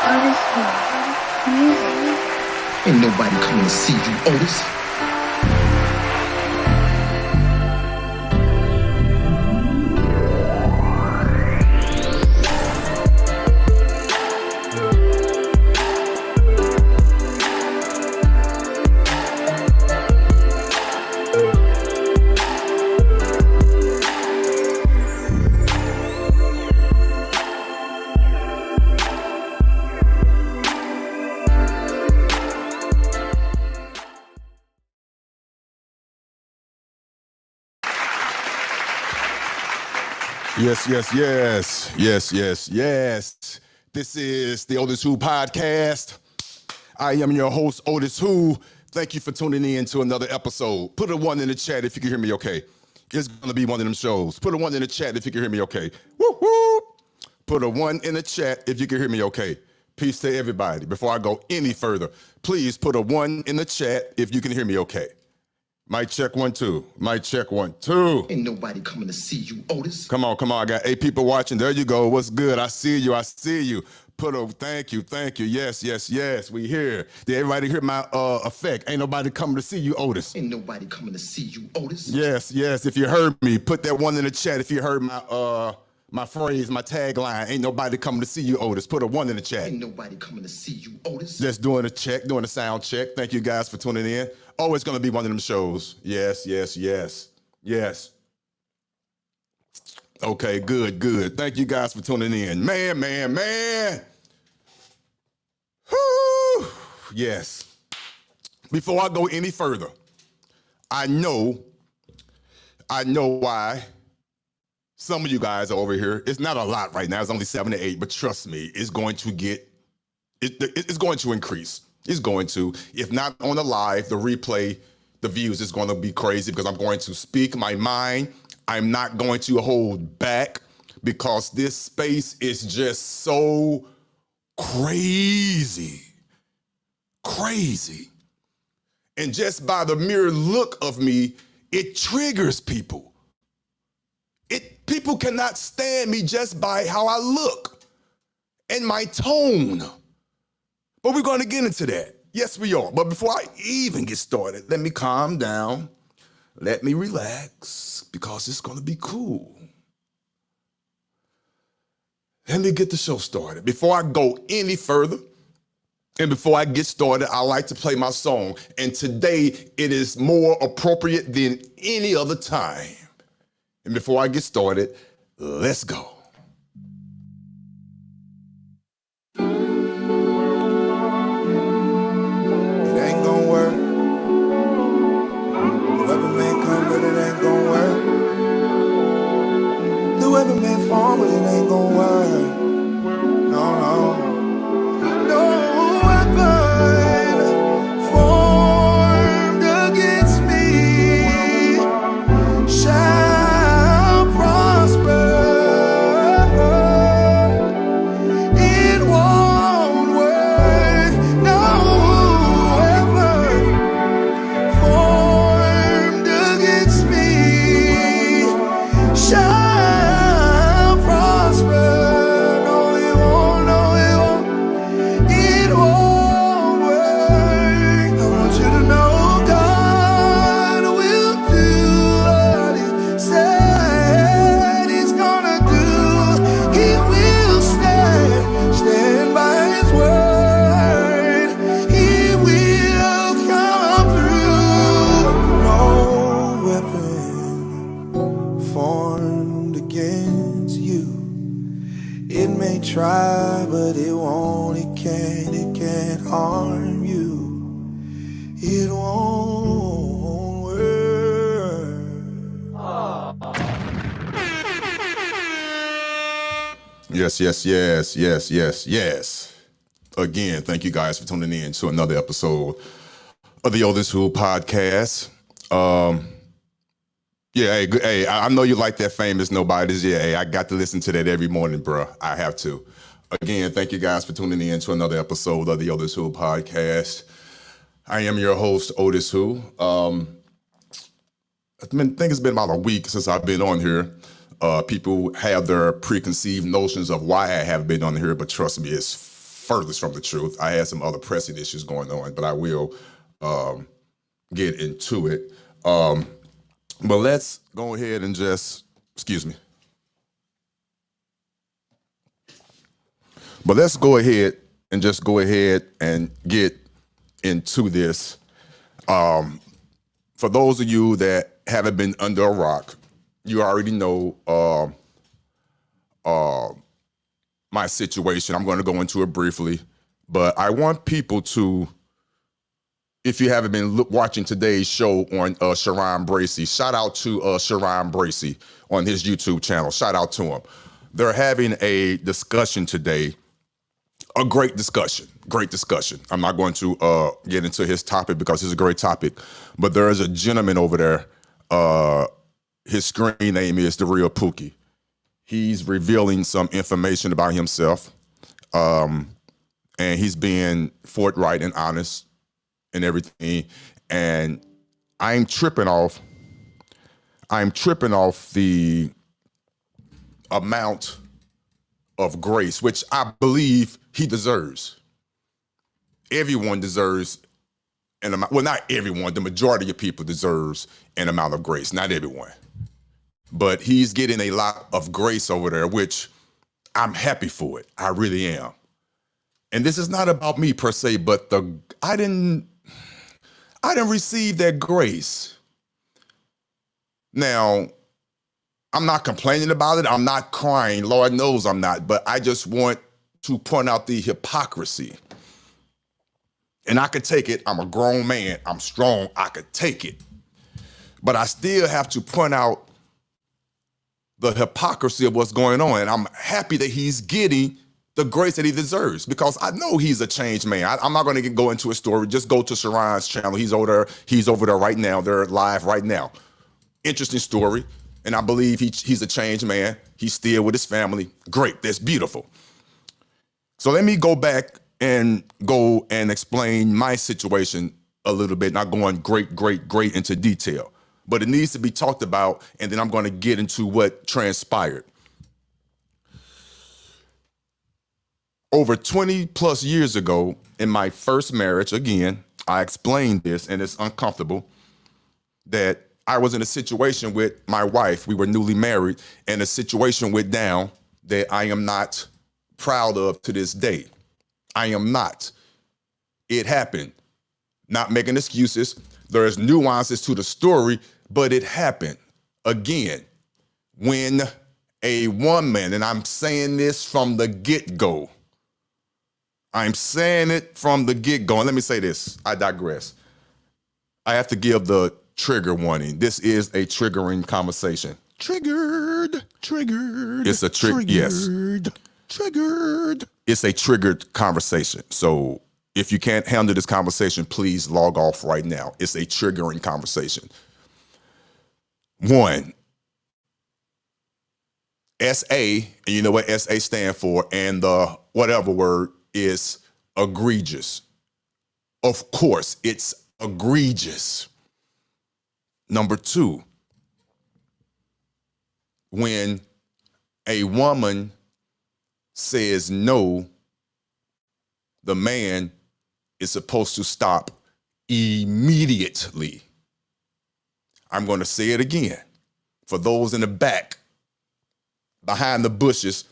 OtisWho. Music. Ain't nobody coming to see you, Otis. Yes. This is the OtisWho podcast. I am your host, OtisWho. Thank you for tuning in to another episode. Put a 1 in the chat if you can hear me okay. It's going to be one of them shows. Put a 1 in the chat if you can hear me okay. Woo woo. Put a 1 in the chat if you can hear me okay. Peace to everybody. Before I go any further, please put a 1 in the chat if you can hear me okay. Mic check 1 2. Mic check 1 2. Ain't nobody coming to see you, Otis. Come on. I got 8 people watching. There you go. What's good? I see you. Put a thank you. Yes. We here. Did everybody hear my effect? Ain't nobody coming to see you, Otis. Ain't nobody coming to see you, Otis. Yes. If you heard me, put that 1 in the chat. If you heard my phrase, my tagline, ain't nobody coming to see you, Otis. Put a 1 in the chat. Ain't nobody coming to see you, Otis. Just doing a sound check. Thank you guys for tuning in. Oh, it's going to be one of them shows. Yes. Okay, good. Thank you guys for tuning in. Man. Whew. Yes. Before I go any further, I know why some of you guys are over here. It's not a lot right now. It's only 7 to 8, but trust me, it's going to increase. It's going to. If not on the live, the replay, the views is going to be crazy because I'm going to speak my mind. I'm not going to hold back because this space is just so crazy. And just by the mere look of me, it triggers people. People cannot stand me just by how I look and my tone. But we're going to get into that. Yes, we are. But before I even get started, let me calm down. Let me relax because it's going to be cool. Let me get the show started. Before I go any further, and before I get started, I like to play my song. And today, it is more appropriate than any other time. And before I get started, let's go. But it ain't gonna work. No weapon formed against me shall prosper. It won't work. No weapon formed against me shall try, but it won't, it can't harm you. It won't work. Yes. Again, thank you guys for tuning in to another episode of the OtisWho podcast. Hey, I know you like that famous Nobody's. Yeah, hey, I got to listen to that every morning, bro. I have to. Again, thank you guys for tuning in to another episode of the OtisWho podcast. I am your host, OtisWho. I think it's been about a week since I've been on here. People have their preconceived notions of why I have been on here, but trust me, it's furthest from the truth. I had some other pressing issues going on, but I will get into it. But let's go ahead and just, excuse me. But let's go ahead and just go ahead and get into this. For those of you that haven't been under a rock, you already know my situation. I'm going to go into it briefly, but I want people to, if you haven't been watching today's show on Sharon Bracey, shout out to Sharon Bracey on his YouTube channel. Shout out to him. They're having a discussion today, a great discussion. I'm not going to get into his topic because it's a great topic, but there is a gentleman over there. His screen name is The Real Pookie. He's revealing some information about himself, and he's being forthright and honest and everything. And I'm tripping off the amount of grace, which I believe he deserves. Everyone deserves an amount. Well, not everyone. The majority of people deserves an amount of grace. Not everyone. But he's getting a lot of grace over there, which I'm happy for it. I really am. And this is not about me per se, but I didn't receive that grace. Now, I'm not complaining about it. I'm not crying. Lord knows I'm not. But I just want to point out the hypocrisy. And I could take it. I'm a grown man. I'm strong. I could take it. But I still have to point out the hypocrisy of what's going on. And I'm happy that he's getting the grace that he deserves, because I know he's a changed man. I'm not going to go into a story. Just go to Sharon's channel. He's over there right now. They're live right now. Interesting story. And I believe he's a changed man. He's still with his family. Great. That's beautiful. So let me go back and explain my situation a little bit, not going great into detail. But it needs to be talked about, and then I'm going to get into what transpired. Over 20 plus years ago, in my first marriage, again, I explained this, and it's uncomfortable, that I was in a situation with my wife. We were newly married, and the situation went down that I am not proud of to this day. I am not. It happened. Not making excuses. There's nuances to the story, but it happened. Again, when a woman, and I'm saying this from the get-go, I'm saying it from the get-go, and let me say this, I digress. I have to give the trigger warning. This is a triggering conversation. Triggered. It's a trigger. Yes. Triggered. It's a triggered conversation. So if you can't handle this conversation, please log off right now. It's a triggering conversation. One, SA, and you know what SA stand for, and the whatever word is egregious. Of course, it's egregious. Number two, when a woman says no, the man is supposed to stop immediately. I'm going to say it again. For those in the back, behind the bushes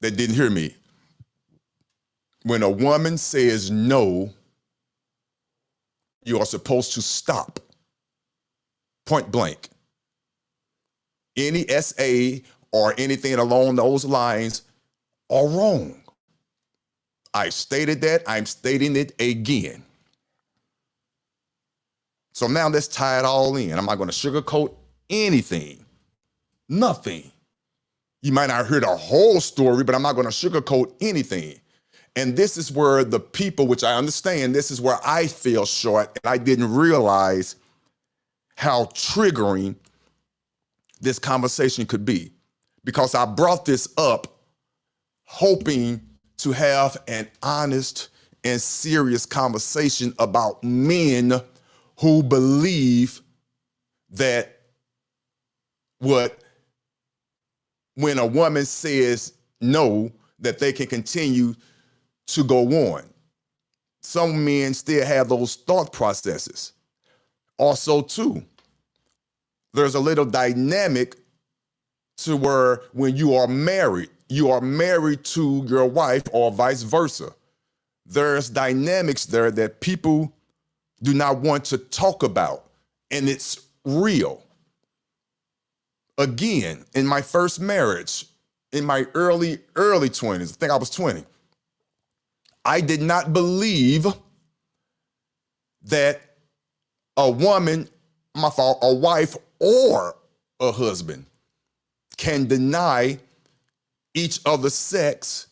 that didn't hear me. When a woman says no, you are supposed to stop. Point blank. Any SA or anything along those lines are wrong. I stated that. I'm stating it again. So now let's tie it all in. I'm not going to sugarcoat anything. Nothing. You might not hear the whole story, but I'm not going to sugarcoat anything. And this is where the people, which I understand, this is where I fell short, and I didn't realize how triggering this conversation could be. Because I brought this up hoping to have an honest and serious conversation about men who believe that when a woman says no, that they can continue to go on. Some men still have those thought processes. Also, too, there's a little dynamic to where when you are married to your wife or vice versa. There's dynamics there that people do not want to talk about, and it's real. Again, in my first marriage, in my early 20s, I think I was 20, I did not believe that a woman, a wife or a husband can deny each other sex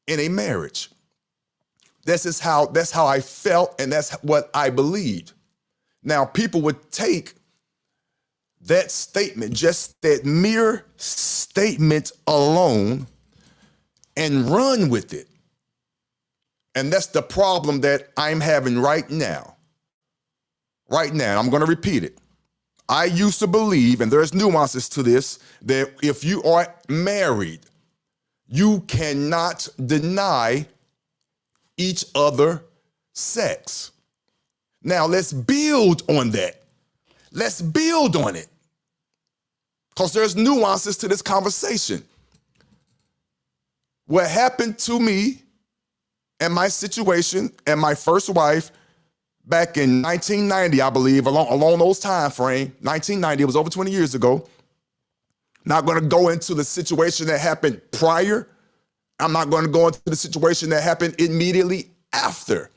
in a marriage. That's how I felt, and that's what I believed. Now, people would take that statement, just that mere statement alone, and run with it. And that's the problem that I'm having right now. Right now, I'm going to repeat it. I used to believe, and there's nuances to this, that if you are married, you cannot deny each other sex. Now, let's build on that. Let's build on it. Because there's nuances to this conversation. What happened to me and my situation and my first wife back in 1990, I believe, along those time frame, 1990, it was over 20 years ago. Not going to go into the situation that happened prior. I'm not going to go into the situation that happened immediately after.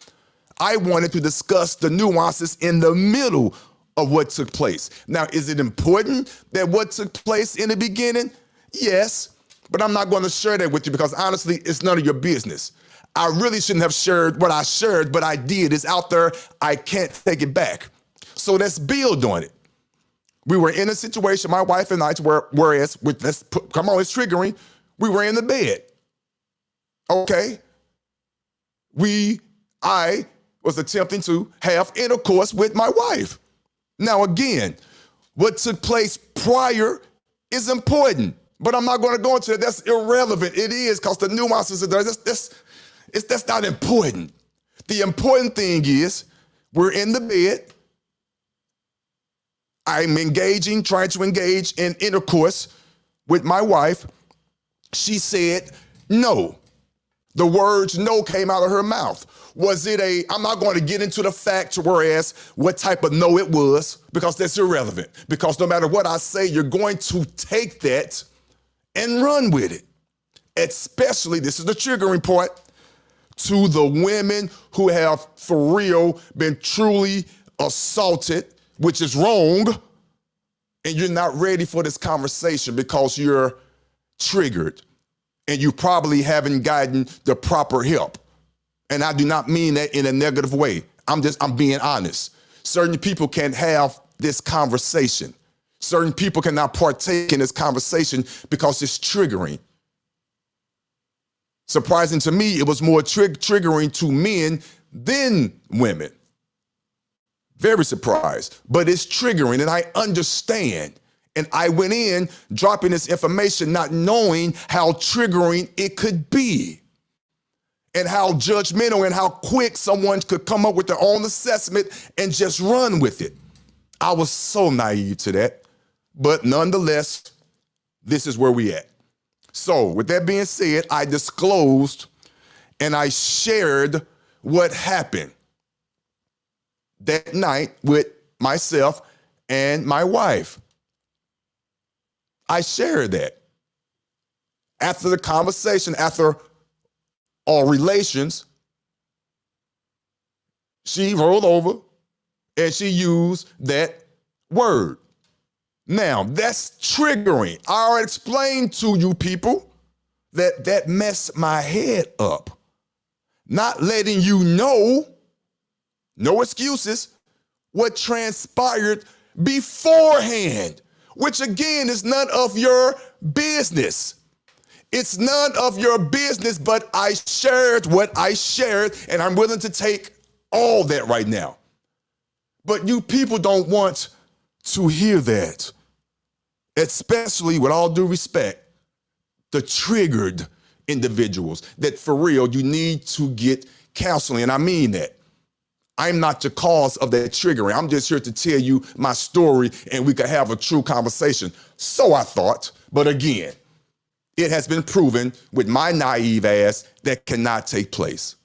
I wanted to discuss the nuances in the middle of what took place. Now, is it important that what took place in the beginning? Yes, but I'm not going to share that with you because honestly, it's none of your business. I really shouldn't have shared what I shared, but I did. It's out there. I can't take it back. So let's build on it. We were in a situation, my wife and I, whereas, come on, it's triggering. We were in the bed. Okay. I was attempting to have intercourse with my wife. Now, again, what took place prior is important, but I'm not going to go into it. That's irrelevant. It is because the nuances are there. That's not important. The important thing is we're in the bed. I'm trying to engage in intercourse with my wife. She said no. The words no came out of her mouth. Was it I'm not going to get into the fact whereas what type of no it was, because that's irrelevant. Because no matter what I say, you're going to take that and run with it. Especially, this is the triggering part, to the women who have for real been truly assaulted, which is wrong, and you're not ready for this conversation because you're triggered and you probably haven't gotten the proper help. And I do not mean that in a negative way. I'm being honest. Certain people can't have this conversation. Certain people cannot partake in this conversation because it's triggering. Surprising to me, it was more triggering to men than women. Very surprised, but it's triggering and I understand. And I went in dropping this information not knowing how triggering it could be and how judgmental and how quick someone could come up with their own assessment and just run with it. I was so naive to that, but nonetheless, this is where we at. So with that being said, I disclosed and I shared what happened that night with myself and my wife. I shared that. After the conversation, after our relations, she rolled over and she used that word. Now, that's triggering. I already explained to you people that messed my head up. Not letting you know, no excuses, what transpired beforehand, which again is none of your business. It's none of your business, but I shared what I shared, and I'm willing to take all that right now. But you people don't want to hear that. Especially, with all due respect, the triggered individuals that for real, you need to get counseling. And I mean that. I'm not the cause of that triggering. I'm just here to tell you my story and we could have a true conversation. So I thought, but again, it has been proven with my naive ass that cannot take place.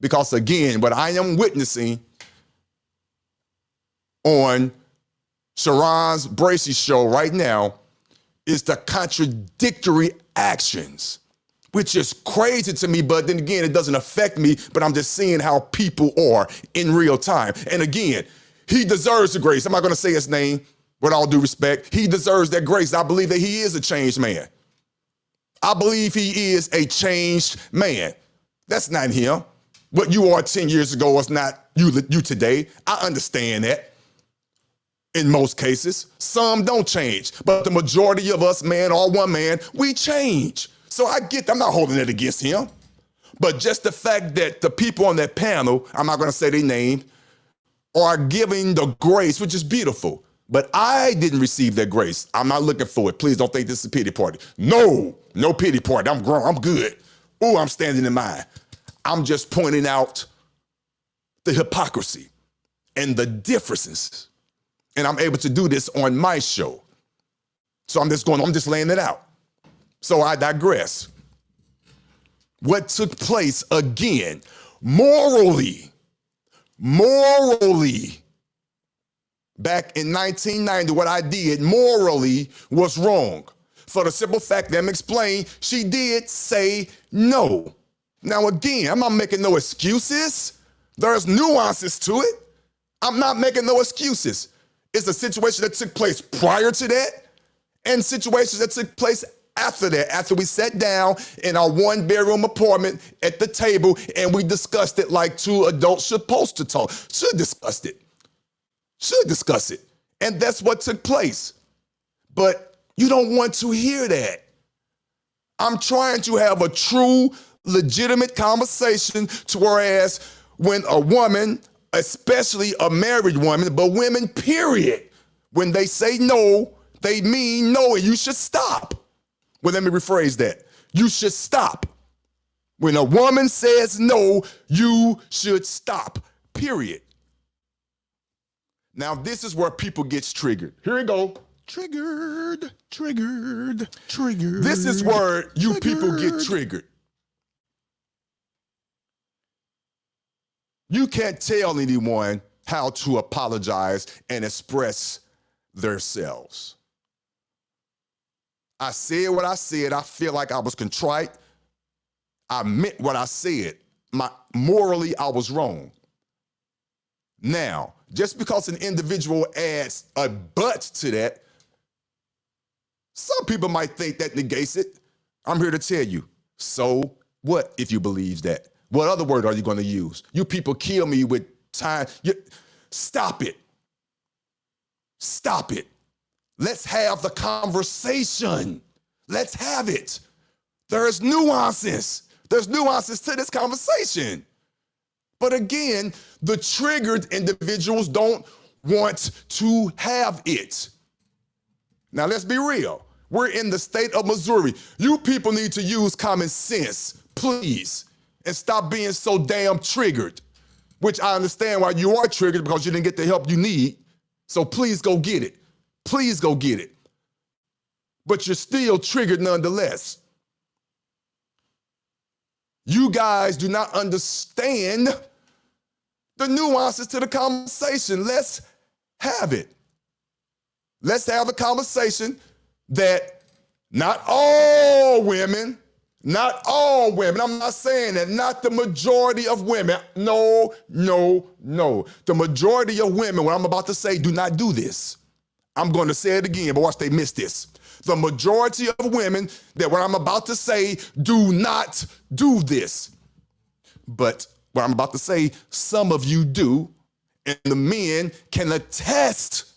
Because again, what I am witnessing on Sharon's Bracey show right now is the contradictory actions, which is crazy to me, but then again, it doesn't affect me, but I'm just seeing how people are in real time. And again, he deserves the grace. I'm not gonna say his name, with all due respect. He deserves that grace. I believe that he is a changed man. I believe he is a changed man. That's not him. What you are 10 years ago is not you today. I understand that. In most cases, some don't change, but the majority of us, man or one man, we change. So I get, I'm not holding it against him, but just the fact that the people on that panel, I'm not gonna say their name, are giving the grace, which is beautiful, but I didn't receive that grace. I'm not looking for it. Please don't think this is a pity party. No pity party, I'm grown, I'm good. Oh, I'm standing in mine. I'm just pointing out the hypocrisy and the differences. And I'm able to do this on my show. So I'm just laying it out. So I digress. What took place again, morally, back in 1990, what I did morally was wrong. For the simple fact, let me explain, she did say no. Now again, I'm not making no excuses. There's nuances to it. I'm not making no excuses. It's a situation that took place prior to that and situations that took place after that, after we sat down in our 1-bedroom apartment at the table and we discussed it like two adults supposed to talk. Should discuss it. And that's what took place. But you don't want to hear that. I'm trying to have a true, legitimate conversation to whereas when a woman, especially a married woman, but women, period, when they say no, they mean no, and you should stop. Well, let me rephrase that. You should stop. When a woman says no, you should stop, period. Now, this is where people get triggered. Here we go. Triggered. This is where you people get triggered. You can't tell anyone how to apologize and express themselves. I said what I said. I feel like I was contrite. I meant what I said. Morally, I was wrong. Now, just because an individual adds a but to that, some people might think that negates it. I'm here to tell you, so what if you believe that? What other word are you going to use? You people kill me with time. Stop it. Stop it. Let's have the conversation. Let's have it. There's nuances. There's nuances to this conversation. But again, the triggered individuals don't want to have it. Now, let's be real. We're in the state of Missouri. You people need to use common sense, please, and stop being so damn triggered, which I understand why you are triggered because you didn't get the help you need. So please go get it. Please go get it. But you're still triggered nonetheless. You guys do not understand the nuances to the conversation. Let's have it. Let's have a conversation that not all women, I'm not saying that, not the majority of women. No. The majority of women, what I'm about to say, do not do this. I'm going to say it again, but watch they miss this. The majority of women that what I'm about to say do not do this. But what I'm about to say, some of you do, and the men can attest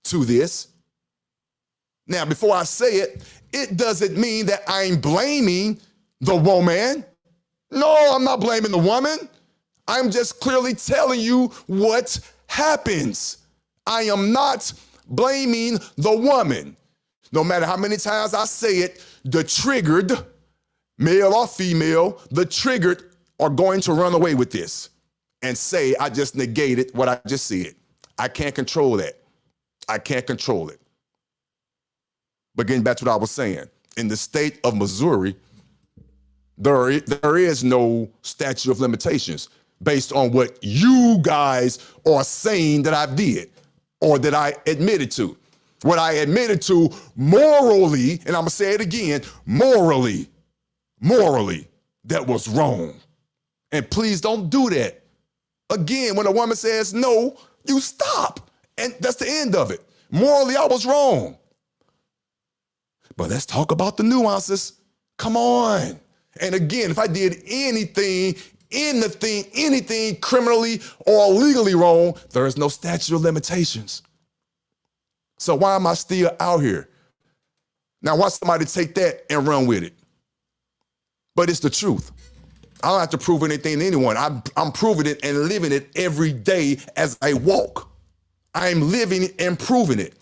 to this. Now, before I say it, it doesn't mean that I'm blaming the woman. No, I'm not blaming the woman. I'm just clearly telling you what happens. I am not blaming the woman. No matter how many times I say it, the triggered male or female, the triggered are going to run away with this and say, I just negated what I just said. I can't control that. I can't control it. But getting back to what I was saying, in the state of Missouri, there is no statute of limitations based on what you guys are saying that I did or that I admitted to. What I admitted to morally, and I'm going to say it again, morally, that was wrong. And please don't do that. Again, when a woman says no, you stop. And that's the end of it. Morally, I was wrong. But let's talk about the nuances. Come on. And again, if I did anything criminally or legally wrong, there is no statute of limitations. So why am I still out here? Now watch somebody take that and run with it. But it's the truth. I don't have to prove anything to anyone. I'm proving it and living it every day as I walk. I'm living and proving it.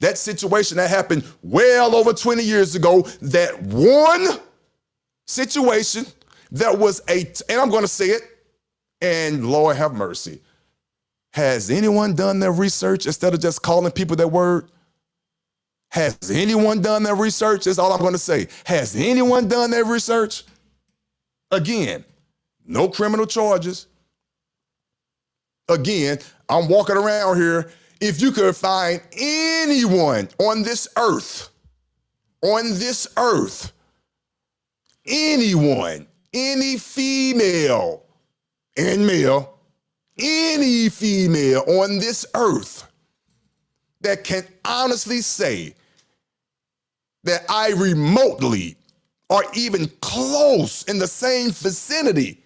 That situation that happened well over 20 years ago, that one situation that was and I'm going to say it, and Lord have mercy. Has anyone done their research instead of just calling people their word? Has anyone done their research? That's all I'm going to say. Has anyone done their research? Again, no criminal charges. Again, I'm walking around here. If you could find anyone on this earth, anyone, any female and male, any female on this earth that can honestly say that I remotely or even close in the same vicinity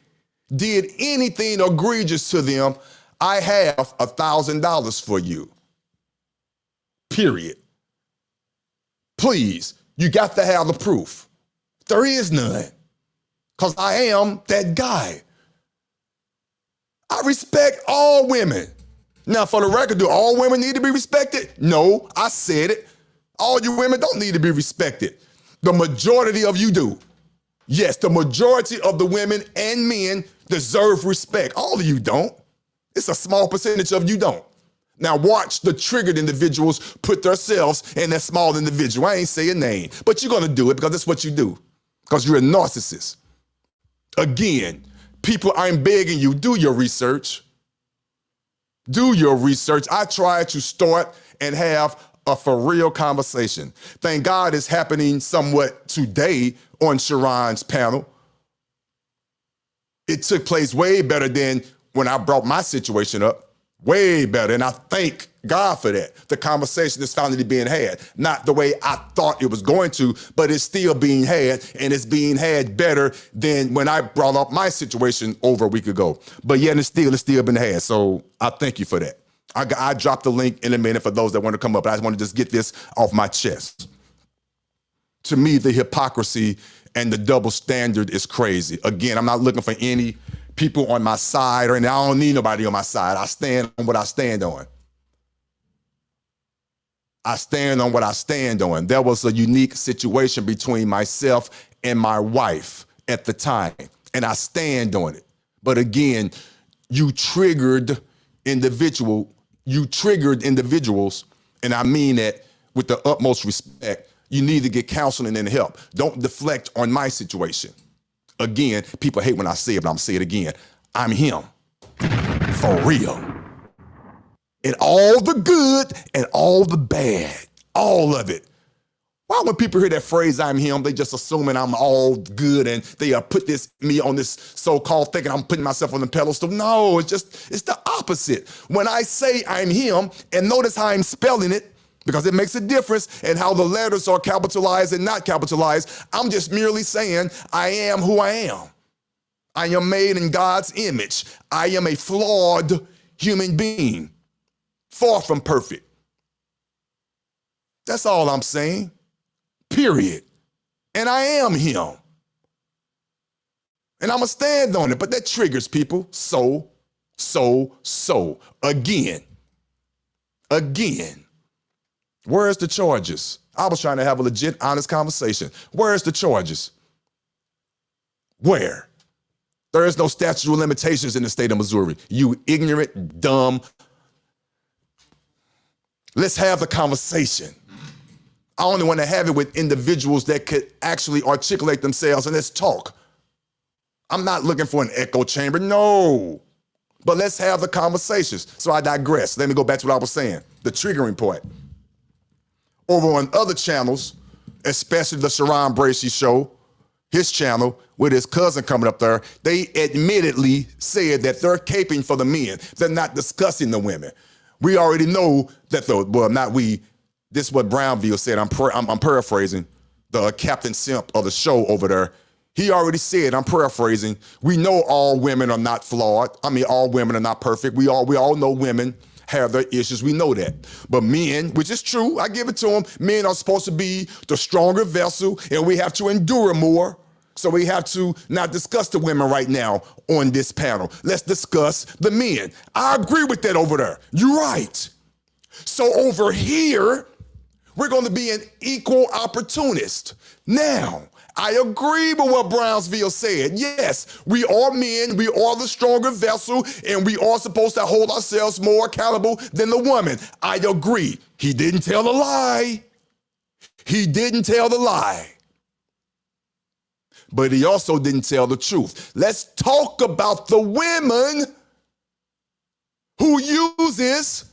did anything egregious to them, I have $1,000 for you. Period. Please, you got to have the proof. There is none, because I am that guy. I respect all women. Now, for the record, do all women need to be respected? No, I said it. All you women don't need to be respected. The majority of you do. Yes, the majority of the women and men deserve respect. All of you don't. It's a small percentage of you don't. Now watch the triggered individuals put themselves in that small individual. I ain't say a name, but you're gonna do it because that's what you do, because you're a narcissist. Again, people, I'm begging you, do your research. Do your research. I try to start and have a for real conversation. Thank God it's happening somewhat today on Sharon's panel. It took place way better than when I brought my situation up. Way better, and I thank God for that. The conversation is finally being had. Not the way I thought it was going to, but it's still being had, and it's being had better than when I brought up my situation over a week ago. But yet it's still been had, so I thank you for that. I dropped the link in a minute for those that want to come up, but I just want to just get this off my chest. To me, the hypocrisy and the double standard is crazy. Again, I'm not looking for any people on my side, and I don't need nobody on my side. I stand on what I stand on. I stand on what I stand on. There was a unique situation between myself and my wife at the time, and I stand on it. But again, you triggered individuals, and I mean that with the utmost respect. You need to get counseling and help. Don't deflect on my situation. Again, people hate when I say it, but I'm gonna say it again. I'm him, for real. And all the good and all the bad, all of it. Why when people hear that phrase, I'm him, they just assuming I'm all good and they put me on this so-called thinking I'm putting myself on the pedestal. No, it's the opposite. When I say I'm him, and notice how I'm spelling it, because it makes a difference in how the letters are capitalized and not capitalized. I'm just merely saying I am who I am. I am made in God's image. I am a flawed human being, far from perfect. That's all I'm saying, period. And I am him. And I'm going to stand on it, but that triggers people. So. Again. Where's the charges? I was trying to have a legit, honest conversation. Where's the charges? Where? There is no statute of limitations in the state of Missouri. You ignorant, dumb. Let's have the conversation. I only want to have it with individuals that could actually articulate themselves, and let's talk. I'm not looking for an echo chamber, no. But let's have the conversations. So I digress. Let me go back to what I was saying, the triggering point. Over on other channels, especially the Sharon Bracey show, his channel, with his cousin coming up there, they admittedly said that they're caping for the men. They're not discussing the women. We already know that not we, this is what Brownville said. I'm paraphrasing, the Captain Simp of the show over there. He already said, I'm paraphrasing, we know all women are not flawed. I mean, all women are not perfect. We all know women have their issues. We know that. But men, which is true, I give it to them, men are supposed to be the stronger vessel, and we have to endure more. So we have to not discuss the women right now on this panel. Let's discuss the men. I agree with that over there. You're right. So over here, we're going to be an equal opportunist. Now, I agree with what Brownsville said. Yes, we are men, we are the stronger vessel, and we are supposed to hold ourselves more accountable than the woman. I agree. He didn't tell a lie. He didn't tell the lie. But he also didn't tell the truth. Let's talk about the women who uses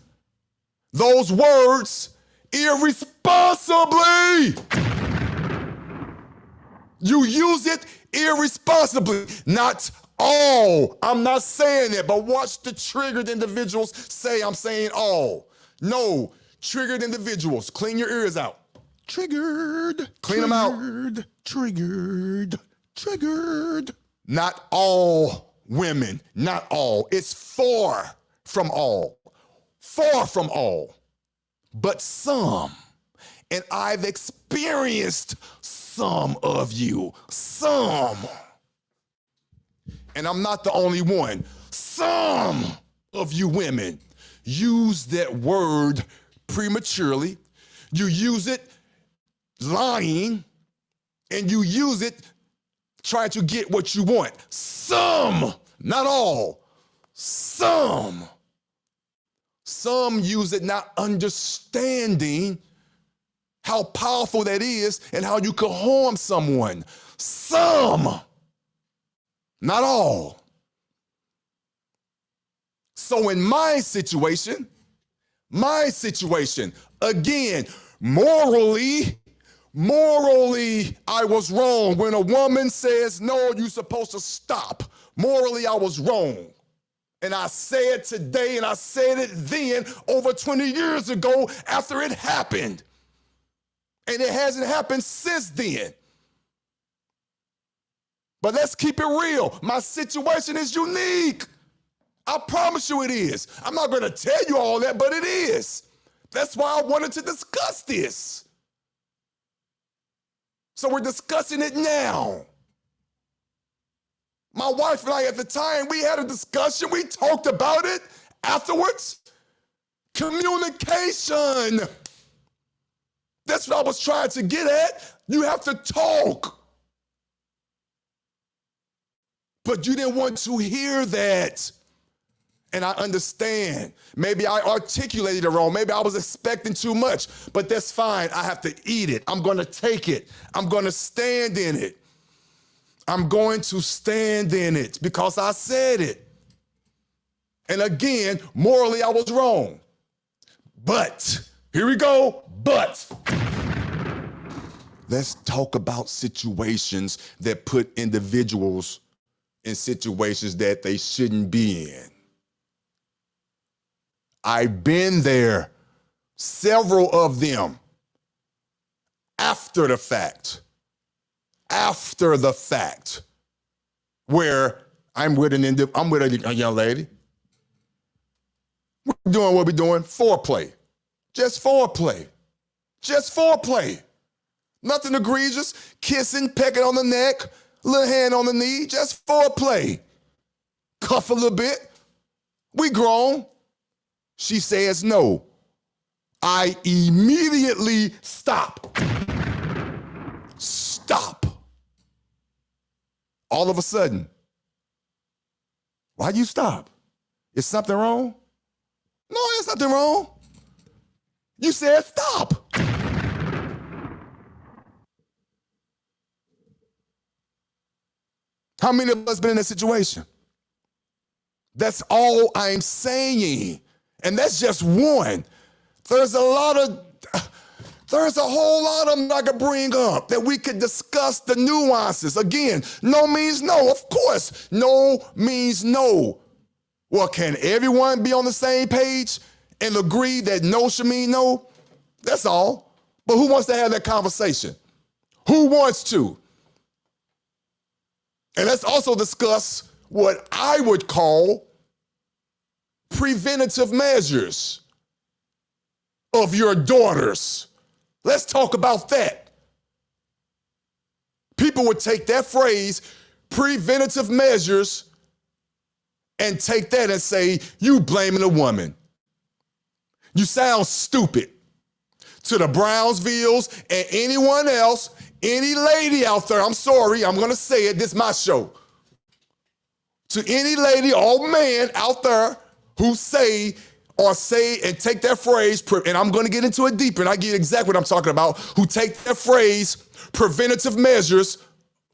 those words irresponsibly. You use it irresponsibly. Not all. I'm not saying it, but watch the triggered individuals say I'm saying all. No, triggered individuals, clean your ears out. Triggered. Clean them out. Triggered. Not all women, not all. It's far from all. Far from all. But some. And I've experienced some of you. Some. And I'm not the only one. Some of you women use that word prematurely. You use it lying, and you use it trying to get what you want. Some, not all, some. Some use it not understanding how powerful that is and how you can harm someone. Some, not all. So in my situation, again, morally, I was wrong. When a woman says, no, you're supposed to stop. Morally, I was wrong. And I say it today, and I said it then over 20 years ago after it happened. And it hasn't happened since then. But let's keep it real. My situation is unique. I promise you it is. I'm not going to tell you all that, but it is. That's why I wanted to discuss this. So we're discussing it now. My wife and I at the time, we had a discussion. We talked about it afterwards. Communication. That's what I was trying to get at. You have to talk. But you didn't want to hear that. And I understand. Maybe I articulated it wrong. Maybe I was expecting too much. But that's fine. I have to eat it. I'm going to take it. I'm going to stand in it. I'm going to stand in it because I said it. And again, morally, I was wrong. But, here we go, but. Let's talk about situations that put individuals in situations that they shouldn't be in. I've been there, several of them, after the fact, where I'm with a young lady. We're doing what we're doing, foreplay. Just foreplay. Nothing egregious, kissing, pecking on the neck, little hand on the knee, just foreplay. Cuff a little bit. We grown. She says no. I immediately stop. all of a sudden. Why you stop? Is something wrong? No, there's nothing wrong. You said stop. How many of us been in that situation? That's all I'm saying. And that's just one. There's a whole lot of them I could bring up that we could discuss the nuances. Again, no means no. Of course, no means no. Well, can everyone be on the same page and agree that no should mean no? That's all. But who wants to have that conversation? Who wants to? And let's also discuss what I would call preventative measures of your daughters. Let's talk about that. People would take that phrase, preventative measures, and take that and say, you blaming a woman. You sound stupid. To the Brownsvilles and anyone else, any lady out there, I'm sorry, I'm gonna say it, this is my show. To any lady or man out there who say and take that phrase, and I'm gonna get into it deeper, and I get exactly what I'm talking about, who take that phrase, preventative measures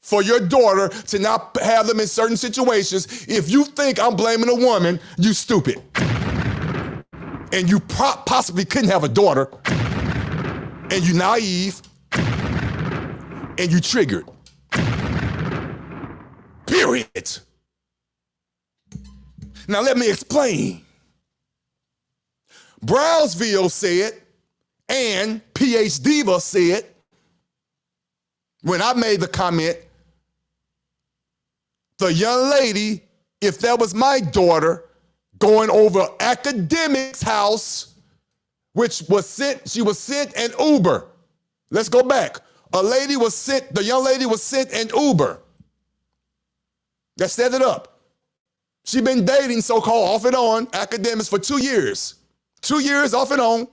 for your daughter to not have them in certain situations. If you think I'm blaming a woman, you stupid. And you possibly couldn't have a daughter, and you naive, and you triggered. Period. Now let me explain. Brownsville said, and PH Diva said, when I made the comment, the young lady, if that was my daughter, going over academic's house, which was sent, she was sent an Uber. Let's go back. The young lady was sent an Uber. That set it up. She been dating so-called off and on academics for 2 years. 2 years off and on.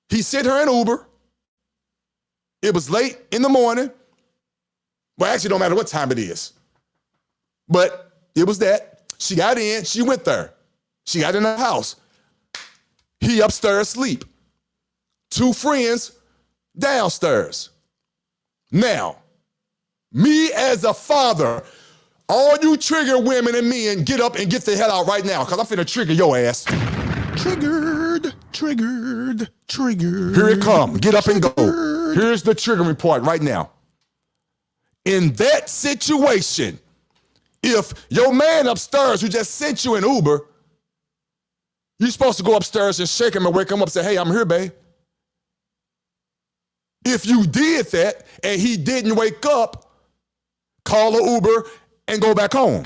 He sent her an Uber. It was late in the morning. Well, actually, don't matter what time it is. But it was that. She got in, she went there. She got in the house. He upstairs asleep. 2 friends downstairs. Now, me as a father, all you trigger women and men, get up and get the hell out right now, because I'm finna trigger your ass. Triggered. Here it come. Get up and go. Here's the trigger report right now. In that situation, if your man upstairs who just sent you an Uber, you're supposed to go upstairs and shake him and wake him up and say, hey, I'm here, babe. If you did that and he didn't wake up, call an Uber and go back home.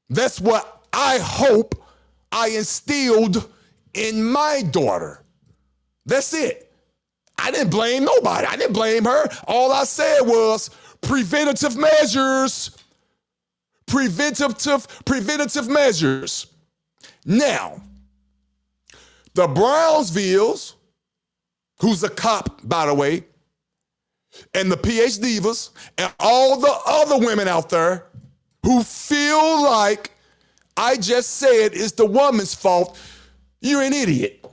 That's what I hope I instilled in my daughter. That's it. I didn't blame nobody. I didn't blame her. All I said was preventative measures. Preventative measures. Now, the Brownsvilles, who's a cop, by the way, and the PH Divas, and all the other women out there who feel like I just said it's the woman's fault, you're an idiot.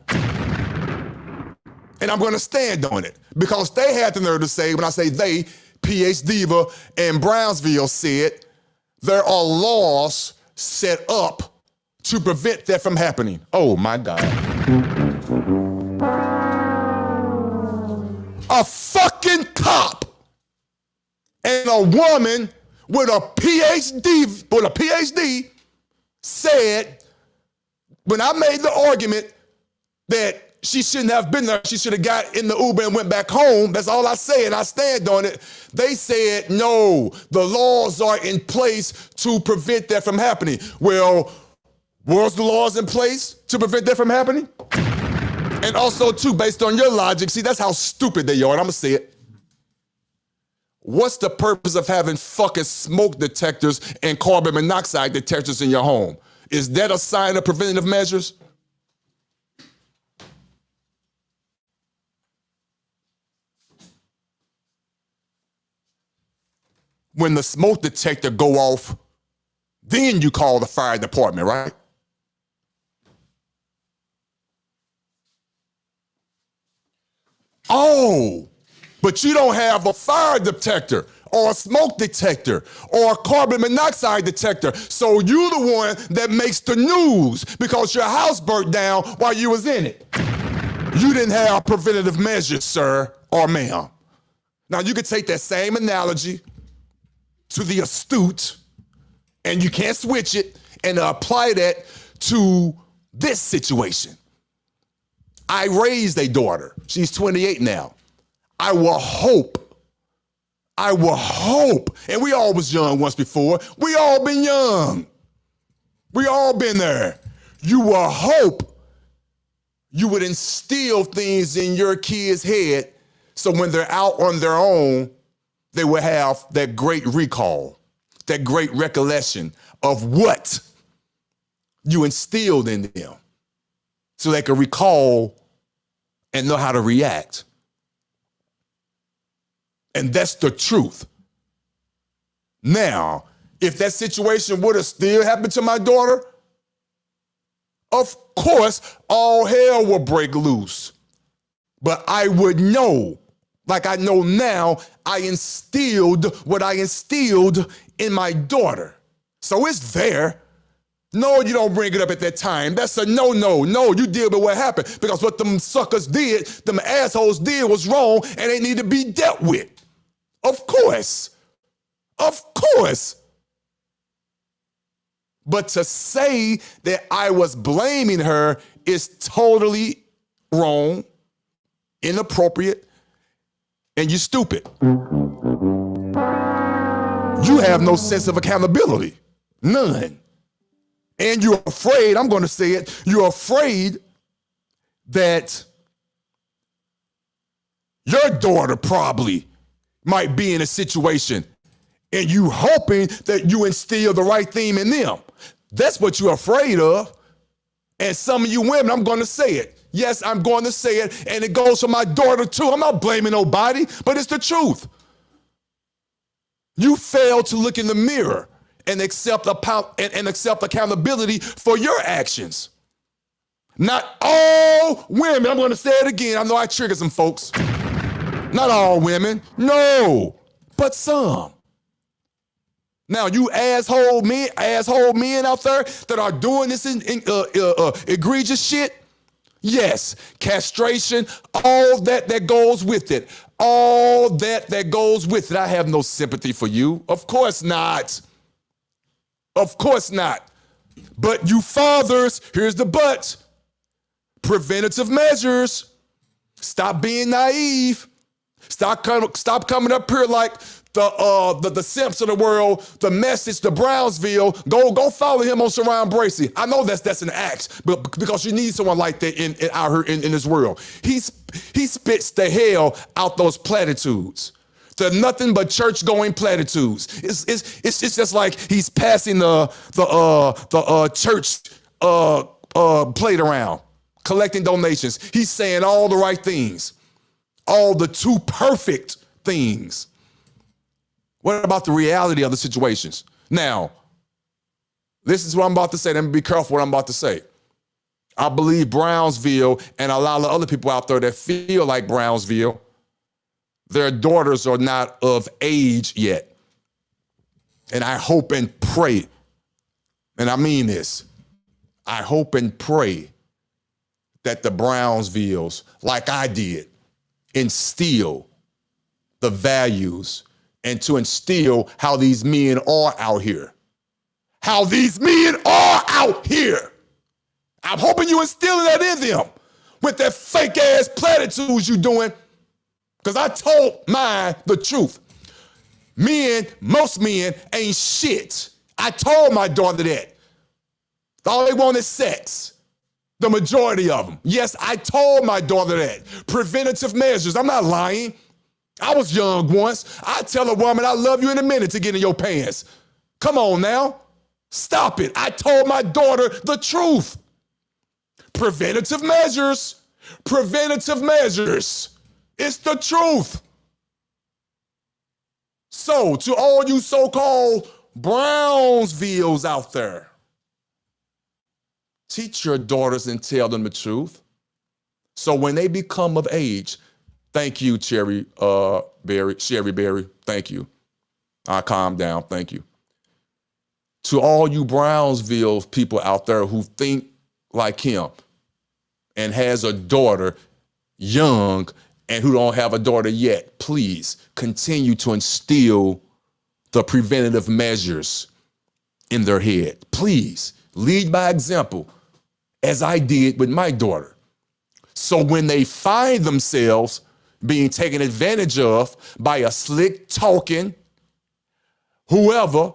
And I'm gonna stand on it because they had the nerve to say, when I say they, PH Diva and Brownsville said, there are laws set up to prevent that from happening. Oh my God. A fucking cop and a woman with a PhD said, when I made the argument that she shouldn't have been there, she should have got in the Uber and went back home. That's all I say, and I stand on it. They said, no, the laws are in place to prevent that from happening. Well, was the laws in place to prevent that from happening? And also, too, based on your logic, see, that's how stupid they are, and I'm gonna say it. What's the purpose of having fucking smoke detectors and carbon monoxide detectors in your home? Is that a sign of preventative measures? when the smoke detector go off, then you call the fire department, right? Oh, but you don't have a fire detector or a smoke detector or a carbon monoxide detector. So you're the one that makes the news because your house burnt down while you was in it. You didn't have preventative measures, sir or ma'am. Now you could take that same analogy to the astute, and you can't switch it, and apply that to this situation. I raised a daughter. She's 28 now. I will hope, and we all was young once before. We all been young. We all been there. You will hope you would instill things in your kids' head so when they're out on their own, they will have that great recall, that great recollection of what you instilled in them so they can recall and know how to react. And that's the truth. Now, if that situation would have still happened to my daughter, of course, all hell will break loose. But I would know, like I know now, I instilled what I instilled in my daughter. So it's there. No, you don't bring it up at that time. That's a no. No, you deal with what happened because what them suckers did, them assholes did was wrong and they need to be dealt with. Of course. But to say that I was blaming her is totally wrong, inappropriate, and you're stupid. You have no sense of accountability. None. And you're afraid, I'm going to say it, you're afraid that your daughter probably might be in a situation and you hoping that you instill the right thing in them. That's what you're afraid of. And some of you women, I'm going to say it. Yes, I'm going to say it, and it goes for my daughter too. I'm not blaming nobody, but it's the truth. You fail to look in the mirror and accept accountability for your actions. Not all women, I'm going to say it again. I know I trigger some folks. Not all women, no, but some. Now, you asshole men out there that are doing this egregious shit, yes, castration, all that goes with it. All that goes with it. I have no sympathy for you. Of course not. Of course not. But you fathers, here's the but. Preventative measures. Stop being naive. Stop coming up here like the Simps of the world, the Message, the Brownsville. Go follow him on Sharon Bracey. I know that's an axe, but because you need someone like that out here in this world. He spits the hell out those platitudes. They're nothing but church-going platitudes. It's just like he's passing the church plate around, collecting donations. He's saying all the right things, all the too perfect things. What about the reality of the situations? Now, this is what I'm about to say. Let me be careful what I'm about to say. I believe Brownsville and a lot of other people out there that feel like Brownsville, their daughters are not of age yet. And I hope and pray, and I mean this, I hope and pray that the Brownsvilles, like I did, instill the values and to instill how these men are out here. How these men are out here. I'm hoping you instilling that in them with that fake ass platitudes you doing. Because I told mine the truth. Most men ain't shit. I told my daughter that. All they want is sex. The majority of them. Yes, I told my daughter that. Preventative measures. I'm not lying. I was young once. I tell a woman I love you in a minute to get in your pants. Come on now. Stop it. I told my daughter the truth. Preventative measures. Preventative measures. It's the truth. So, to all you so-called Brownsvilles out there, teach your daughters and tell them the truth. So when they become of age, thank you, Sherry Berry, thank you. I calm down, thank you. To all you Brownsville people out there who think like him and has a daughter young and who don't have a daughter yet, please continue to instill the preventative measures in their head. Please lead by example, as I did with my daughter. So when they find themselves being taken advantage of by a slick talking, whoever,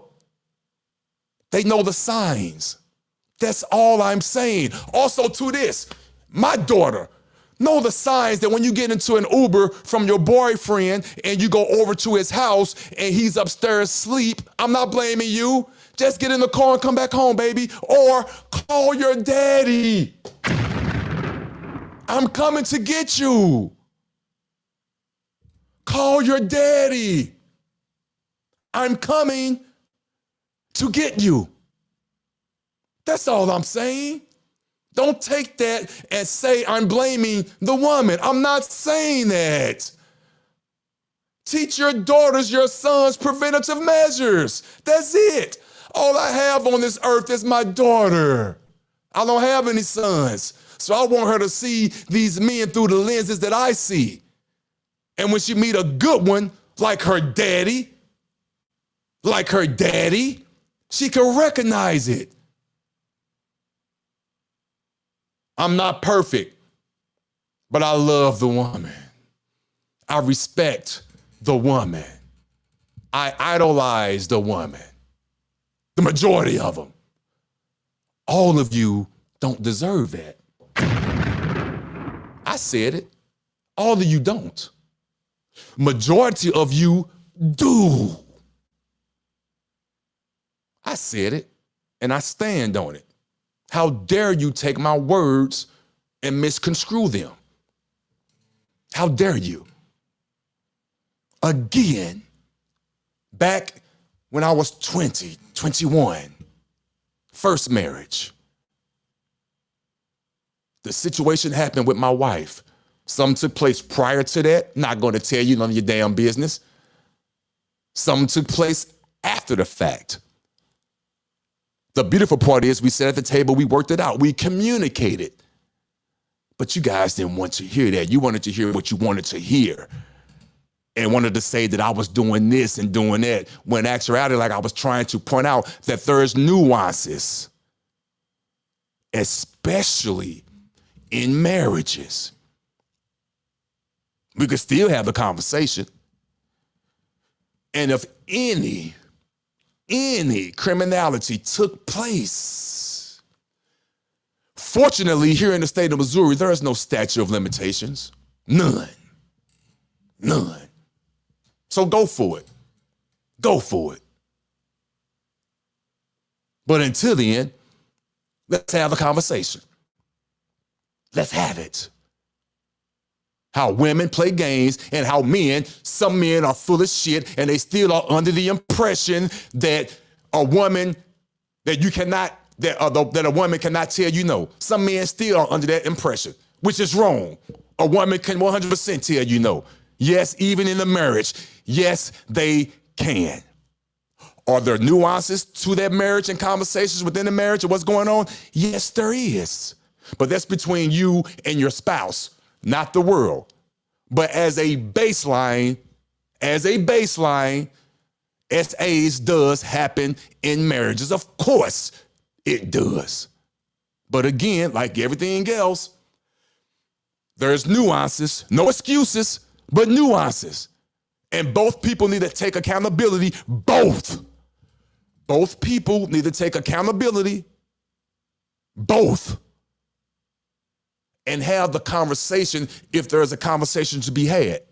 they know the signs. That's all I'm saying. Also to this, my daughter, know the signs that when you get into an Uber from your boyfriend and you go over to his house and he's upstairs asleep, I'm not blaming you. Just get in the car and come back home, baby. Or call your daddy. I'm coming to get you. Call your daddy. I'm coming to get you. That's all I'm saying. Don't take that and say I'm blaming the woman. I'm not saying that. Teach your daughters, your sons preventative measures. That's it. All I have on this earth is my daughter. I don't have any sons. So I want her to see these men through the lenses that I see. And when she meet a good one, like her daddy, she can recognize it. I'm not perfect, but I love the woman. I respect the woman. I idolize the woman. The majority of them. All of you don't deserve that. I said it. All of you don't. Majority of you do. I said it, and I stand on it. How dare you take my words and misconstrue them? How dare you? Again, back when I was 20, 21, first marriage, the situation happened with my wife. Something took place prior to that. Not going to tell you, none of your damn business. Something took place after the fact. The beautiful part is we sat at the table, we worked it out, we communicated. But you guys didn't want to hear that. You wanted to hear what you wanted to hear. And wanted to say that I was doing this and doing that, when in actuality, like I was trying to point out that there's nuances, especially in marriages. We could still have the conversation. And if any criminality took place, fortunately, here in the state of Missouri, there is no statute of limitations. None. So go for it. Go for it. But until then, let's have a conversation. Let's have it. How women play games and how some men are full of shit and they still are under the impression that a woman, that a woman cannot tell you no. Some men still are under that impression, which is wrong. A woman can 100% tell you no. Yes, even in a marriage, yes, they can. Are there nuances to that marriage and conversations within the marriage of what's going on? Yes, there is. But that's between you and your spouse, not the world. But as a baseline, SAs does happen in marriages. Of course it does. But again, like everything else, there's nuances, no excuses, but nuances. And both people need to take accountability. Both people need to take accountability. Both. And have the conversation if there is a conversation to be had.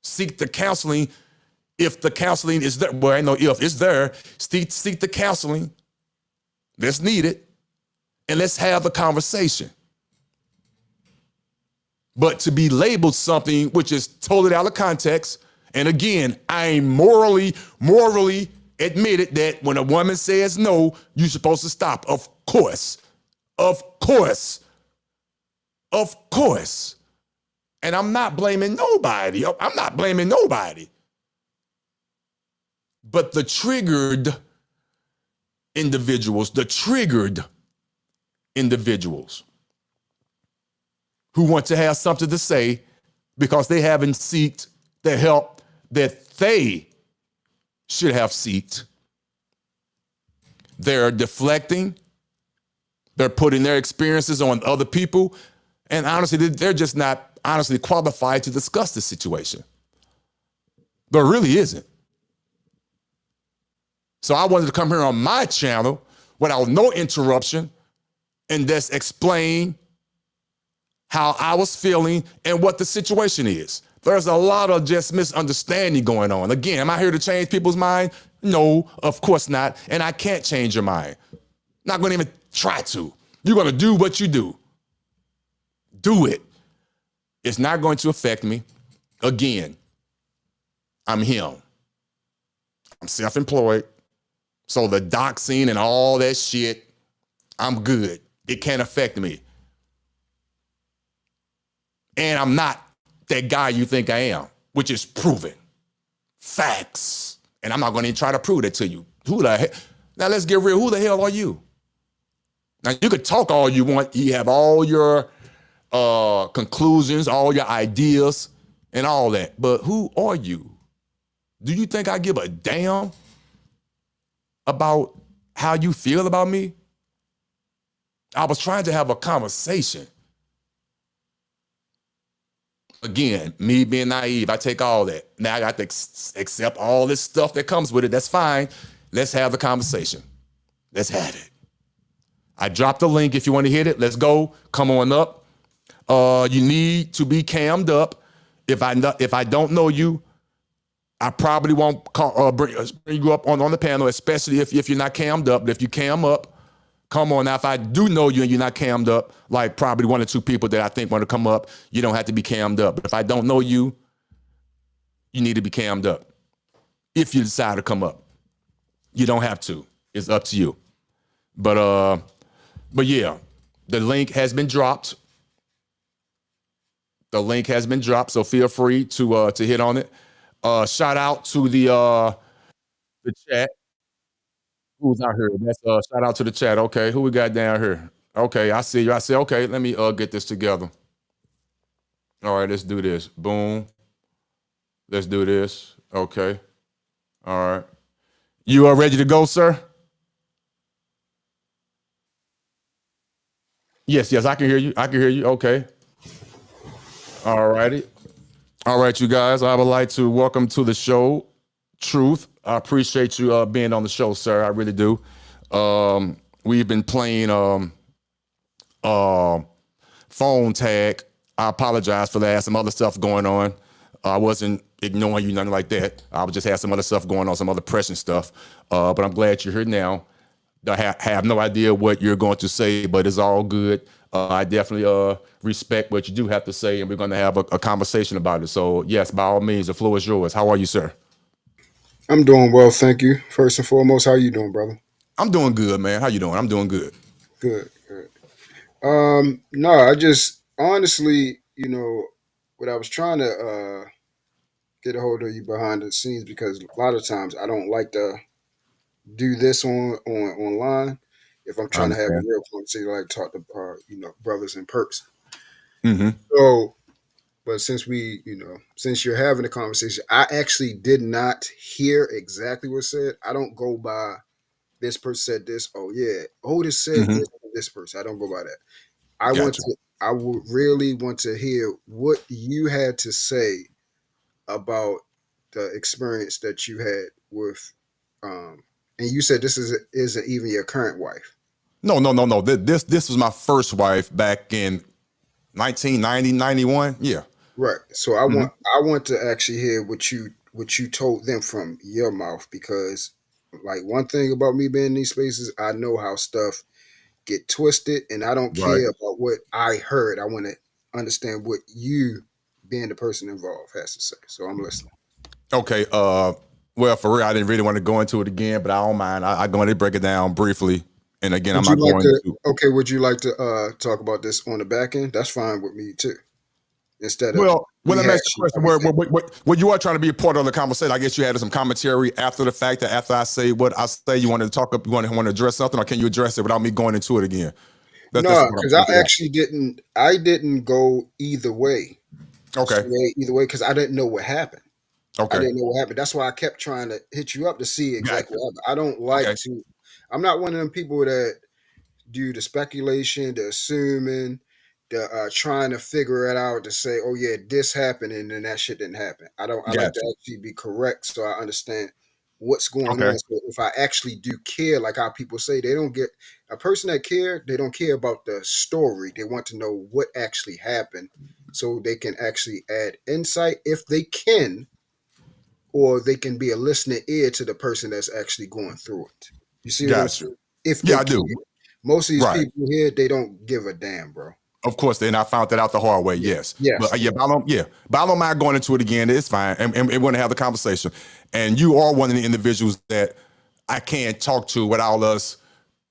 Seek the counseling if the counseling is there. Well, I know if it's there. Seek the counseling that's needed, and let's have the conversation. But to be labeled something which is totally out of context And again, I morally admitted that when a woman says no, you're supposed to stop. Of course. Of course. Of course. And I'm not blaming nobody. I'm not blaming nobody. But the triggered individuals who want to have something to say because they haven't sought the help that they should have sought. They're deflecting. They're putting their experiences on other people. And honestly, they're just not honestly qualified to discuss this situation. There really isn't. So I wanted to come here on my channel without no interruption and just explain how I was feeling and what the situation is. There's a lot of just misunderstanding going on. Again, am I here to change people's mind? No, of course not. And I can't change your mind. Not going to even try to. You're going to do what you do. Do it. It's not going to affect me. Again, I'm him. I'm self-employed. So the doxing and all that shit, I'm good. It can't affect me. And I'm not that guy you think I am, which is proven. Facts. And I'm not going to try to prove that to you. Who the hell? Now let's get real. Who the hell are you? Now you could talk all you want. You have all your conclusions, all your ideas and all that. But who are you? Do you think I give a damn about how you feel about me? I was trying to have a conversation. Again, me being naive, I take all that. Now I got to accept all this stuff that comes with it. That's fine. Let's have the conversation. Let's have it. I dropped the link if you want to hit it. Let's go. Come on up. You need to be cammed up. If I don't know you, I probably won't bring you up on the panel, especially if you're not cammed up. But if you cam up, come on. Now, if I do know you and you're not cammed up, like probably one or two people that I think want to come up, you don't have to be cammed up. But if I don't know you, you need to be cammed up. If you decide to come up, you don't have to. It's up to you. But yeah, the link has been dropped. The link has been dropped, so feel free to hit on it. Shout out to the chat. Who's out here? That's shout out to the chat. Okay, who we got down here? Okay, I see you. I say, okay, let me get this together. All right, let's do this. Boom. Let's do this. Okay. All right. You are ready to go, sir? Yes, I can hear you. I can hear you. Okay. All righty. All right, you guys. I would like to welcome to the show, Truth. I appreciate you being on the show, sir. I really do. We've been playing phone tag. I apologize for that. I had some other stuff going on. I wasn't ignoring you, nothing like that. I just had some other stuff going on, some other pressing stuff. But I'm glad you're here now. I have no idea what you're going to say, but it's all good. I definitely respect what you do have to say, and we're going to have a conversation about it. So, yes, by all means, the floor is yours. How are you, sir? I'm doing well, thank you. First and foremost, how you doing, brother? I'm doing good, man. How you doing? I'm doing good. Good, good. No, I just honestly, what I was trying to get a hold of you behind the scenes, because a lot of times I don't like to do this on online. If I'm I trying to have a understand. real conversation, I like to talk to brothers in person. Mm-hmm. So, but since you're having a conversation, I actually did not hear exactly what said. I don't go by this person said this. Oh yeah, Otis said Mm-hmm. this person. I don't go by that. Gotcha. I would really want to hear what you had to say about the experience that you had with, and you said this isn't even your current wife. No. This was my first wife back in 1990, 91. Yeah. Right. So Mm-hmm. I want to actually hear what you told them from your mouth, because like one thing about me being in these spaces, I know how stuff get twisted, and I don't Right. care about what I heard. I want to understand what you, being the person involved, has to say. So I'm listening. Okay. Well, for real, I didn't really want to go into it again, but I don't mind. I'm going to break it down briefly. And again, I'm Would you not like going to? to. Okay, would you like to talk about this on the back end? That's fine with me too. Instead of Well, let me ask you a rehashing question. everything. Where you are trying to be a part of the conversation, I guess you had some commentary after the fact that after I say what I say, you wanted to talk up, you want to address something, or can you address it without me going into it again? That's No, what I'm because trying to I figure out. actually didn't. I didn't go either way. Okay. Sway either way because I didn't know what happened. I Okay. didn't know what happened. That's why I kept trying to hit you up to see Got exactly you. what happened. I don't like Okay. to. I'm not one of them people that do the speculation, the assuming, the trying to figure it out to say, oh yeah, this happened and then that shit didn't happen. I don't. I like Got to you. actually be correct so I understand what's going Okay. on. So if I actually do care, like how people say, they don't get a person that care. They don't care about the story. They want to know what actually happened so they can actually add insight if they can, or they can be a listening ear to the person that's actually going through it. You see what I'm Got you. saying? If Yeah, they I can. do. Most of these Right. people here, they don't give a damn, bro. Of course, and I found that out the hard way. Yeah. Yes, Yes. but yeah, but I don't mind going into it again. It's fine, and we're going to have the conversation. And you are one of the individuals that I can't talk to without us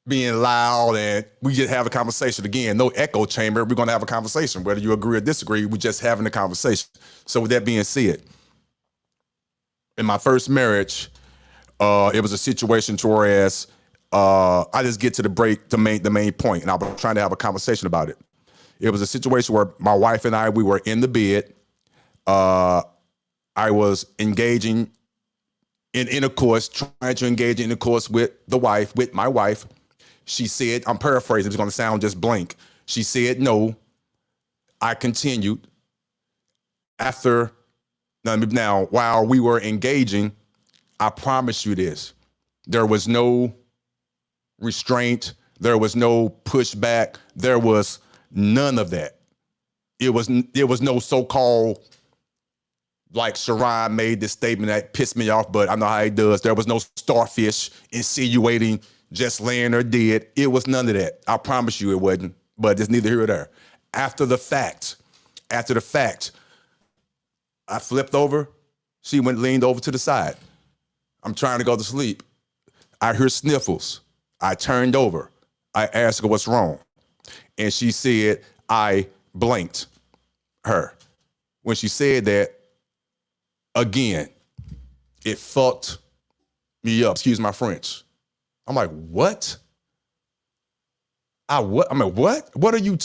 being loud, and we just have a conversation again. No echo chamber. We're going to have a conversation, whether you agree or disagree. We're just having a conversation. So with that being said, in my first marriage, it was a situation to whereas I just get to the main point, and I was trying to have a conversation about it. It was a situation where my wife and I, we were in the bed. I was engaging in intercourse, trying to engage in intercourse with my wife. She said, I'm paraphrasing, it's going to sound just blank. She said no. I continued. Now, while we were engaging, I promise you this, there was no restraint. There was no pushback. There was none of that. It was no so-called, like Sharon made this statement that pissed me off, but I know how he does. There was no starfish insinuating just laying her dead. It was none of that. I promise you it wasn't, but it's neither here nor there. After the fact, I flipped over. She leaned over to the side. I'm trying to go to sleep. I hear sniffles. I turned over. I asked her what's wrong. And she said, I blanked her. When she said that, again, it fucked me up. Excuse my French. I'm like, what? What? What are you?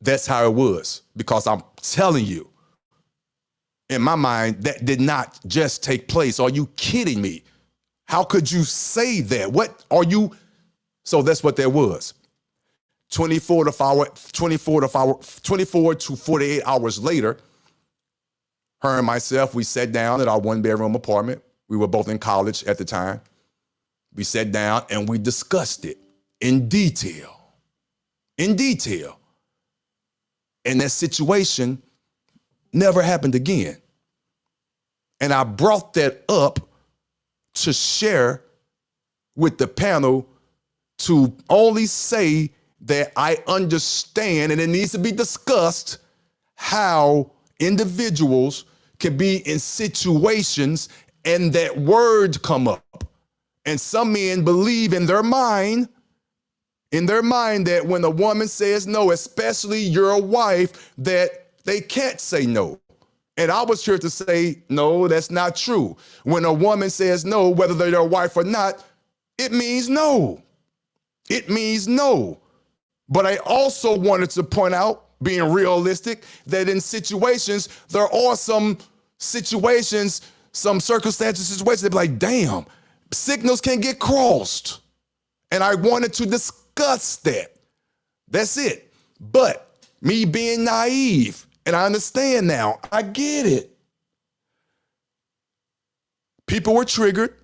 That's how it was. Because I'm telling you, in my mind, that did not just take place. Are you kidding me? How could you say that? What are you? So that's what there was. 24 to 48 hours later, her and myself, we sat down at our one-bedroom apartment. We were both in college at the time. We sat down and we discussed it in detail. In detail. And that situation never happened again. And I brought that up to share with the panel to only say that I understand, and it needs to be discussed, how individuals can be in situations and that word come up. And some men believe in their mind that when a woman says no, especially your wife, that they can't say no. And I was here to say, no, that's not true. When a woman says no, whether they're your wife or not, it means no. It means no. But I also wanted to point out, being realistic, that in situations, there are some situations, some circumstances, situations that be like, damn, signals can get crossed. And I wanted to discuss that. That's it. But me being naive, and I understand now, I get it. People were triggered,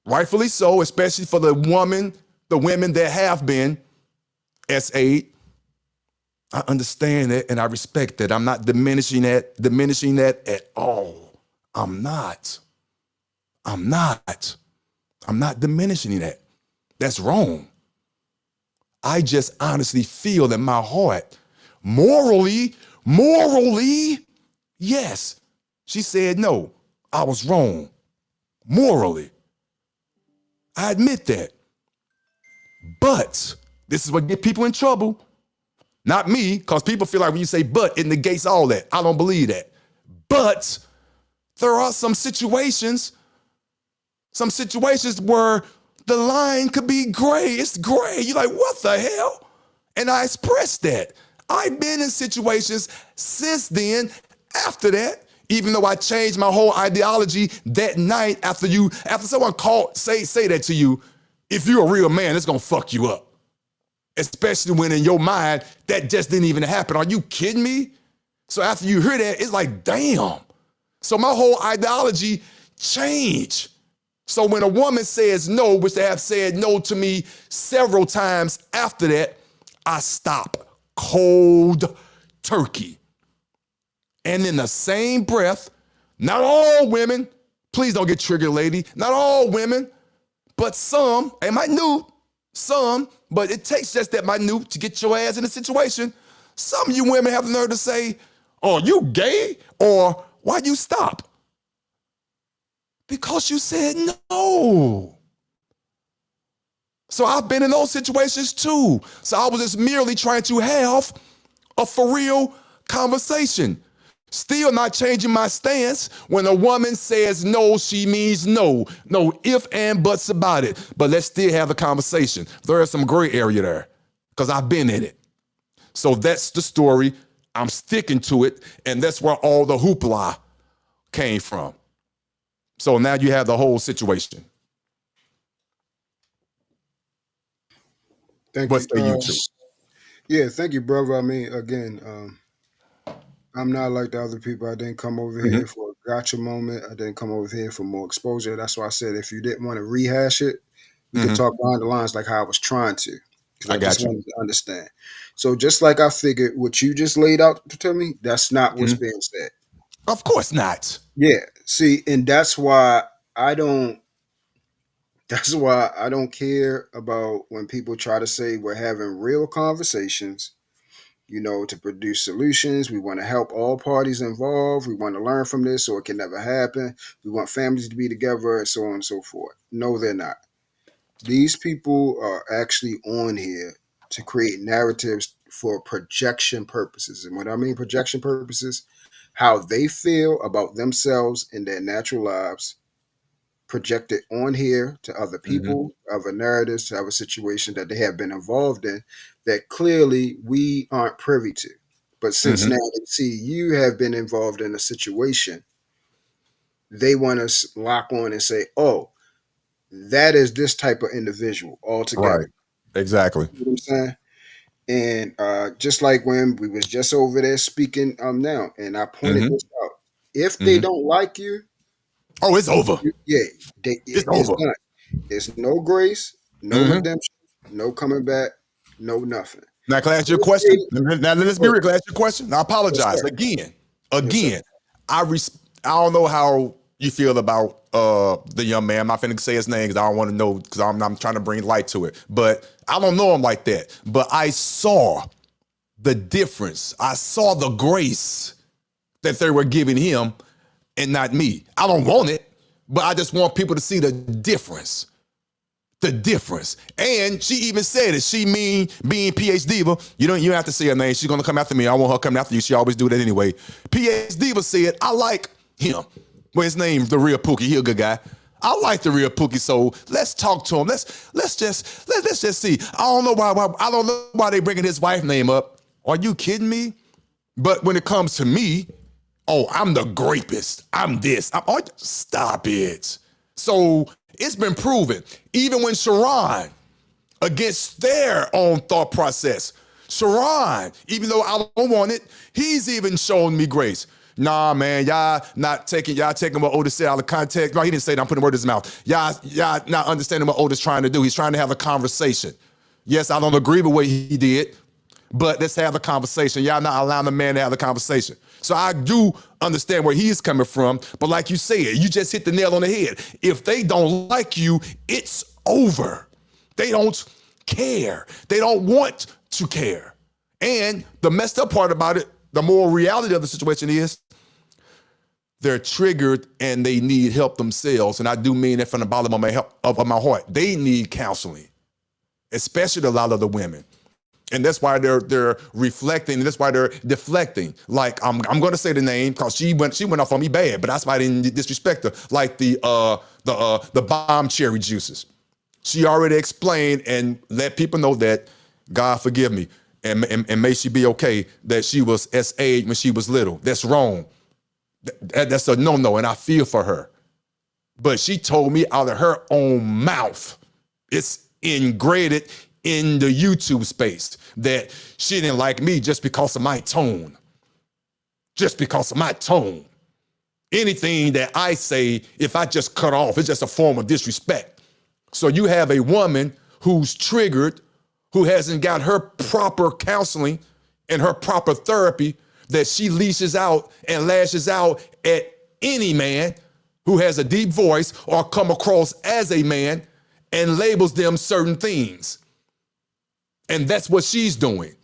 rightfully so, especially for the women that have been S8. I understand it and I respect that. I'm not diminishing that at all. I'm not diminishing that. That's wrong. I just honestly feel in my heart, morally, yes. She said no. I was wrong morally. I admit that. But this is what get people in trouble. Not me, because people feel like when you say but, it negates all that. I don't believe that. But there are some situations where the line could be gray. It's gray. You're like, what the hell? And I expressed that. I've been in situations since then, after that, even though I changed my whole ideology that night after someone say that to you, if you're a real man, it's gonna fuck you up. Especially when in your mind, that just didn't even happen. Are you kidding me? So after you hear that, it's like, damn. So my whole ideology changed. So when a woman says no, which they have said no to me several times after that, I stop cold turkey. And in the same breath, not all women, please don't get triggered, lady, not all women, but some, and minute, some, but it takes just that minute to get your ass in a situation. Some of you women have the nerve to say, oh, you gay? Or why you stop? Because you said no. So I've been in those situations too. So I was just merely trying to have a for real conversation. Still not changing my stance. When a woman says no, she means no. No if and buts about it. But let's still have a conversation. There is some gray area there because I've been in it. So that's the story. I'm sticking to it. And that's where all the hoopla came from. So now you have the whole situation. Thank What you. say you two? Yeah, thank you, brother. I mean, again, I'm not like the other people. I didn't come over here for a gotcha moment. I didn't come over here for more exposure. That's why I said if you didn't want to rehash it, we could talk behind the lines like how I was trying to. Because I just wanted to understand. So just like I figured what you just laid out to tell me, that's not what's being said. Of course not. Yeah. See, and that's why I don't care about when people try to say we're having real conversations, to produce solutions. We want to help all parties involved. We want to learn from this so it can never happen. We want families to be together and so on and so forth. No, they're not. These people are actually on here to create narratives for projection purposes. And what I mean projection purposes, how they feel about themselves and their natural lives projected on here to other people, other narratives, to other situations that they have been involved in that clearly we aren't privy to. But since now they see you have been involved in a situation, they want to lock on and say, oh, that is this type of individual altogether. Right. Exactly. You know what I'm saying? And just like when we was just over there speaking now, and I pointed this out. If they don't like you, oh, it's over. It's over. done. It's no grace, no redemption, no coming back, no nothing. Now, can I ask you a question? Now, let's be real. Can I ask you a question? I apologize. Yes, Again, I don't know how you feel about the young man. I'm not finna say his name because I don't want to know because I'm trying to bring light to it. But I don't know him like that. But I saw the difference. I saw the grace that they were giving him and not me. I don't want it, but I just want people to see the difference. The difference. And she even said it. She mean being PH Diva. You don't have to say her name. She's gonna come after me. I want her coming after you. She always do that anyway. PH Diva said, I like him. Well, his name, the real Pookie. He a good guy. I like the real Pookie, so let's talk to him. Let's just see. I don't know why they bringing his wife name up. Are you kidding me? But when it comes to me, oh, I'm the grapist. I'm this. Stop it. So it's been proven. Even when Sharon, against their own thought process, Sharon, even though I don't want it, he's even shown me grace. Nah, man, y'all taking what Otis said out of context. No, he didn't say that. I'm putting the word in his mouth. Y'all not understanding what Otis trying to do. He's trying to have a conversation. Yes, I don't agree with what he did, but let's have a conversation. Y'all not allowing the man to have a conversation. So I do understand where he's coming from, but like you said, you just hit the nail on the head. If they don't like you, it's over. They don't care. They don't want to care. And the messed up part about it, the moral reality of the situation is they're triggered and they need help themselves. And I do mean that from the bottom of my heart. They need counseling, especially a lot of the women. And that's why they're reflecting. And that's why they're deflecting. Like I'm going to say the name because she went off on me bad, but that's why I didn't disrespect her. Like the bomb cherry juices. She already explained and let people know that God forgive me and may she be okay that she was SA when she was little. That's wrong. That's a no-no, and I feel for her. But she told me out of her own mouth, it's ingrained in the YouTube space that she didn't like me just because of my tone. Just because of my tone. Anything that I say, if I just cut off, it's just a form of disrespect. So you have a woman who's triggered, who hasn't got her proper counseling and her proper therapy, that she leashes out and lashes out at any man who has a deep voice or come across as a man and labels them certain things. And that's what she's doing.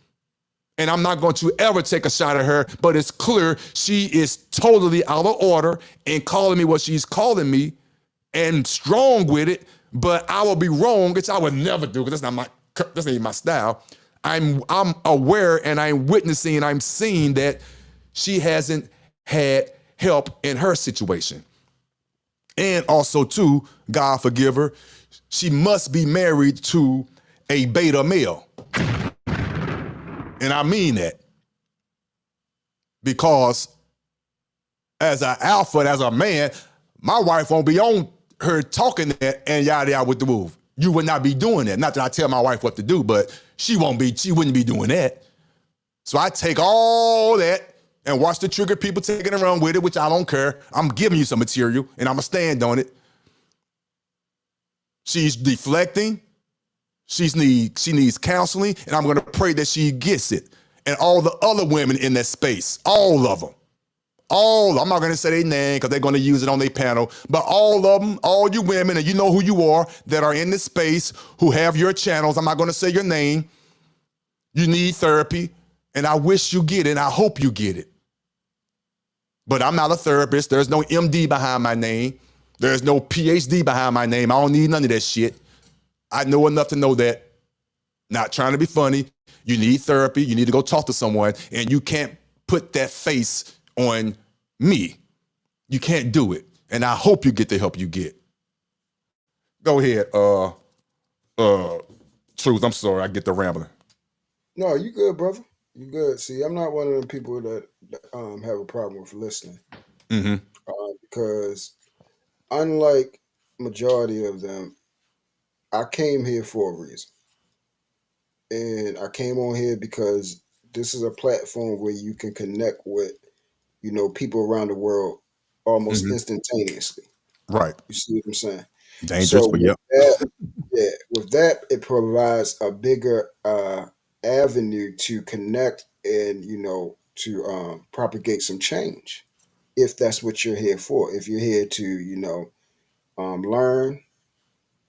And I'm not going to ever take a shot at her, but it's clear she is totally out of order and calling me what she's calling me and strong with it, but I will be wrong, which I would never do because that's not even my style. I'm aware and I'm witnessing and I'm seeing that she hasn't had help in her situation. And also too, God forgive her, she must be married to a beta male. And I mean that. Because as an alpha and as a man, my wife won't be on her talking that and yada yada with the move. You would not be doing that. Not that I tell my wife what to do, but she wouldn't be doing that. So I take all that and watch the trigger people taking around with it, which I don't care. I'm giving you some material and I'm gonna stand on it. She's deflecting. She needs counseling, and I'm gonna pray that she gets it. And all the other women in that space, all of them. I'm not gonna say their name because they're gonna use it on their panel, but all of them, all you women, and you know who you are that are in this space who have your channels. I'm not gonna say your name. You need therapy, and I wish you get it, and I hope you get it. But I'm not a therapist. There's no MD behind my name. There's no PhD behind my name. I don't need none of that shit. I know enough to know that, not trying to be funny, you need therapy, you need to go talk to someone, and you can't put that face on me. You can't do it. And I hope you get the help you get. Go ahead, Truth. I'm sorry, I get the rambling. No, you good, brother. You good. See, I'm not one of the people that have a problem with listening. Because unlike majority of them, I came here for a reason. And I came on here because this is a platform where you can connect with, people around the world almost instantaneously. Right. You see what I'm saying? Dangerous, So but yeah. with that, it provides a bigger avenue to connect and, to propagate some change. If that's what you're here for. If you're here to, learn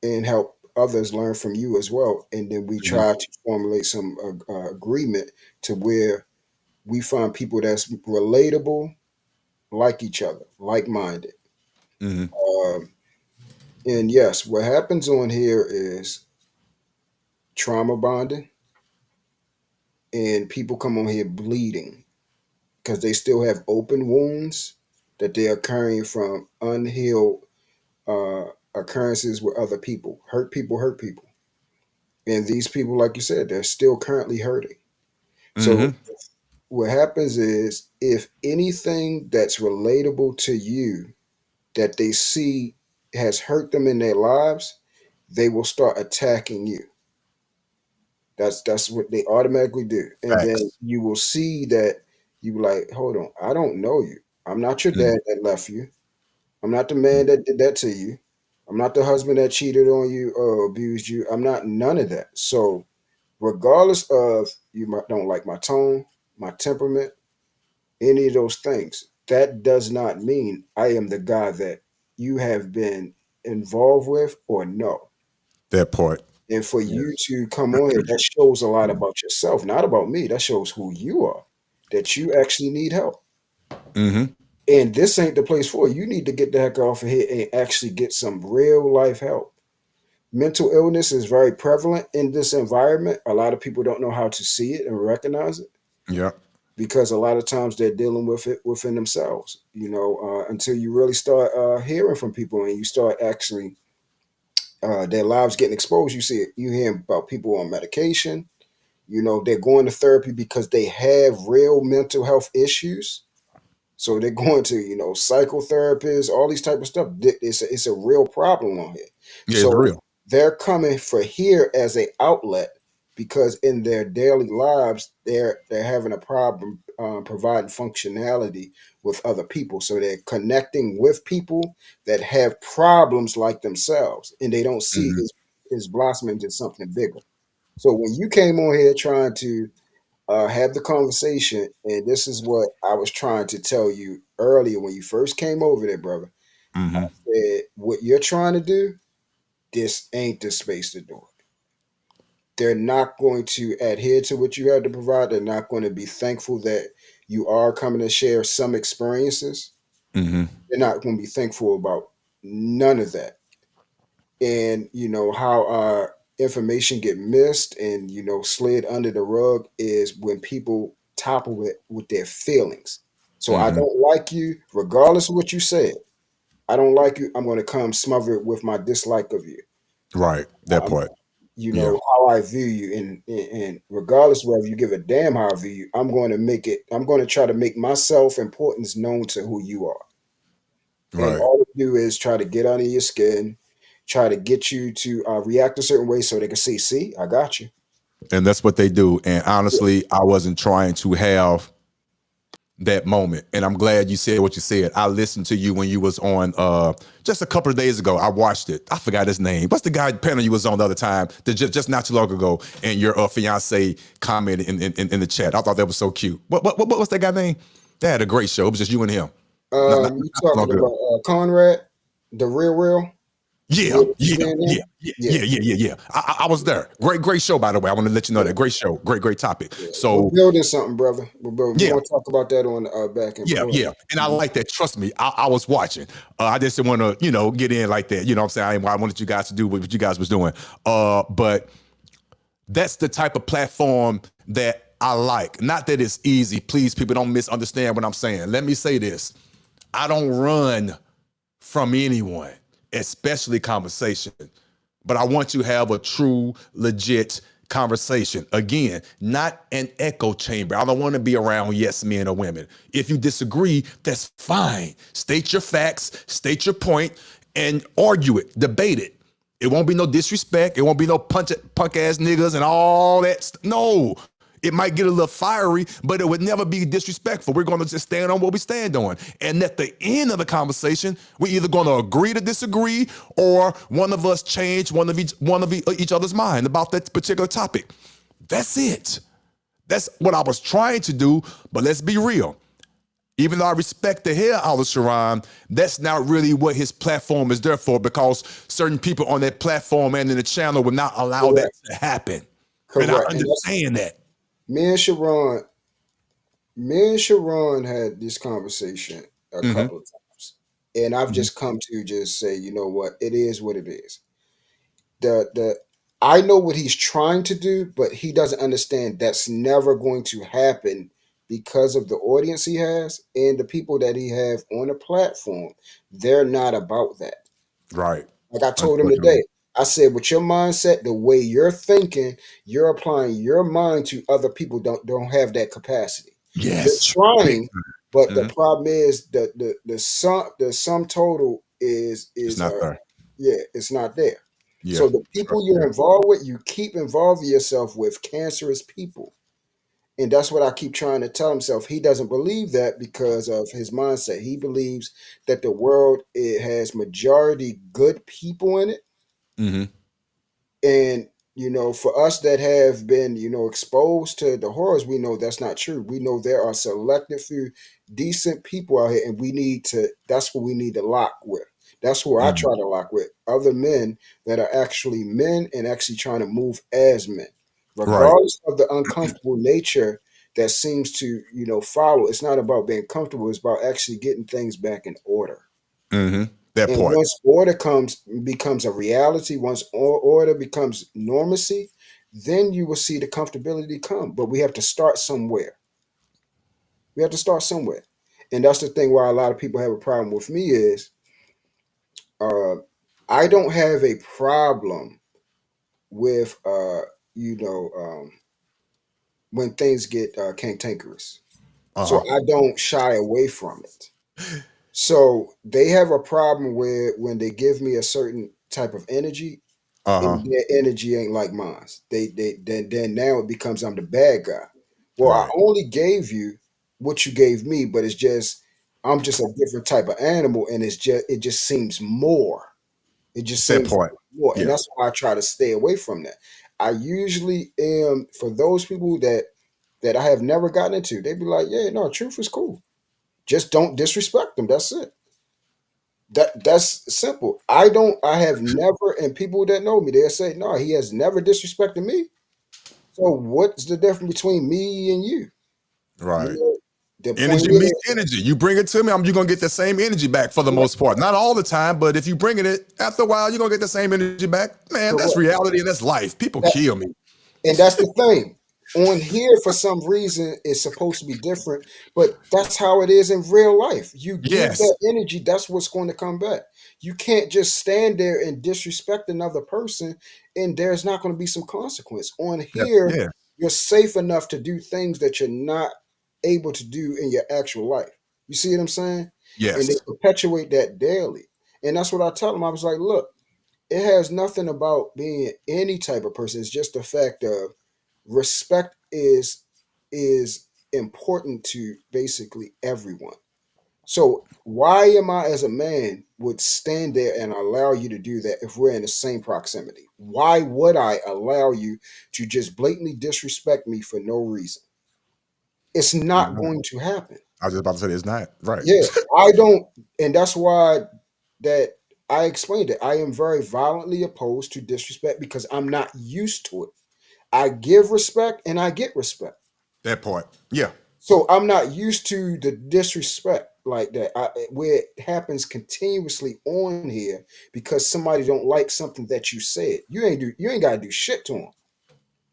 and help others learn from you as well. And then we try to formulate some agreement to where we find people that's relatable, like each other, like-minded. And yes, what happens on here is trauma bonding, and people come on here bleeding because they still have open wounds that they are carrying from unhealed occurrences with other people. Hurt people. And these people, like you said, they're still currently hurting. So what happens is, if anything that's relatable to you that they see has hurt them in their lives, they will start attacking you. That's what they automatically do. And then you will see that you like, hold on, I don't know you. I'm not your dad that left you. I'm not the man that did that to you. I'm not the husband that cheated on you or abused you. I'm not none of that. So regardless of don't like my tone, my temperament, any of those things, that does not mean I am the guy that you have been involved with or no. That part. And for you to come on here, that shows a lot about yourself, not about me. That shows who you are, that you actually need help. And And this ain't the place for it. You need to get the heck off of here and actually get some real life help. Mental illness is very prevalent in this environment. A lot of people don't know how to see it and recognize it Yeah. because a lot of times they're dealing with it within themselves, until you really start hearing from people and you start actually their lives getting exposed. You hear about people on medication. They're going to therapy because they have real mental health issues. So they're going to, psychotherapists, all these type of stuff. It's a real problem on here. Yeah, it's So real. they're coming for here as a outlet because in their daily lives they're having a problem providing functionality with other people. So they're connecting with people that have problems like themselves, and they don't see Hmm. is blossoming into something bigger. So when you came on here trying to have the conversation, and this is what I was trying to tell you earlier when you first came over there, brother. Hmm. What you're trying to do, this ain't the space to do it. They're not going to adhere to what you have to provide. They're not going to be thankful that you are coming to share some experiences. Hmm. They're not going to be thankful about none of that. And how information get missed and slid under the rug is when people topple it with their feelings. So I Hmm. don't like you, regardless of what you said. I don't like you. I'm going to come smother it with my dislike of you. Right. That Um, part. Yeah. how I view you, and regardless of whether you give a damn how I view you, I'm going to make it. I'm going to try to make my self importance known to who you are. And Right. all they do is try to get under your skin, try to get you to react a certain way so they can see, I got you. And that's what they do. And honestly, I wasn't trying to have that moment. And I'm glad you said what you said. I listened to you when you was on just a couple of days ago. I watched it. I forgot his name. What's the guy panel you was on the other time that just not too long ago, and your fiance commented in the chat. I thought that was so cute. What's that guy name? They had a great show. It was just you and him. Not You too long talking ago. about Conrad, the real? Yeah, Real yeah, man yeah, there? yeah, Yeah, yeah, yeah, yeah, yeah. I was there. Great show, by the way. I want to let you know that. Great show. Great topic. yeah. We're So building something, brother. We're yeah, going to talk about that on back and yeah, forth. yeah. And I like that. Trust me, I was watching. I just didn't want to, get in like that. You know what I'm saying? I wanted you guys to do what you guys was doing. But that's the type of platform that I like. Not that it's easy. Please, people, don't misunderstand what I'm saying. Let me say this. I don't run from anyone, especially conversation. But I want you to have a true, legit conversation. Again, not an echo chamber. I don't want to be around yes men or women. If you disagree, that's fine. State your facts, state your point, and argue it, debate it. It won't be no disrespect. It won't be no punk ass niggas and all that. No, it might get a little fiery, but it would never be disrespectful. We're going to just stand on what we stand on. And at the end of the conversation, we're either going to agree to disagree, or one of us change one of each other's mind about that particular topic. That's it. That's what I was trying to do. But let's be real. Even though I respect the hair, Al Sharon, that's not really what his platform is there for, because certain people on that platform and in the channel will not allow that Correct. to happen. And I Correct. And that's understand that. me and Sharon. Me and Sharon had this conversation a Mm-hmm. couple of times, and I've Mm-hmm. just come to just say, you know what, it is what it is. The I know what he's trying to do, but he doesn't understand that's never going to happen because of the audience he has and the people that he have on the platform. They're not about that. Right. Like I told him Unfortunately. today, I said, with your mindset, the way you're thinking, you're applying your mind to other people don't have that capacity. You're Yes. Big trying, but the time. Hmm. problem is the sum total is It's is not there. yeah, it's not there. Yeah. So the people you're Yeah. involved with, you keep involving yourself with cancerous people. And that's what I keep trying to tell himself. He doesn't believe that because of his mindset. He believes that the world, it has majority good people in it. Hmm. And for us that have been exposed to the horrors, we know that's not true. We know there are selected few decent people out here, and that's what we need to lock with. That's where I Hmm. try to lock with other men that are actually men and actually trying to move as men, Right. regardless of the uncomfortable nature. that seems to, follow. It's not about being comfortable. It's about actually getting things back in order. That And part. once order becomes a reality, once order becomes normacy, then you will see the comfortability come. But we have to start somewhere. We have to start somewhere. And that's the thing why a lot of people have a problem with me is uh, I don't have a problem with you know when things get cantankerous. So Uh-huh. I don't shy away from it. So they have a problem where when they give me a certain type of energy, Uh-huh. and their energy ain't like mine. Then now it becomes I'm the bad guy. Well, I Right. only gave you what you gave me, but it's just I'm just a different type of animal, and it just seems more. It just That seems part. more, and Yeah. that's why I try to stay away from that. I usually am for those people that I have never gotten into. They be like, "Yeah, no, truth is cool. Just don't disrespect them. That's it. That's simple. I have never, and people that know me, they'll say, no, he has never disrespected me. So what's the difference between me and you? You Right. know, the point Energy is, meets energy. You bring it to me, you're gonna get the same energy back for the correct, most part. Not all the time, but if you bringing it, after a while, you're gonna get the same energy back. Man, that's correct. reality and that's life. People kill me. And that's the thing. On here, for some reason, it's supposed to be different, but that's how it is in real life. You give Yes. that energy, that's what's going to come back. You can't just stand there and disrespect another person, and there's not going to be some consequence. On here, Yeah. you're safe enough to do things that you're not able to do in your actual life. You see what I'm saying? And they Yes. perpetuate that daily. And that's what I tell them. I was like, look, it has nothing about being any type of person. It's just the fact of respect is important to basically everyone. So why am I as a man would stand there and allow you to do that if we're in the same proximity? Why would I allow you to just blatantly disrespect me for no reason? It's not Mhm. going to happen. I was just about to say it's not. Right. Yeah, I don't, and that's why that I explained it. I am very violently opposed to disrespect because I'm not used to it. I give respect and I get respect. That part. Yeah. So I'm not used to the disrespect like that, where it happens continuously on here because somebody don't like something that you said. You ain't got to do shit to them.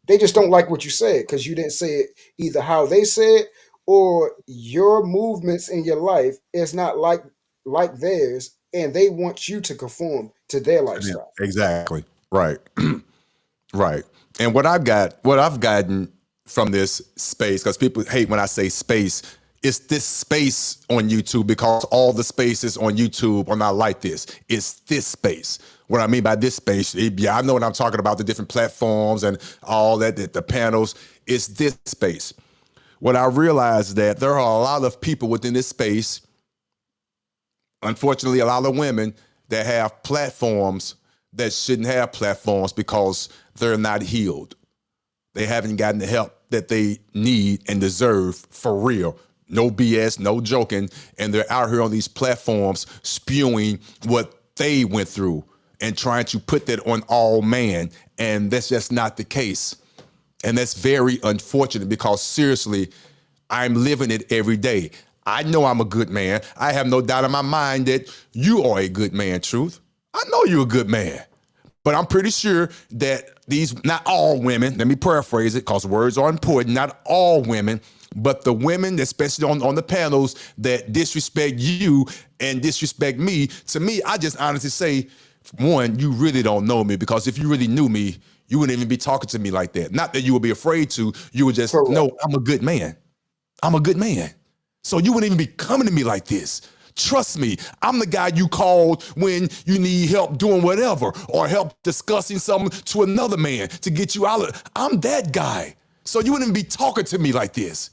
They just don't like what you said because you didn't say it either how they said or your movements in your life is not like theirs, and they want you to conform to their Yeah, lifestyle. exactly. Right. Right. And what I've gotten from this space, because people hate when I say space, it's this space on YouTube because all the spaces on YouTube are not like this. It's this space. What I mean by this space, yeah, I know what I'm talking about, the different platforms and all that, the panels. It's this space. What I realized that there are a lot of people within this space, unfortunately, a lot of women that have platforms that shouldn't have platforms because they're not healed. They haven't gotten the help that they need and deserve for real. No BS, no joking. And they're out here on these platforms spewing what they went through and trying to put that on all man. And that's just not the case. And that's very unfortunate because seriously, I'm living it every day. I know I'm a good man. I have no doubt in my mind that you are a good man, Truth. I know you're a good man. But I'm pretty sure that not all women, let me paraphrase it because words are important, not all women, but the women, especially on the panels that disrespect you and disrespect me, to me, I just honestly say, one, you really don't know me because if you really knew me, you wouldn't even be talking to me like that. Not that you would be afraid to, you would just Correct. know I'm a good man. I'm a good man. So you wouldn't even be coming to me like this. Trust me, I'm the guy you called when you need help doing whatever or help discussing something to another man to get you out of. I'm that guy. So you wouldn't even be talking to me like this.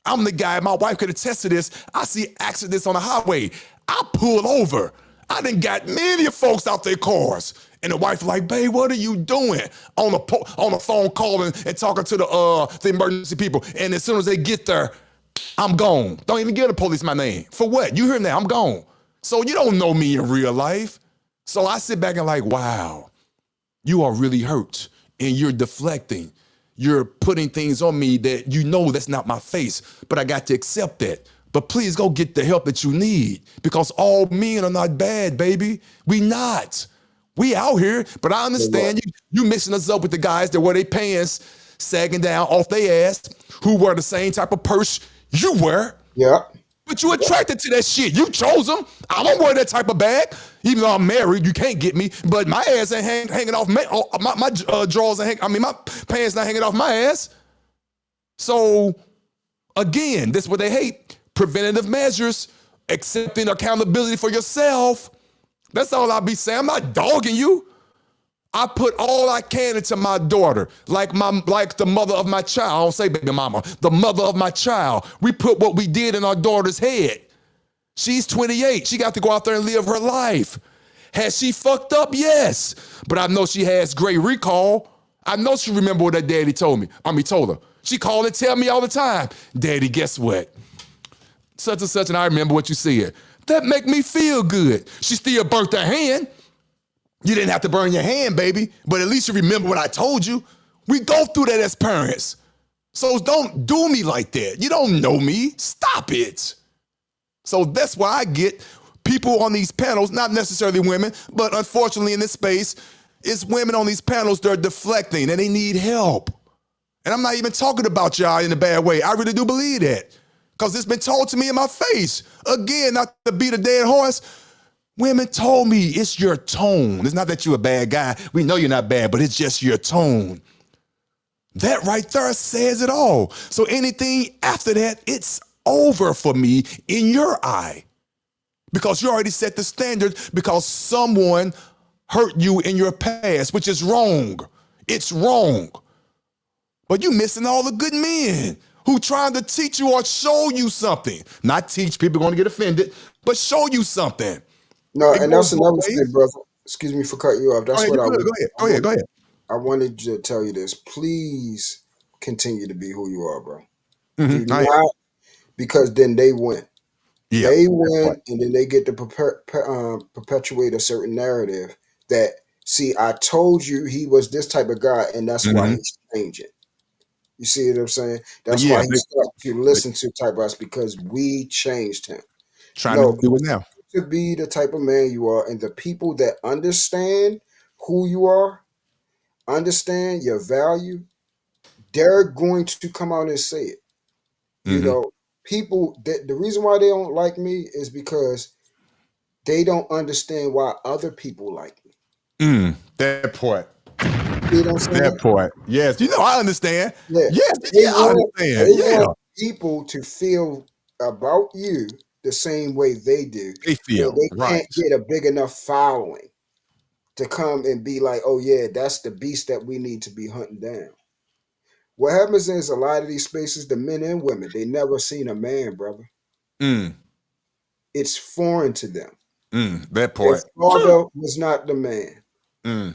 I'm the guy, my wife could attest to this. I see accidents on the highway. I pull over. I done got many folks out their cars. And the wife like, babe, what are you doing? On the phone calling and talking to the emergency people. And as soon as they get there, I'm gone. Don't even give the police my name. For what? You hear me now, I'm gone. So you don't know me in real life. So I sit back and like, wow, you are really hurt and you're deflecting. you're putting things on me that you know that's not my face, but I got to accept that. But please go get the help that you need, because all men are not bad, baby. We not. We out here, but I understand you mixing us up with the guys that wear their pants sagging down off their ass, who wear the same type of purse you wear. Yeah. But you attracted to that shit. You chose them. I don't wear that type of bag. Even though I'm married, you can't get me. But my ass ain't hanging off. My drawers ain't my pants not hanging off my ass. So again, this is what they hate. Preventative measures, accepting accountability for yourself. That's all I'll be saying. I'm not dogging you. I put all I can into my daughter, like the mother of my child. I don't say baby mama, the mother of my child. We put what we did in our daughter's head. She's 28. She got to go out there and live her life. Has she fucked up? Yes. But I know she has great recall. I know she remember what her daddy told her. She called and tell me all the time, Daddy, guess what? Such and such, and I remember what you said. That make me feel good. She still burnt her hand. You didn't have to burn your hand, baby, but at least you remember what I told you. We go through that as parents. So don't do me like that. You don't know me. Stop it. So that's why I get people on these panels, not necessarily women, but unfortunately in this space, it's women on these panels that are deflecting and they need help. And I'm not even talking about y'all in a bad way. I really do believe that, because it's been told to me in my face. Again, not to beat a dead horse, women told me it's your tone. It's not that you're a bad guy. We know you're not bad, but it's just your tone. That right there says it all. So anything after that, it's over for me in your eye, because you already set the standard because someone hurt you in your past, which is wrong. It's wrong. But you missing all the good men who trying to teach you or show you something. Not teach, people are going to get offended, but show you something. No, It and that's goes both another thing, ways. brother. Excuse me for cutting you off. Go That's ahead, what you good. Go ahead. I wanted to tell you this. Please continue to be who you are, bro. Do I am. not, because then they win. Yeah. They win, and then they get to perpetuate a certain narrative that, see, I told you he was this type of guy, and that's why he's changing. You see what I'm saying? But That's yeah, why he started to listen to type of us, because we changed him. trying No, to do it now. to be the type of man you are, and the people that understand who you are, understand your value, they're going to come out and say it. You know, people that the reason why they don't like me is because they don't understand why other people like me. That part. You know what I'm saying? That part. Yes. You know, I understand. Yeah. Yes. They Yeah, I want, understand. they Yeah. want people to feel about you the same way they do. They feel And they right. can't get a big enough following to come and be like, oh yeah, that's the beast that we need to be hunting down. What happens is, a lot of these spaces, the men and women, they never seen a man, brother. Mm, It's foreign to them. that Their part. father was not the man. Mm,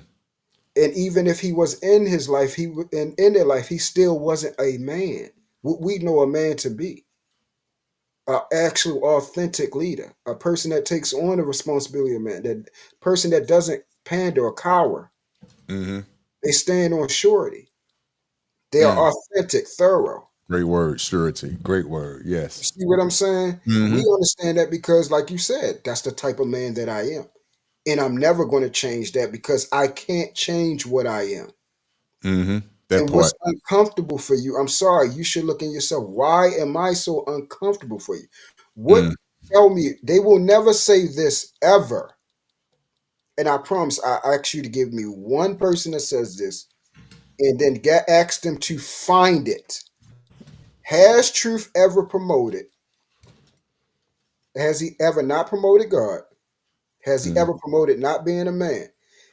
And even if he was in his life, in their life, he still wasn't a man. What we know a man to be, an actual authentic leader, a person that takes on the responsibility of man, that person that doesn't pander or cower. They stand on surety. They are authentic, thorough. great word, surety. Great word. You Yes. see what I'm saying? We understand that because, like you said, that's the type of man that I am. And I'm never going to change that, because I can't change what I am. That And part. what's uncomfortable for you, I'm sorry, you should look in yourself. Why am I so uncomfortable for you? What, tell me, they will never say this ever. And I promise, I ask you to give me one person that says this, and then ask them to find it. Has truth ever promoted? Has he ever not promoted God? Has he ever promoted not being a man?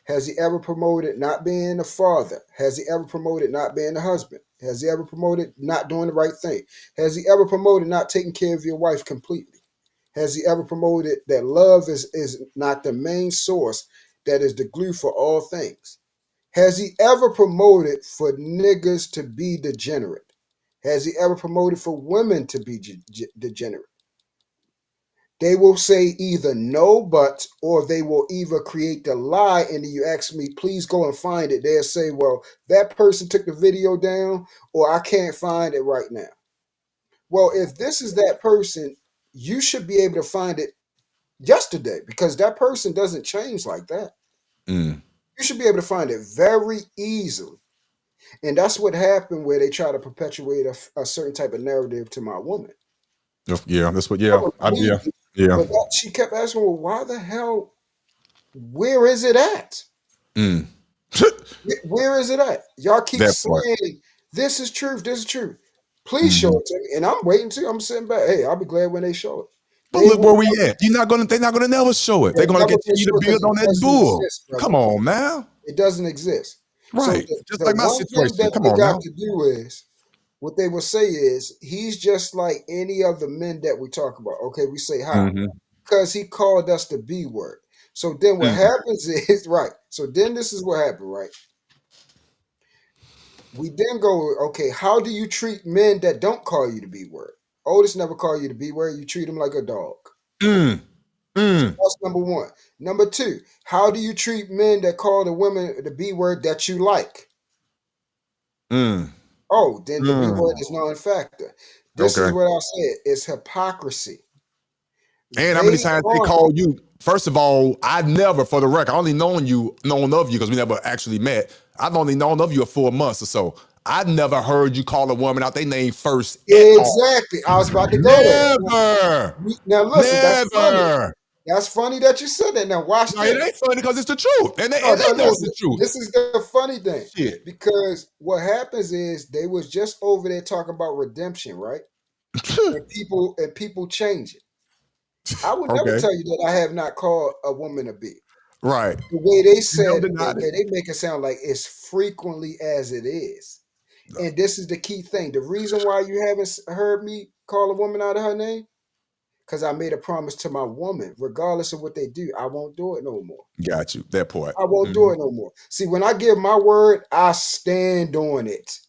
Has he ever promoted not being a father? Has he ever promoted not being a husband? Has he ever promoted not doing the right thing? Has he ever promoted not taking care of your wife completely? Has he ever promoted that love is not the main source, that is the glue for all things? Has he ever promoted for niggas to be degenerate? Has he ever promoted for women to be degenerate? They will say either no, but, or they will either create the lie. And then you ask me, please go and find it. They'll say, well, that person took the video down, or I can't find it right now. Well, if this is that person, you should be able to find it yesterday because that person doesn't change like that. Mm. You should be able to find it very easily. And that's what happened where they try to perpetuate a certain type of narrative to my woman. Yeah, that's what. I Yeah, believe it, yeah. but she kept asking, well, why the hell, where is it at? Mm. Where is it at? Y'all keep That part. saying, this is truth, this is truth. Please show Mhm. it to me. And I'm waiting to, I'm sitting back. Hey, I'll be glad when they show it. But They look will where we at. They're not gonna never show it. They're they're gonna never going to continue to show it build because it on that doesn't bull. exist, Come brother. on now. It doesn't exist. So Right. Just the like my one thing situation. that Come they on got now. to do is, what they will say is, he's just like any other men that we talk about. Okay, we say how? Mm-hmm. Because he called us the B word. So then what Mm. happens is, right. So then this is what happened, right? We then go, okay, how do you treat men that don't call you the B word? Otis never call you the B word. You treat him like a dog. Mm. Mm. That's number one. Number two, how do you treat men that call the women the B word that you like? Mm. Oh, then the B word Mm. is non-factor. This is Okay. what I said. It's hypocrisy. And how many They times they want call you? First of all, I never, for the record, I only known of you because we never actually met. I've only known of you a 4 months or so. I never heard you call a woman out their name first at all. exactly. I was about to go there. Never. Now listen, that's funny. Never. That's funny that you said that. Now watch No, it this. ain't funny because it's the truth. And No, they no, know no. it's the truth. This is the funny thing Shit. because what happens is they was just over there talking about redemption, right? And people change it. I would never Okay. tell you that I have not called a woman a B. Right. The way they You never said, the denied it. way they make it sound like it's frequently as it is. And this is the key thing. The reason why you haven't heard me call a woman out of her name, because I made a promise to my woman, regardless of what they do, I won't do it no more. Got you. That part. I won't do Mhm. it no more. See, when I give my word, I stand on it.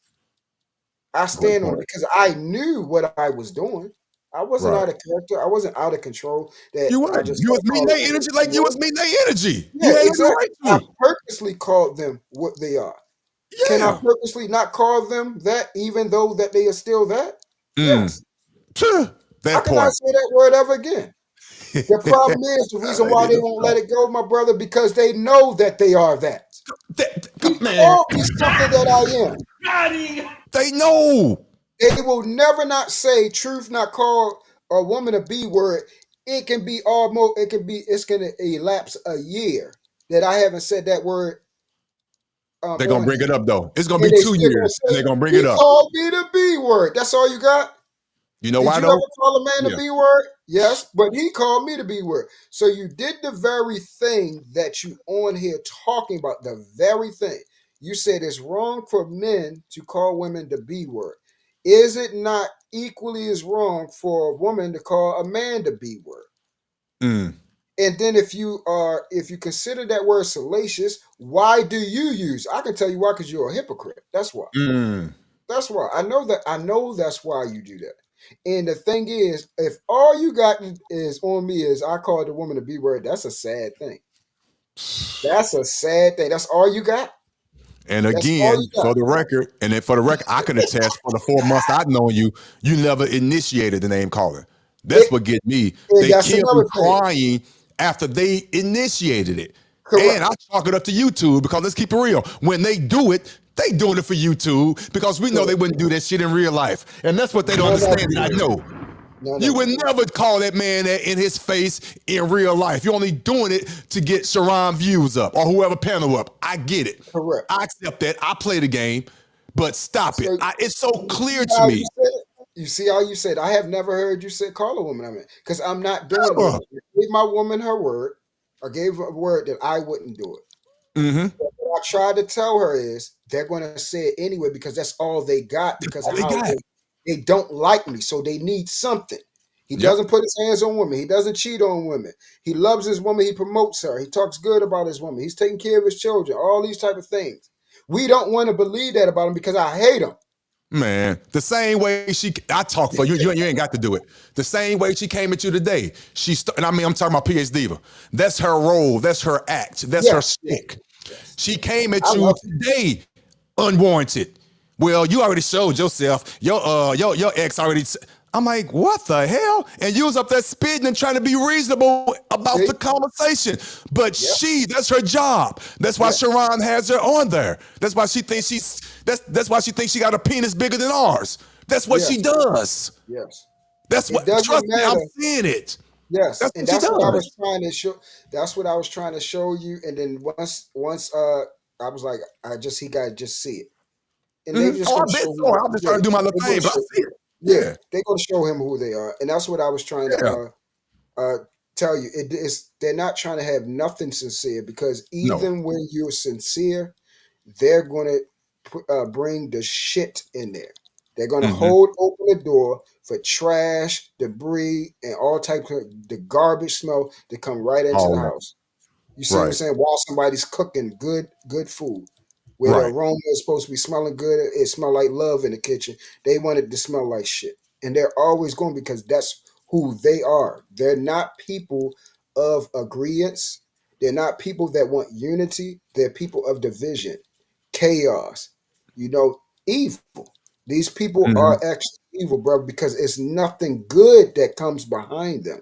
I Great stand on it point. because I knew what I was doing. I wasn't Right. out of character. I wasn't out of control that You I weren't. just You was started meeting calling their women energy like you B-word. was meeting their energy. Yeah, You had every exactly. right I to. purposely called them what they are. Can I Yeah. purposely not call them that even though that they are still that? Mm. Yes. Tuh. I That cannot part. say that word ever again. The problem is the reason They why need they to won't let stop. it go, my brother, because they know that they are that. He Man, called me something that I am. they know. They will never not say truth, not call a woman a B word. It can be almost, it's going to elapse a year that I haven't said that word They're gonna on bring here. it up though. It's gonna And be they 2 still going to years, and they're say, gonna bring it he up. called me the B word. That's all you got? You know Did why you ever though? call a man the Yeah. B word? Yes, but he called me the B word. So you did the very thing that you on here talking about, the very thing. You said it's wrong for men to call women the B word. Is it not equally as wrong for a woman to call a man the B word? Mm. And then if you consider that word salacious, why do you use? I can tell you why, because you're a hypocrite. That's why. Mm. That's why. I know that. I know that's why you do that. And the thing is, if all you got is on me is I called the woman a B word, that's a sad thing. That's a sad thing. That's all you got. And That's all again, you got. for the record, I can attest for the 4 months I've known you, you never initiated the name calling. That's It, what get me. and They that's kill me another thing. crying after they initiated it. And Correct. I chalk it up to YouTube because let's keep it real. When they do it, they doing it for YouTube because we know they Correct. wouldn't do that shit in real life. And that's what they don't None of understand them that I would. know. None You of them would would. never call that man that in his face in real life. You're only doing it to get Sharon views up or whoever panel up. I get it. Correct. I accept that. I play the game, but stop it. So It's so you clear see to how me. you said it? You see how you said, I have never heard you say call a woman. I mean, because I'm not doing it no Never. more. I gave my woman her word. I gave her a word that I wouldn't do it. Mm-hmm. What I tried to tell her is they're going to say it anyway because that's all they got That's because all of they how got. they don't like me. So they need something. He Yep. doesn't put his hands on women. He doesn't cheat on women. He loves his woman. He promotes her. He talks good about his woman. He's taking care of his children. All these type of things. We don't want to believe that about him because I hate him. Man, the same way I talk for you. You ain't got to do it. The same way she came at you today. And I mean, I'm talking about PH Diva. That's her role. That's her act. That's her Yes, yes, stick. yes. She came at I you love it. today, unwarranted. Well, you already showed yourself. Your ex already. I'm like, what the hell? And you was up there spitting and trying to be reasonable about See? the conversation. But Yep, that's her job. That's why yeah, Sharon has her on there. That's why she thinks that's why she thinks she got a penis bigger than ours. That's what yes, she does. yes. That's It what, doesn't trust me, I'm matter. seeing it. Yes, That's and what she that's what I was does. trying to show. That's what I was trying to show you. And then once I was like, he got to just see it, and they just Oh, gonna I bet show so. him. I'm just Yeah, trying to do my little they gonna thing, but I show. see it. Yeah, Yeah. they gonna show him who they are, and that's what I was trying to Yeah. tell you. They're not trying to have nothing sincere, because No. even when you're sincere, they're gonna bring the shit in there. They're gonna Mm-hmm. hold open the door for trash, debris, and all types of the garbage smell to come right into the All that. house. You see what I'm Right. saying? While somebody's cooking good food, where the Right. aroma is supposed to be smelling good, it smell like love in the kitchen. They want it to smell like shit, and they're always going, because that's who they are. They're not people of agreements. They're not people that want unity. They're people of division, chaos. Evil. These people are Mm-hmm. actually evil, bro, because it's nothing good that comes behind them.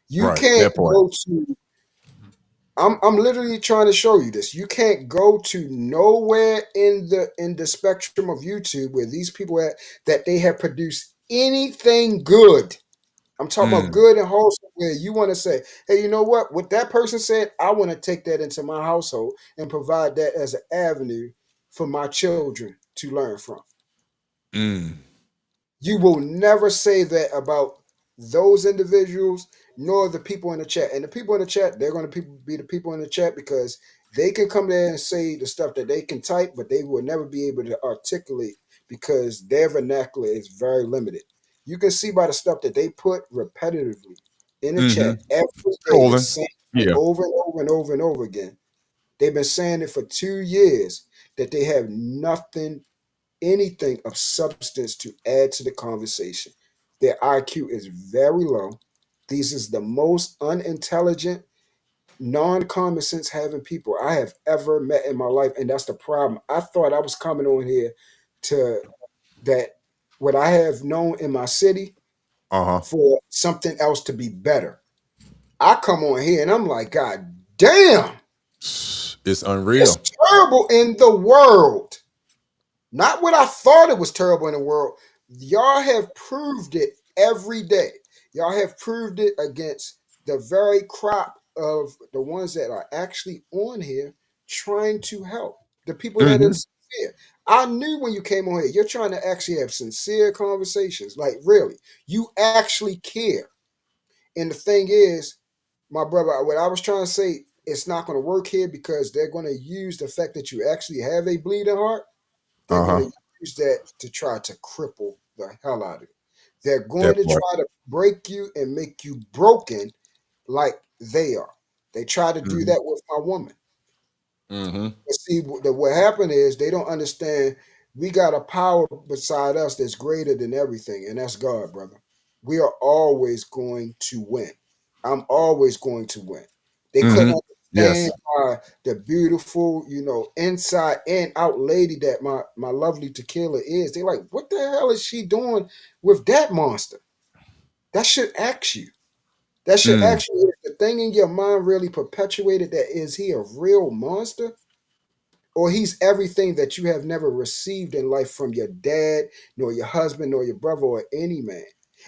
You Right. can't That part. go to I'm literally trying to show you this. You can't go to nowhere in the spectrum of YouTube where these people that they have produced anything good. I'm talking about Mm. good and wholesome, where you want to say, hey, you know what that person said, I want to take that into my household and provide that as an avenue for my children to learn from. Mm. You will never say that about those individuals, nor the people in the chat. And the people in the chat, they're going to be the people in the chat, because they can come there and say the stuff that they can type, but they will never be able to articulate, because their vernacular is very limited. You can see by the stuff that they put repetitively in the Mm-hmm. chat every day, the Trolling. same thing Yeah. over and over and over and over again. They've been saying it for 2 years, that they have anything of substance to add to the conversation. Their IQ is very low. These is the most unintelligent, non-common sense having people I have ever met in my life, and that's the problem. I thought I was coming on here to that what I have known in my city Uh-huh. for something else to be better. I come on here and I'm like, God damn, It's it's unreal. terrible in the world. Not what I thought it was terrible in the world. Y'all have proved it every day. Y'all have proved it against the very crop of the ones that are actually on here trying to help. The people that are Mm-hmm. sincere. I knew when you came on here, you're trying to actually have sincere conversations. Like, really, you actually care. And the thing is, my brother, what I was trying to say, it's not going to work here, because they're going to use the fact that you actually have a bleeding heart. They're going Uh-huh. to use that to try to cripple the hell out of you. They're going That to part. try to break you and make you broken like they are. They try to do Mm-hmm. that with my woman. Mm-hmm. But see, what happened is they don't understand we got a power beside us that's greater than everything, and that's God, brother. We are always going to win. I'm always going to win. They Mm-hmm. couldn't Yes. understand why the beautiful, inside and out lady that my lovely tequila is. They like, what the hell is she doing with that monster? That should ask you. That should Mm. actually, if the thing in your mind really perpetuated that, is he a real monster? Or he's everything that you have never received in life from your dad, nor your husband, nor your brother, or any man.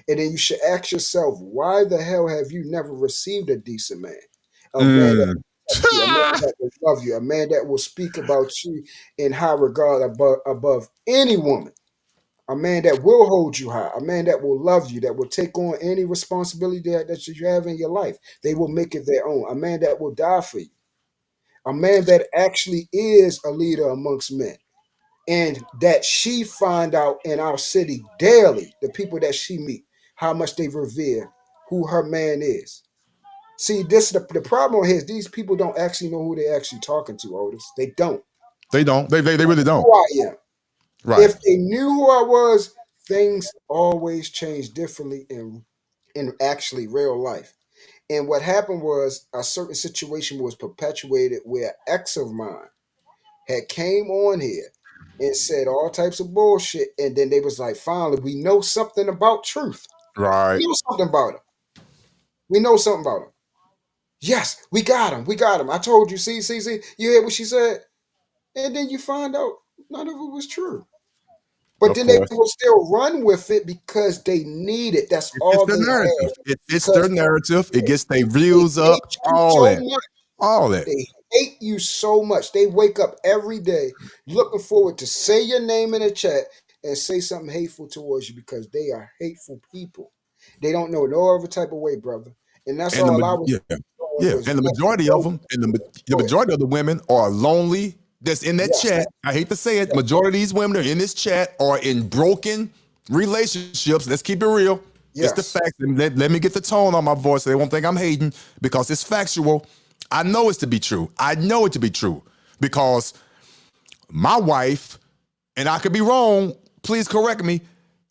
And then you should ask yourself, why the hell have you never received a decent man? A man that Mm. will protect you, a man that will love you, a man that will speak about you in high regard above any woman, a man that will hold you high, a man that will love you, that will take on any responsibility that you have in your life. They will make it their own, a man that will die for you, a man that actually is a leader amongst men, and that she find out in our city daily, the people that she meet, how much they revere who her man is. See, this the problem here is these people don't actually know who they're actually talking to, Otis. They don't. They don't. They really don't. Who I am. Right. If they knew who I was, things always change differently in actually real life. And what happened was a certain situation was perpetuated where an ex of mine had came on here and said all types of bullshit, and then they was like, finally, we know something about truth. Right. We know something about him. We know something about him. Yes, we got him. We got him. I told you. See. You hear what she said? And then you find out none of it was true. But Of then they course. will still run with it because they need it. That's It fits all their they narrative. have. It fits their Because narrative. It gets their they views up. hate you All so that. much. All that. They hate you so much. They wake up every day looking forward to say your name in a chat and say something hateful towards you because they are hateful people. They don't know no other type of way, brother. And that's And all I was yeah, doing yeah. was And the letting you majority of know. them, and the Go ahead. majority of the women are lonely. That's in that Yes, chat. I hate to say it. yes, Majority of these women are in this chat are in broken relationships. Let's keep it real. It's the yes. fact. Let me get the tone on my voice so they won't think I'm hating because it's factual. I know it's to be true. I know it to be true because my wife, and I could be wrong, please correct me.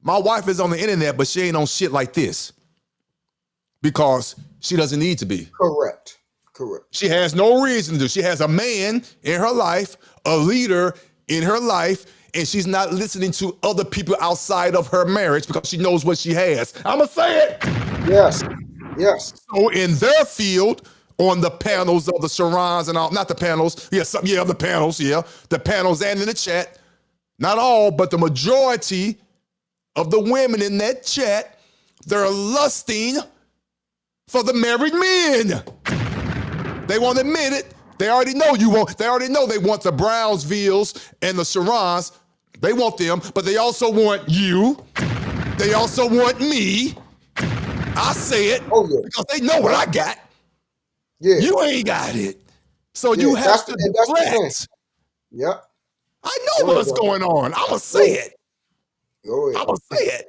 My wife is on the internet, but she ain't on shit like this because she doesn't need to be. Correct. Correct. She has no reason to. She has a man in her life, a leader in her life, and she's not listening to other people outside of her marriage because she knows what she has. I'ma say it. Yes. Yes. So in their field, on the panels of the Sharons and all, not the panels, the panels, the panels and in the chat, not all, but the majority of the women in that chat, they're lusting for the married men. They won't admit it. They already know you won't. They already know they want the Brownsvilles and the Sharons. They want them, but they also want you. They also want me. I say it Oh yeah. because they know what I got. Yeah. You ain't got it. So Yeah. you have to That's the thing. deflect. Yep. I Go know ahead, what's brother. going on. I'ma Go say ahead. it. Go ahead. I'ma say it.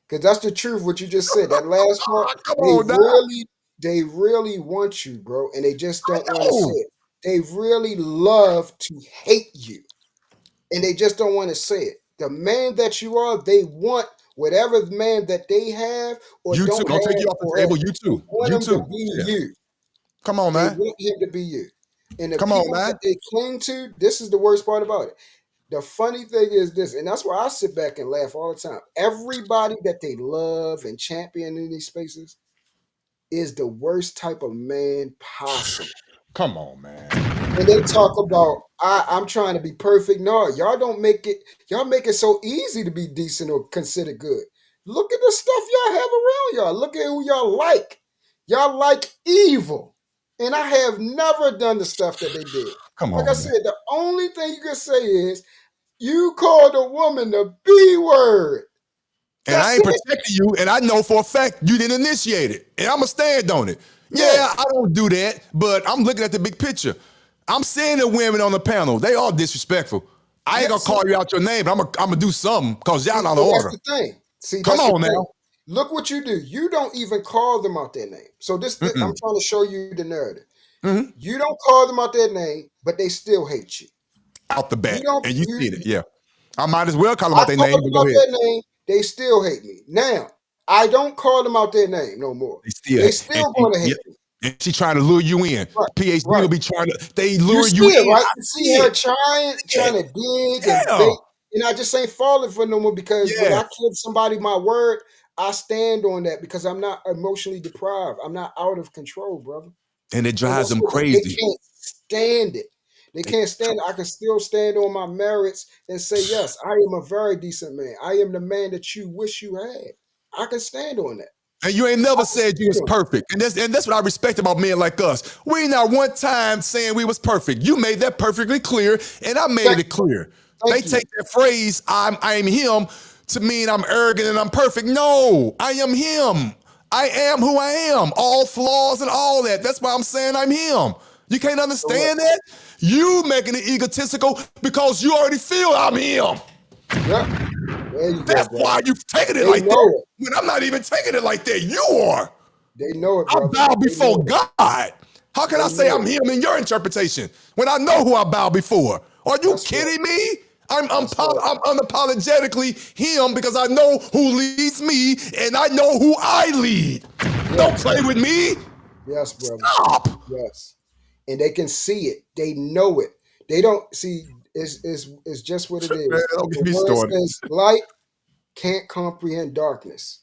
Because that's the truth. What you just said. That last part. Come on now. They really want you, bro, and they just I don't want to say know. it. They really love to hate you, and they just don't want to say it. The man that you are, they want whatever man that they have or You too. don't Don't take have you off the or have. table. You They too. want You him to too. be Yeah. you. Come on, They man. want him to be you. And the Come on, people man. that they cling to, this is the worst part about it. The funny thing is this, and that's why I sit back and laugh all the time. Everybody that they love and champion in these spaces is the worst type of man possible. Come on, man. And they talk about I'm trying to be perfect. No, y'all don't make it. Y'all make it so easy to be decent or considered good. Look at the stuff y'all have around y'all. Look at who y'all like. Y'all like evil, and I have never done the stuff that they did. Come Like I on, man. said, the only thing you can say is you called a woman the B word. And I That's ain't it. protecting you, and I know for a fact you didn't initiate it. And I'ma stand on it. Yeah, Yeah, I don't do that, but I'm looking at the big picture. I'm seeing the women on the panel. They all disrespectful. I ain't yeah. gonna call you out your name, but I'm gonna do something because y'all See, out of and that's order. the thing. See, Come that's the on thing. now. Look what you do. You don't even call them out their name. So I'm Mm-mm. trying to show you the narrative. Mm-hmm. You don't call them out their name, but they still hate you. Out the You bat. don't. And you You. see it. Yeah. I might as well call them I out their name, called but them go out ahead. their name. They still hate me. Now I don't call them out their name no more. They still They and still she, going to yeah, hate me. and she trying to lure you in. Right. PhD Right. will be trying to, they You lure see you it, in. right? I You see see her it. trying to dig and Yeah. bait, and I just ain't falling for no more because when I Yes. give somebody my word, I stand on that because I'm not emotionally deprived. I'm not out of control, brother. And it And drives that's them what they crazy. can't stand it. They They, can't stand it. I can still stand on my merits and say, yes, I am a very decent man. I am the man that you wish you had. I can stand on that. and you ain't I never can said you stand was on it. perfect. And that's what I respect about men like us. We ain't not one time saying we was perfect. You made that perfectly clear, and I made Thank it you, brother. clear. They Thank take you. that phrase, I'm him, to mean I'm arrogant and I'm perfect. No, I am him. I am who I am. All flaws and all that. That's why I'm saying I'm him. You can't Correct. understand that? You making it egotistical because you already feel I'm him. Yep. There you go, That's brother. why you've taken it They like know that. it. When I'm not even taking it like that. You are. They know it, I brother. bow They know before it. God. How can I They say know I'm it. him in your interpretation when I know who I bow before? Are you That's right. kidding me? I'm That's right. unapologetically him because I know who leads me and I know who I lead. Don't Yes, play with me. yes, brother. Stop. Yes, and they can see it. They know it. They don't see. It's just what it Man, is. don't The get me word started. says light can't comprehend darkness.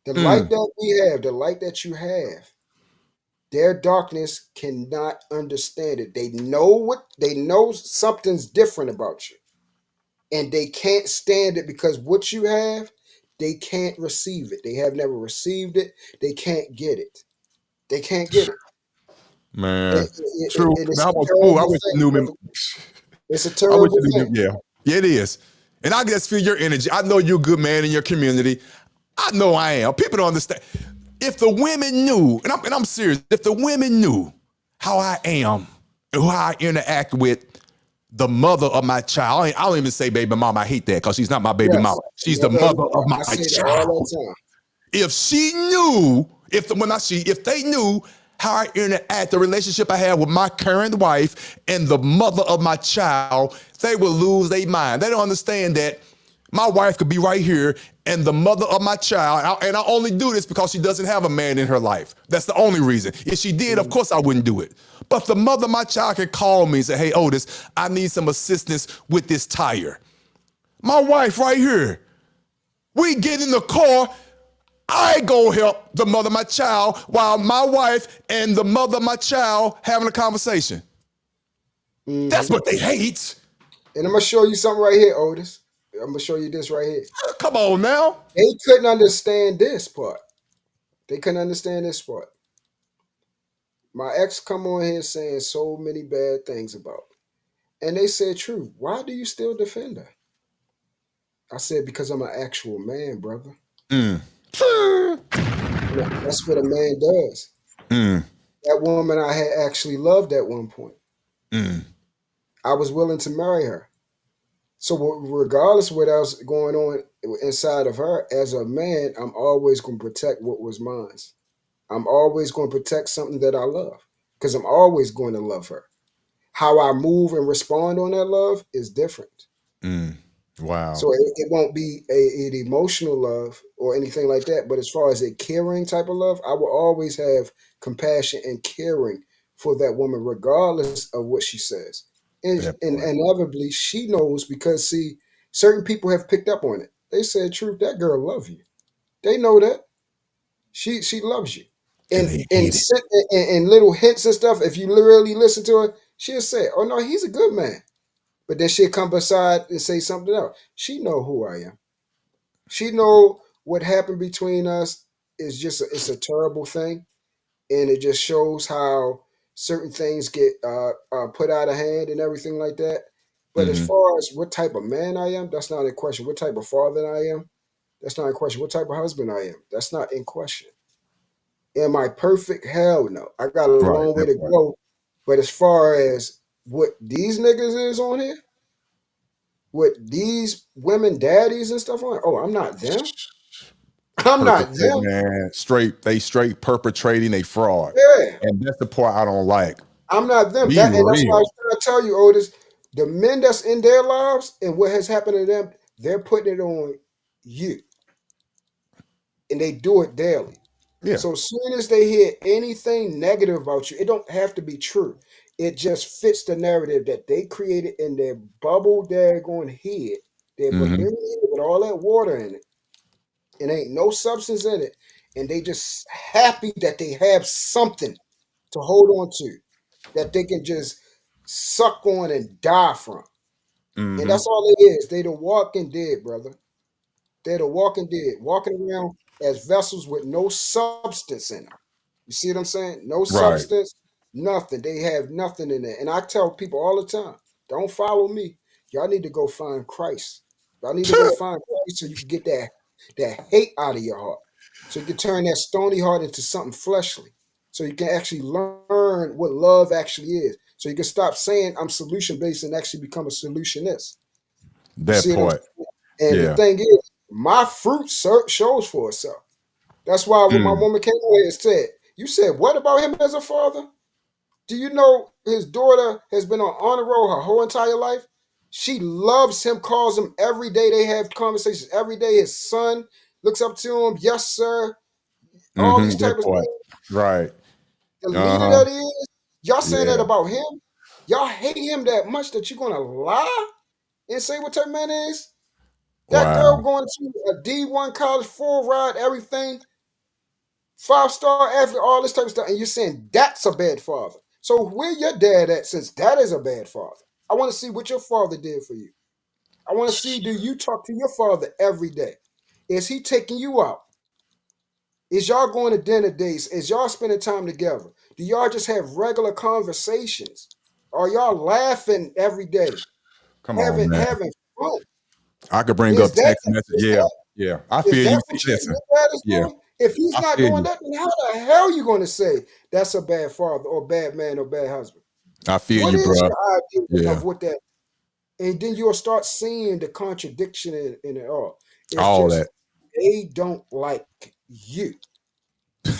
The light Mm, that we have, the light that you have, their darkness cannot understand it. They know something's different about you. And they can't stand it because what you have, they can't receive it. They have never received it. They can't get it. They can't get it. man. True. And Man, it's I a was, ooh, I terrible wish you thing, knew me. brother. It's a I wish terrible you knew. thing. Yeah, yeah, it is. And I just feel your energy. I know you're a good man in your community. I know I am. People don't understand. If the women knew, and I'm serious, if the women knew how I am and who I interact with the mother of my child, I don't even say baby mama. I hate that because she's not my baby Yes. mama. The She's the mother of mother the of child. my I say that all child. the time. If she knew, if they knew how I interact, the relationship I have with my current wife and the mother of my child, they would lose their mind. They don't understand that my wife could be right here and the mother of my child, and I only do this because she doesn't have a man in her life. That's the only reason. If she did, of Mm. course I wouldn't do it. But the mother of my child can call me and say, hey, Otis, I need some assistance with this tire. My wife right here, we get in the car, I go help the mother of my child while my wife and the mother of my child having a conversation. That's Hmm. what they hate. And I'm gonna show you something right here, Otis. I'm gonna show you this right here. Come on now. They couldn't understand this part. They couldn't understand this part. My ex come on here saying so many bad things about her. And they said, true, why do you still defend her? I said, because I'm an actual man, brother. Mm. That's what a man does. Mm. That woman I had actually loved at one point. Mm. I was willing to marry her. So regardless of what else going on inside of her, as a man, I'm always going to protect what was mine. I'm always going to protect something that I love because I'm always going to love her. How I move and respond on that love is different. Mm. Wow. So it won't be an emotional love or anything like that. But as far as a caring type of love, I will always have compassion and caring for that woman, regardless of what she says. That And part. inevitably, she knows because see, certain people have picked up on it. They said, "Truth, that girl love you." They know that she loves you. And And they and hate it. sit and little hints and stuff. If you literally listen to her, she'll say, "Oh no, he's a good man." But then she'll come beside and say something else. She know who I am. She know what happened between us is just it's a terrible thing, and it just shows how certain things get put out of hand and everything like that. But as Mm-hmm. far as what type of man I am, that's not in question. What type of father I am, that's not in question. What type of husband I am, that's not in question. Am I perfect? Hell no. I got a Right. long way That to part. go. But as far as what these niggas is on here, what these women daddies and stuff on, oh, I'm not them. I'm not Perpetrate, them. man. They straight perpetrating a fraud. Yeah. And that's the part I don't like. I'm not them. Be That and that's why I real. was trying to tell you, Otis, the men that's in their lives and what has happened to them, they're putting it on you. And they do it daily. Yeah. So as soon as they hear anything negative about you, it don't have to be true. It just fits the narrative that they created in their bubble daggone head, their Mm-hmm. balloon head with all that water in it. And ain't no substance in it. And they just happy that they have something to hold on to that they can just suck on and die from. And Mm-hmm. that's all it is. They the walking dead, brother. They're the walking dead, walking around as vessels with no substance in them. You see what I'm saying? No Right. substance, nothing. They have nothing in there. And I tell people all the time, don't follow me. Y'all need to go find Christ. Y'all need to go find Christ so you can get that hate out of your heart. So you can turn that stony heart into something fleshly. So you can actually learn what love actually is. So you can stop saying I'm solution based and actually become a solutionist. You That see what I'm part. saying? And the Yeah. thing is, my fruit shows for itself. That's why when my Mm. woman came away and said, "You said what about him as a father? Do you know his daughter has been on honor roll her whole entire life? She loves him, calls him every day. They have conversations every day. His son looks up to him. Yes, sir. All these That type of part. things. Right. The leader Uh-huh. that he is, y'all saying that Yeah. about him? Y'all hate him that much that you're gonna lie and say what that man is? That girl Wow. going to a D1 college, full ride, everything, 5-star athlete, all this type of stuff, and you're saying that's a bad father. So where your dad at since that is a bad father? I want to see what your father did for you. I want to see, do you talk to your father every day? Is he taking you out? Is y'all going to dinner dates? Is y'all spending time together? Do y'all just have regular conversations? Are y'all laughing every day? Come on, Having man. having fun? I could bring Is up that text message. is Yeah. that Yeah. I is feel that you. See, what you listen. your dad is Yeah. doing? If he's I not feel doing you. that, then how the hell are you going to say that's a bad father or bad man or bad husband? I feel What you, is bro. your idea Yeah. of what that? And then you'll start seeing the contradiction in it all. It's All just that. they don't like you.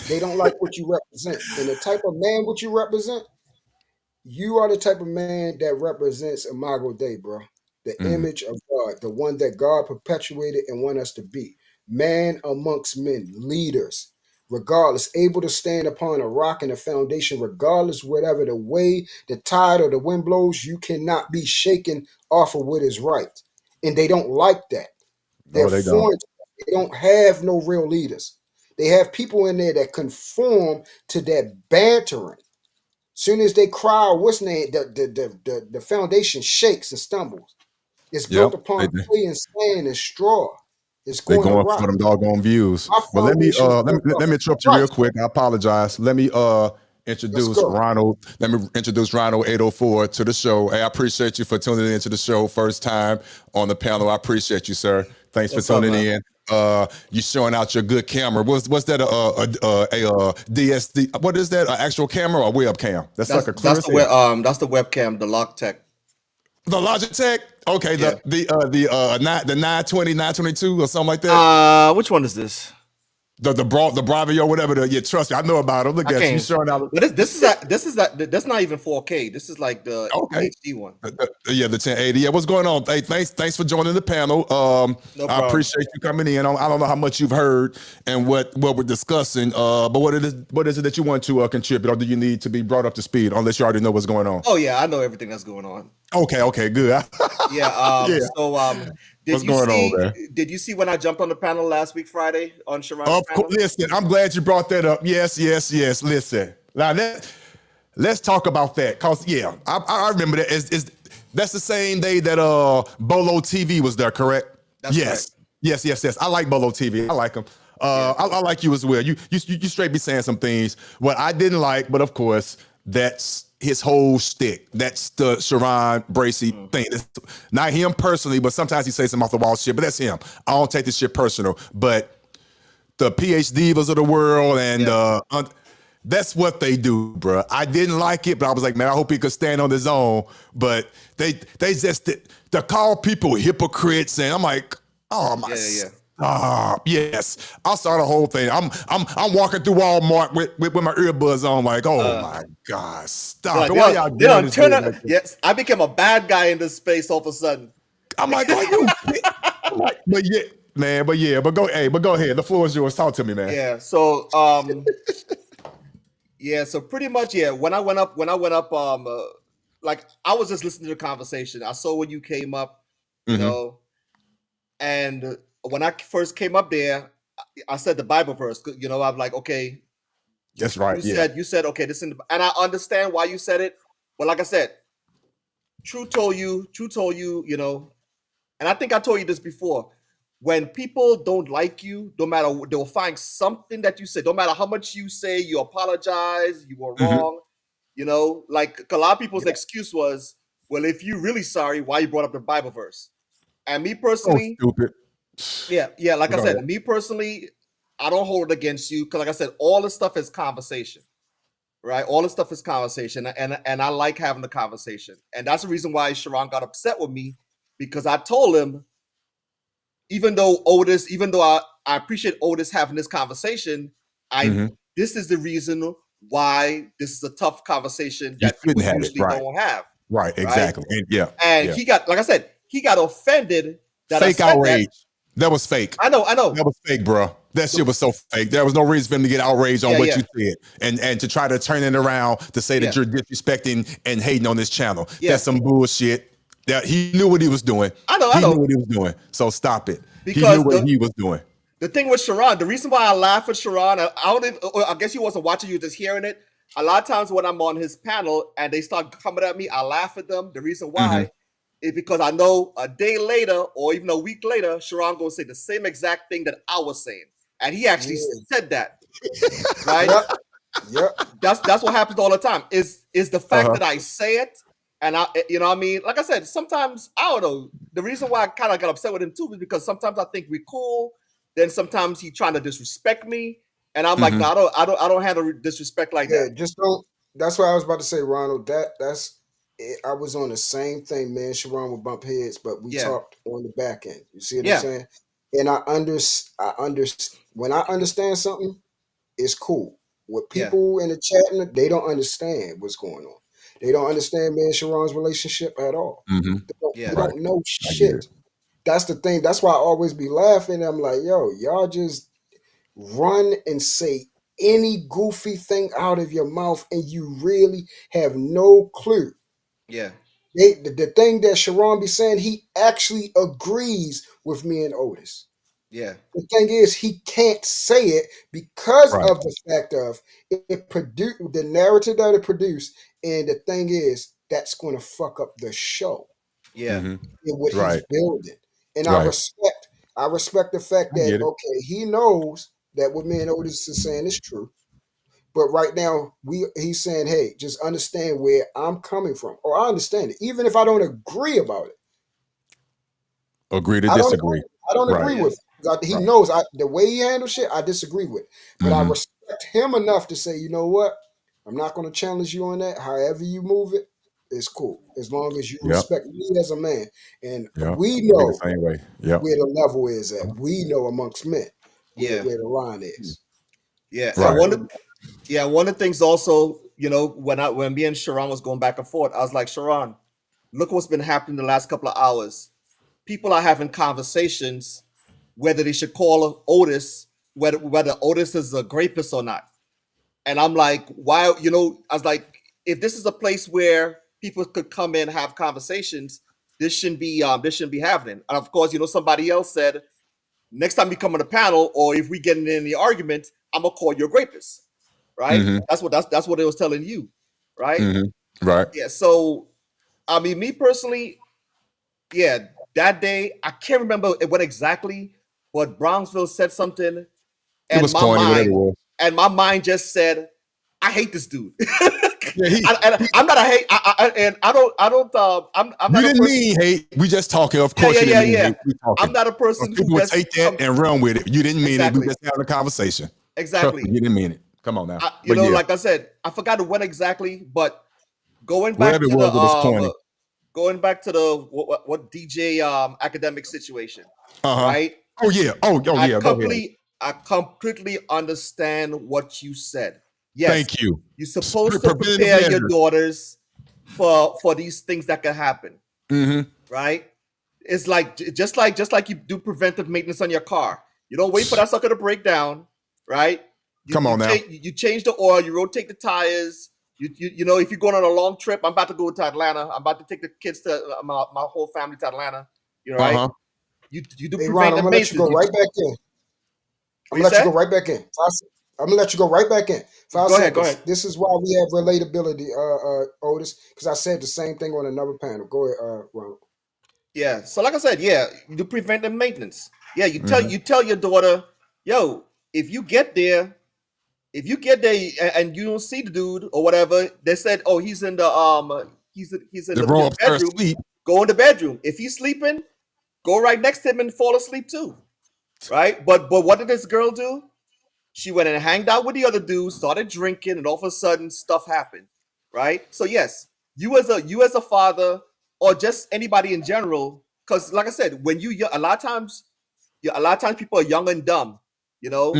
They don't like what you represent. And the type of man what you represent, you are the type of man that represents Imago Dei, bro. The Mm. image of God, the one that God perpetuated and want us to be. Man amongst men, leaders, regardless, able to stand upon a rock and a foundation, regardless, whatever the way, the tide, or the wind blows, you cannot be shaken off of what is right. And they don't like that. They're No, they don't. foreign. They don't have no real leaders. They have people in there that conform to that bantering. Soon as they cry, what's name, the foundation shakes and stumbles. It's Yep. built upon clay and sand and straw. It's They going to going for rock. them doggone views. My But let me foundation is let me built let off me of interrupt you real Christ. quick. I apologize. Let me Let's introduce go. Ronald. Let me introduce Ronald 804 to the show. Hey, I appreciate you for tuning into the show first time on the panel. I appreciate you, sir. Thanks for What's up, tuning man? in. You showing out your good camera. What's that? DSD? What is that? An actual camera or webcam? That's like a clear as hell. That's the webcam, the Logitech. The Logitech. Okay, Yeah. the 920, 922 or something like that. Which one is this? The Bravio, whatever. Yeah, trust me, I know about them. Look I at you can't. showing out. But this is that's not even 4K. This is like the Okay. HD one. Yeah, the 1080. Yeah, what's going on? Hey, thanks for joining the panel. No I problem. appreciate you coming in. I don't know how much you've heard and what we're discussing. But what is it that you want to contribute, or do you need to be brought up to speed? Unless you already know what's going on. Oh yeah, I know everything that's going on. Okay, good. Yeah. Yeah, So what's going on, man? did you see when I jumped on the panel last week Friday on Sharon's Of course. panel? Listen, I'm glad you brought that up. Yes. Listen, now let's talk about that. Cause yeah, I remember that. That's the same day that Bolo TV was there, correct? That's correct. Yes. I like Bolo TV. I like him. Yeah. I like you as well. You straight be saying some things. What I didn't like, but of course, that's his whole shtick. That's the Sharon Bracey thing. That's not him personally, but sometimes he says some off the wall shit. But that's him. I don't take this shit personal. But the PhDs of the world and Yeah. that's what they do, bro. I didn't like it, but I was like, man, I hope he could stand on his own. But they just to call people hypocrites, and I'm like, oh my. Yeah. Stop. Yes, I saw the whole thing. I'm walking through Walmart with my earbuds on, like, oh my God, stop it. Why y'all They doing don't this? turn Weird up. like this? Yes, I became a bad guy in this space all of a sudden. I'm like, are you? I'm like, but yeah, man, but go ahead. The floor is yours. Talk to me, man. Yeah. So yeah, so pretty much, yeah. When I went up, like I was just listening to the conversation. I saw when you came up, you Mhm. know, and when I first came up there, I said the Bible verse. You know, I'm like, okay, That's right. Yeah. you said, okay, this, and I understand why you said it. But like I said, true told you, you know, and I think I told you this before. When people don't like you, no matter, they'll find something that you said. No matter how much you say you apologize, you were Mhm. wrong. You know, like a lot of people's Yeah. excuse was, well, if you're really sorry, why you brought up the Bible verse? And me So personally, stupid. yeah, like I Go ahead. said, me personally, I don't hold it against you because, like I said, all this stuff is conversation, right? All this stuff is conversation, and I like having the conversation, and that's the reason why Sharon got upset with me because I told him, even though I appreciate Otis having this conversation, Mhm. this is the reason why this is a tough conversation You that people shouldn't have it, usually right? don't have. Right, exactly. And And he got, like I said, he got offended that I fake said outrage. that. That was fake. I know. That was fake, bro. That shit was so fake. There was no reason for him to get outraged on Yeah, what yeah. you said, and to try to turn it around to say that Yeah. you're disrespecting and hating on this channel. Yeah. That's some bullshit. That he knew what he was doing. I know. He knew what he was doing. So stop it. He Because knew what he was doing. the thing with Sharon, the reason why I laugh at Sharon, I guess you wasn't watching, you just hearing it. A lot of times when I'm on his panel and they start coming at me, I laugh at them. The reason why is because I know a day later or even a week later, Sharon gonna say the same exact thing that I was saying, and he actually said that, right? Yep. That's what happens all the time. Is the fact that I say it, and I, you know what I mean? Like I said, sometimes I don't know. The reason why I kind of got upset with him too is because sometimes I think we're cool. Then sometimes he trying to disrespect me, and I'm like, no, I don't handle disrespect like that. Just don't. That's what I was about to say, Ronald. That's. I was on the same thing, man. Sharon would bump heads, but we talked on the back end. You see what I'm saying? And I understand when I understand something, it's cool. What people in the chat, they don't understand what's going on. They don't understand me and Sharon's relationship at all. They don't know shit. That's the thing. That's why I always be laughing. I'm like, yo, y'all just run and say any goofy thing out of your mouth, and you really have no clue. Yeah. The thing that Sharon be saying, he actually agrees with me and Otis. Yeah. The thing is, he can't say it because of the fact of it produced the narrative that it produced, and the thing is, that's going to fuck up the show. Yeah. In what he's building, and I respect the fact that okay, he knows that what me and Otis is saying is true. But right now, he's saying, hey, just understand where I'm coming from. Or I understand it. Even if I don't agree about it. Agree to disagree. I don't agree with it. He knows the way he handles shit, I disagree with. But I respect him enough to say, you know what? I'm not going to challenge you on that. However you move it, it's cool. As long as you respect me as a man. And we know the same way. Where the level is at. We know amongst men where the line is. Yeah. And one of the things also, you know, when me and Sharon was going back and forth, I was like, Sharon, look what's been happening the last couple of hours. People are having conversations whether they should call Otis, whether Otis is a rapist or not. And I'm like, why, you know, I was like, if this is a place where people could come in and have conversations, this shouldn't be happening. And of course, you know, somebody else said, next time you come on the panel, or if we get in any argument, I'm gonna call you a rapist. Right? That's what it was telling you, right? Right. Yeah. So, I mean, me personally, that day I can't remember what exactly, but Brownsville said something, and my mind just said, I hate this dude. I'm not a hate. I'm not. You didn't mean hate. We just talking. Of course, you didn't mean hate. I'm not a person who people just take that and run with it. You didn't mean it. We just having a conversation. Exactly. You didn't mean it. Come on now. You know, like I said, I forgot when exactly, but going back to going back to the what DJ academic situation, right? Oh yeah. I completely understand what you said. Yes, thank you. You're supposed to prepare your daughters for these things that can happen, right? It's like just like you do preventive maintenance on your car. You don't wait for that sucker to break down, right? You change the oil, you rotate the tires. You know, if you're going on a long trip, I'm about to go to Atlanta. I'm about to take the kids to my whole family to Atlanta. You know, right? You do preventive maintenance. I'm gonna let you go right back in. I'm gonna let you go right back in. I'm gonna let you go right back in. Go ahead. This is why we have relatability, Otis, because I said the same thing on another panel. Go ahead, Ronald. Yeah. So like I said, you do preventive maintenance. Yeah, you tell your daughter, yo, if you get there and you don't see the dude or whatever, they said, oh, he's in the bedroom. Go in the bedroom. If he's sleeping, go right next to him and fall asleep too. Right? But what did this girl do? She went and hanged out with the other dudes, started drinking, and all of a sudden stuff happened. Right? So yes, you as a father, or just anybody in general, because like I said, when a lot of times people are young and dumb, you know.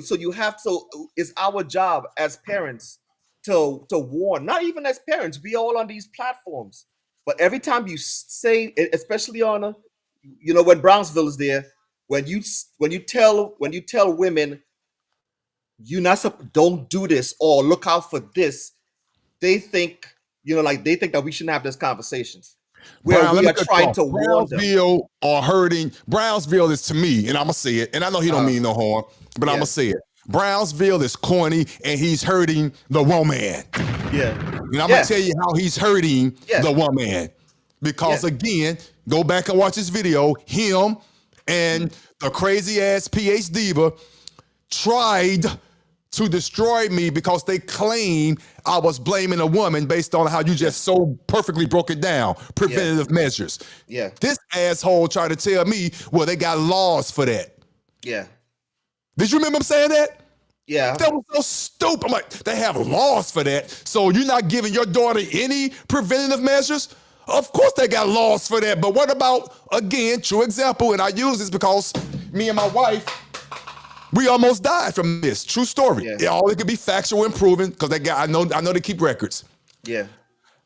So you have to. It's our job as parents to warn. Not even as parents, we all on these platforms. But every time you say, especially on a, when Brownsville is there, when you tell women don't do this or look out for this, they think they think that we shouldn't have these conversations where Brown, let we me are cut you trying off. to warn them. Brownsville are hurting. Brownsville is to me, and I'm gonna say it, and I know he don't mean no harm, but I'm Yeah. gonna say it. Brownsville is corny, and he's hurting the woman. Yeah. And I'm Yeah. gonna tell you how he's hurting Yeah. the woman. Because Yeah. again, go back and watch this video. Him and the crazy ass PH diva tried to destroy me because they claim I was blaming a woman based on how you just so perfectly broke it down. Preventative measures. Yeah. This asshole tried to tell me, well, they got laws for that. Yeah. Did you remember him saying that? Yeah. That was so stupid. I'm like, they have laws for that. So you're not giving your daughter any preventative measures? Of course they got laws for that. But what about, again, true example, and I use this because me and my wife, we almost died from this. True story. Yeah. Yeah, all it could be factual and proven because I know they keep records. Yeah.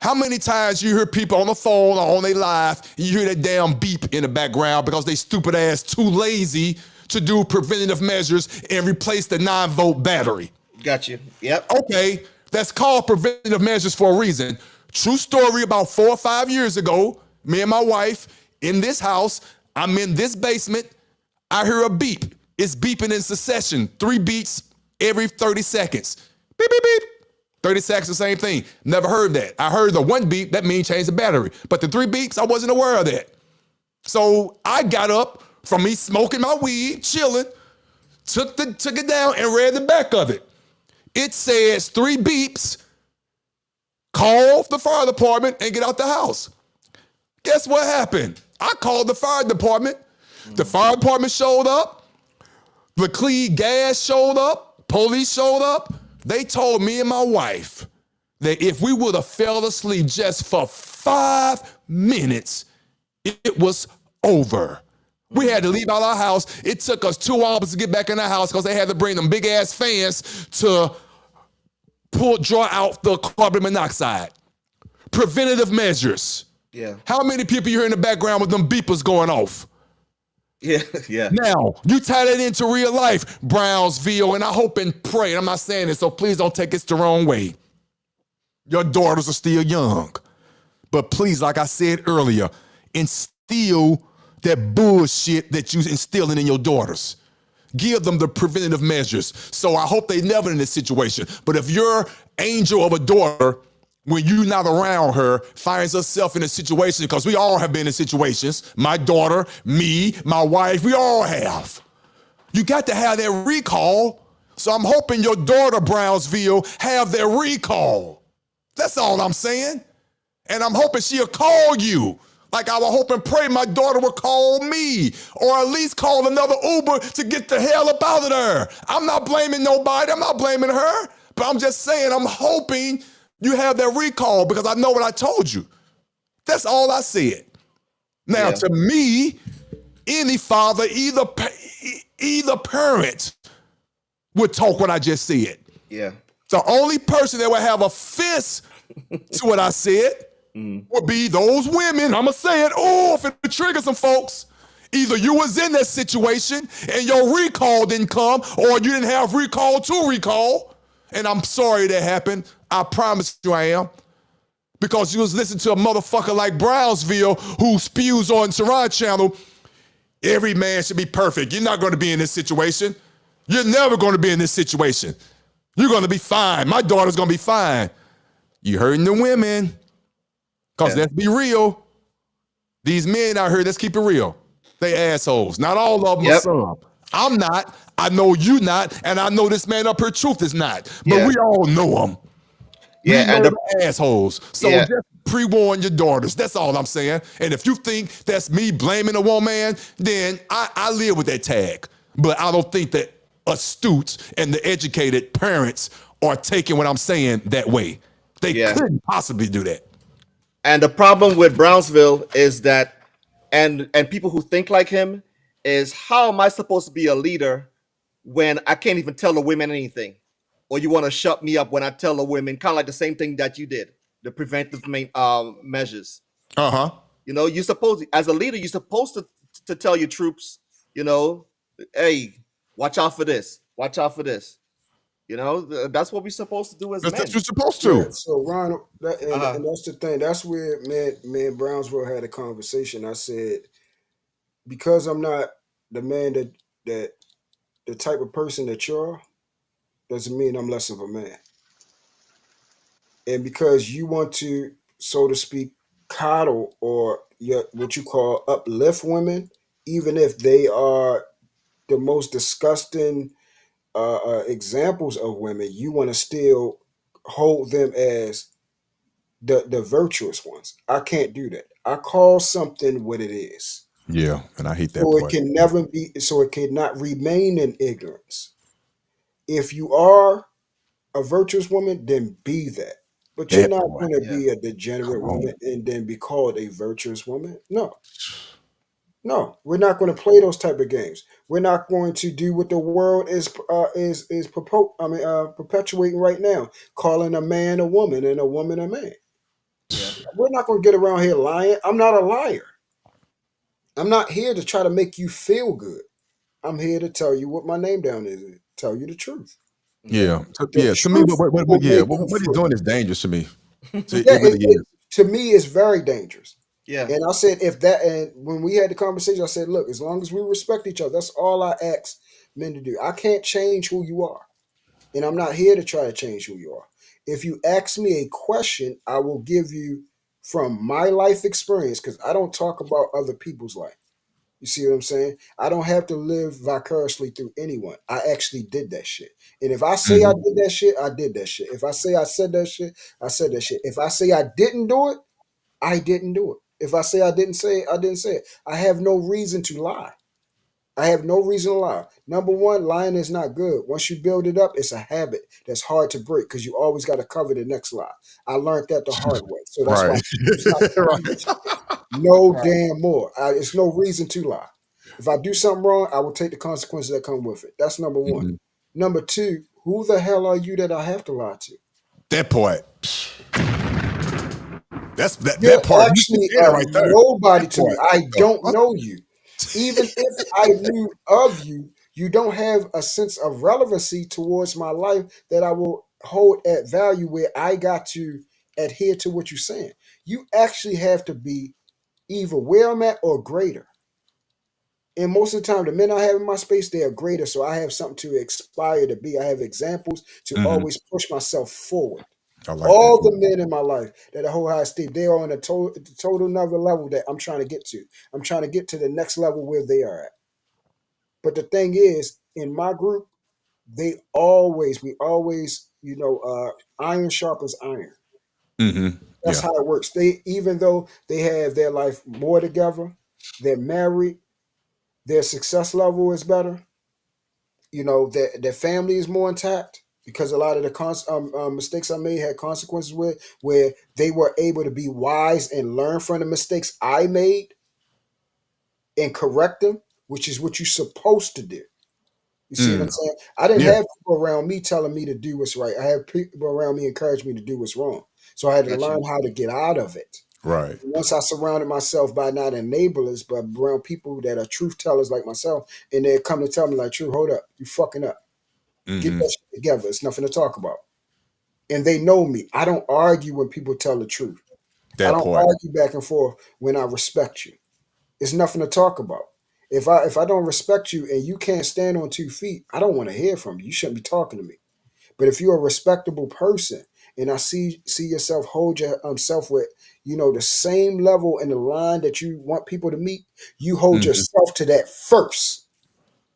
How many times you hear people on the phone or on their live, and you hear that damn beep in the background because they stupid ass too lazy to do preventative measures and replace the 9-volt battery? Got you. Yep. Okay, that's called preventative measures for a reason. True story, about 4 or 5 years ago, me and my wife in this house, I'm in this basement, I hear a beep. It's beeping in succession, 3 beats every 30 seconds. Beep, beep, beep. 30 seconds, the same thing. Never heard that. I heard the 1 beep, that means change the battery. But the 3 beeps, I wasn't aware of that. So I got up from me smoking my weed, chilling, took it down and read the back of it. It says 3 beeps, call the fire department and get out the house. Guess what happened? I called the fire department. The fire department showed up. The Cleve gas showed up. Police showed up. They told me and my wife that if we would have fell asleep just for 5 minutes, it was over. We had to leave out our house. It took us 2 hours to get back in the house because they had to bring them big ass fans to draw out the carbon monoxide. Preventative measures. Yeah. How many people you hear in the background with them beepers going off? Yeah. Yeah. Now, you tie that into real life, Brownsville, and I hope and pray, and I'm not saying this, so please don't take this the wrong way. Your daughters are still young. But please, like I said earlier, instill that bullshit that you instilling in your daughters. Give them the preventative measures. So I hope they never in this situation. But if your angel of a daughter, when you're not around her, finds herself in a situation, because we all have been in situations, my daughter, me, my wife, we all have. You got to have that recall. So I'm hoping your daughter, Brownsville, have that recall. That's all I'm saying. And I'm hoping she'll call you. Like I will hope and pray my daughter will call me, or at least call another Uber to get the hell up out of there. I'm not blaming nobody. I'm not blaming her. But I'm just saying, I'm hoping you have that recall because I know what I told you. That's all I said. Now, to me, any father, either parent would talk what I just said. Yeah. The only person that would have a fist to what I said would be those women. I'm going to say it. Oh, if it triggers some folks. Either you was in that situation and your recall didn't come, or you didn't have recall to recall. And I'm sorry that happened. I promise you I am. Because you was listening to a motherfucker like Brownsville who spews on Saran Channel. Every man should be perfect. You're not going to be in this situation. You're never going to be in this situation. You're going to be fine. My daughter's going to be fine. You hurting the women. Because let's be real. These men out here, let's keep it real. They assholes. Not all of them are some. I'm not. I know you not. And I know this man up here, Truth, is not. But we all know them. Yeah, and the assholes. So just pre-warn your daughters. That's all I'm saying. And if you think that's me blaming a woman, then I live with that tag. But I don't think that astute and the educated parents are taking what I'm saying that way. They couldn't possibly do that. And the problem with Brownsville is that, and people who think like him, is how am I supposed to be a leader when I can't even tell the women anything? Or you want to shut me up when I tell the women, kind of like the same thing that you did, the preventive measures. You know, you're supposed as a leader, you're supposed to tell your troops, you know, hey, watch out for this, watch out for this. You know, that's what we're supposed to do as That's men. what you're supposed Yeah, to. so Ron, Uh-huh. and that's the thing. That's where me and Brownsville had a conversation. I said, because I'm not the man that the type of person that you're, doesn't mean I'm less of a man. And because you want to, so to speak, coddle or what you call uplift women, even if they are the most disgusting examples of women, you want to still hold them as the virtuous ones. I can't do that. I call something what it is. Yeah, and I hate that So it part. can never be, so it cannot remain in ignorance. If you are a virtuous woman, then be that. But you're That not part. going to Yeah. be a Come degenerate on. woman and then be called a virtuous woman. No, no, we're not going to play those type of games. We're not going to do what the world perpetuating right now, calling a man a woman and a woman a man. Yeah. We're not going to get around here lying. I'm not a liar. I'm not here to try to make you feel good. I'm here to tell you what my name down is. Tell you the truth. Okay. Yeah. The To me, truth will yeah, make you what he's free. doing is dangerous to me. So Yeah, it really is. to me, it's very dangerous. Yeah. And I said, if that, and when we had the conversation, I said, look, as long as we respect each other, that's all I ask men to do. I can't change who you are. And I'm not here to try to change who you are. If you ask me a question, I will give you from my life experience because I don't talk about other people's life. You see what I'm saying? I don't have to live vicariously through anyone. I actually did that shit. And if I say I Mhm. did that shit, I did that shit. If I say I said that shit, I said that shit. If I say I didn't do it, I didn't do it. If I say I didn't say it, I didn't say it. I have no reason to lie. I have no reason to lie. Number one, lying is not good. Once you build it up, it's a habit that's hard to break because you always got to cover the next lie. I learned that the hard way. So that's why Right. I choose not to Right. repeat shit no Right. damn more. It's no reason to lie. If I do something wrong, I will take the consequences that come with it. That's number one. Mhm. Number two, who the hell are you that I have to lie to? That part. That's You're that part. You actually said it right there. nobody That to me. part. I The don't fuck? know you. Even if I knew of you, you don't have a sense of relevancy towards my life that I will hold at value where I got to adhere to what you're saying. You actually have to be either where I'm at or greater. And most of the time, the men I have in my space, they are greater. So I have something to aspire to be. I have examples to Mhm. always push myself forward. I like that. All the men in my life that I hold high esteem, they are on a total another level that I'm trying to get to. I'm trying to get to the next level where they are at. But the thing is, in my group, we always, iron sharpens iron. That's Yeah. how it works. They, even though they have their life more together, they're married, their success level is better. Their family is more intact because a lot of the mistakes I made had consequences with, where they were able to be wise and learn from the mistakes I made and correct them, which is what you're supposed to do. You see what I'm Mm. saying? I didn't Yeah. have people around me telling me to do what's right. I had people around me encourage me to do what's wrong. So I had to Gotcha. learn how to get out of it. Right. Once I surrounded myself by not enablers, but around people that are truth tellers like myself, and they come to tell me like, "True, hold up, you fucking up. Get Hmm. that shit together. It's nothing to talk about." And they know me. I don't argue when people tell the truth. I That don't part. argue back and forth when I respect you. It's nothing to talk about. If I don't respect you and you can't stand on 2 feet, I don't want to hear from you. You shouldn't be talking to me. But if you're a respectable person and I see yourself hold yourself with, the same level in the line that you want people to meet, you hold Hmm. yourself to that first.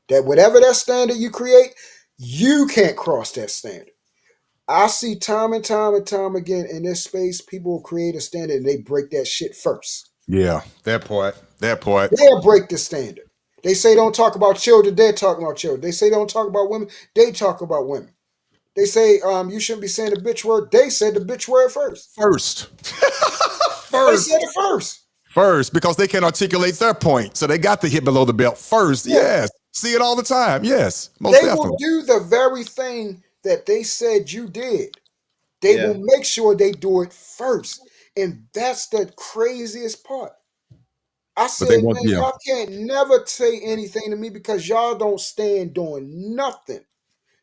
That whatever that standard you create, you can't cross that standard. I see time and time and time again in this space, people will create a standard and they break that shit first. Yeah. That part. That part. They'll break the standard. They say don't talk about children, they're talking about children. They say don't talk about women, they talk about women. They say you shouldn't be saying the bitch word. They said the bitch word first. First. They said First. it first. First, because they can articulate their point. So they got to hit below the belt first. Yeah. Yes. See it all the time. Yes. Most They will definitely. do the very thing that they said you did. They Yeah. will make sure they do it first. And that's the craziest part. I But they said, want, man, yeah. y'all can't never say anything to me because y'all don't stand doing nothing.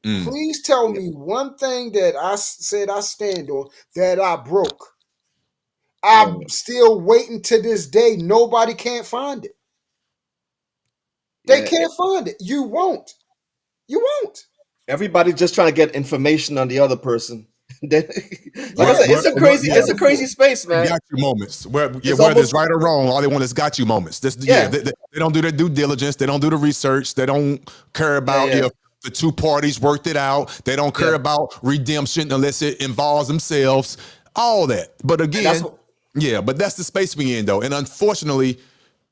Mm. Please tell me one thing that said I stand on that I broke. I'm still waiting to this day. Nobody can't find it. They Yeah, can't find it. You won't. You won't. everybody just trying to get information on the other person. Then, like I Yeah. said, it's a crazy, Yeah. it's a crazy space, man. Got you moments. Whether It's it's almost, right or wrong, all they want is got you moments. yeah, They don't do their due diligence. They don't do the research. They don't care about yeah, if the two parties worked it out. They don't care yeah. about redemption unless it involves themselves. All that. But And that's again, what, yeah, but that's the space we in though. And unfortunately,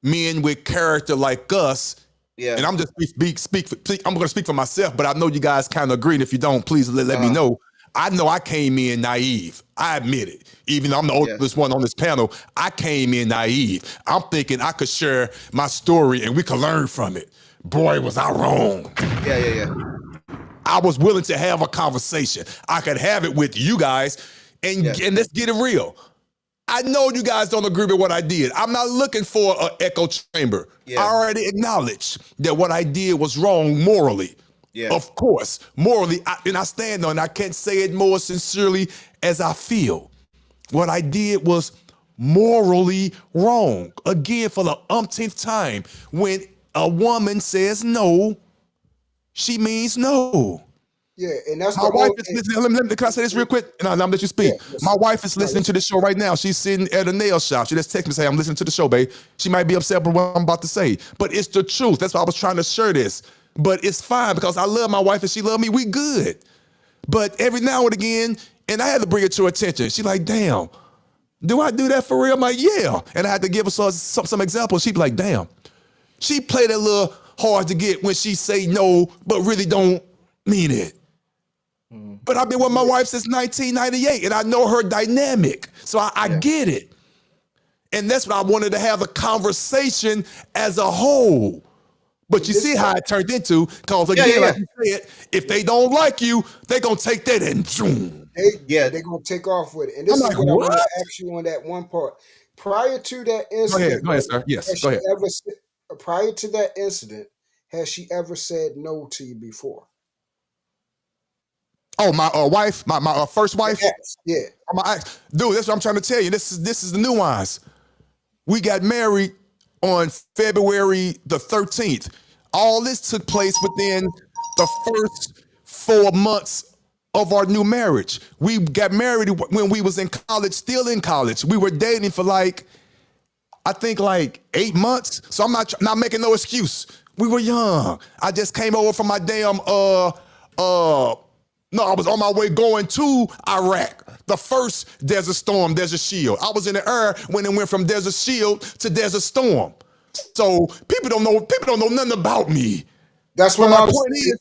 men with character like us, yeah. and I'm just I'm going to speak for myself, but I know you guys kind of agree. And if you don't, please let me know. I know I came in naive. I admit it. Even though I'm the oldest one on this panel, I came in naive. I'm thinking I could share my story and we could learn from it. Boy, was I wrong. Yeah. I was willing to have a conversation. I could have it with you guys and let's get it real. I know you guys don't agree with what I did. I'm not looking for an echo chamber. Yeah. I already acknowledged that what I did was wrong morally. Yeah. Of course, morally, and I stand on it. I can't say it more sincerely as I feel. What I did was morally wrong. Again, for the umpteenth time, when a woman says no, she means no. Yeah, and that's My the wife whole is listening. Can I say this real quick? And I'm let you speak. Yeah, My wife is listening to the show right now. She's sitting at a nail shop. She just texted me saying, I'm listening to the show, babe. She might be upset with what I'm about to say, but it's the truth. That's why I was trying to share this. But it's fine because I love my wife and she love me. We good. But every now and again, and I had to bring it to her attention. She like, damn, do I do that for real? I'm like, yeah. And I had to give her some examples. She'd be like, damn. She played a little hard to get when she say no, but really don't mean it. But I've been with my wife since 1998 and I know her dynamic. So I get it. And that's what I wanted to have a conversation as a whole. But you see how it turned into, because again, like you said, if they don't like you, they're going to take that and zoom. they're going to take off with it. And this I'm is like, what I want what? to ask you on that one part. Prior to that Go incident, ahead, sir. Yes, has go she ahead. prior to that incident, has she ever said no to you before? Oh, my wife, my first wife? Yes, yeah. Dude, that's what I'm trying to tell you. This is the nuance. We got married on February the 13th. All this took place within the first 4 months of our new marriage. We got married when we was in college, still in college. We were dating for I think 8 months. So I'm not making no excuse. We were young. I just came over from my damn no, I was on my way going to Iraq. The first Desert Storm, Desert Shield. I was in the air when it went from Desert Shield to Desert Storm. So people don't know nothing about me. That's But what my I was point is,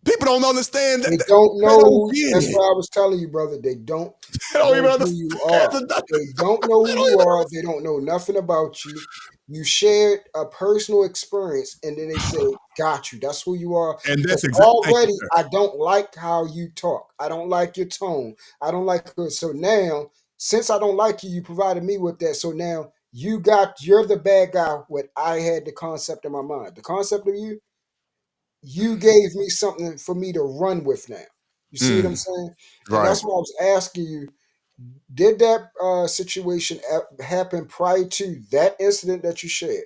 people don't understand that. They don't They don't know. get That's it. what I was telling you, brother. They don't They don't even know who understand. you are. They don't know who you are. They don't know nothing about you. You shared a personal experience, and then they say, "Got you." That's who you are. And that's Because exactly. already, I don't like how you talk. I don't like your tone. I don't like it. So now, since I don't like you, you provided me with that. So now you're the bad guy. What I had the concept in my mind. The concept of you gave me something for me to run with now. You see what I'm saying? And Right. that's why I was asking you, did that situation happen prior to that incident that you shared?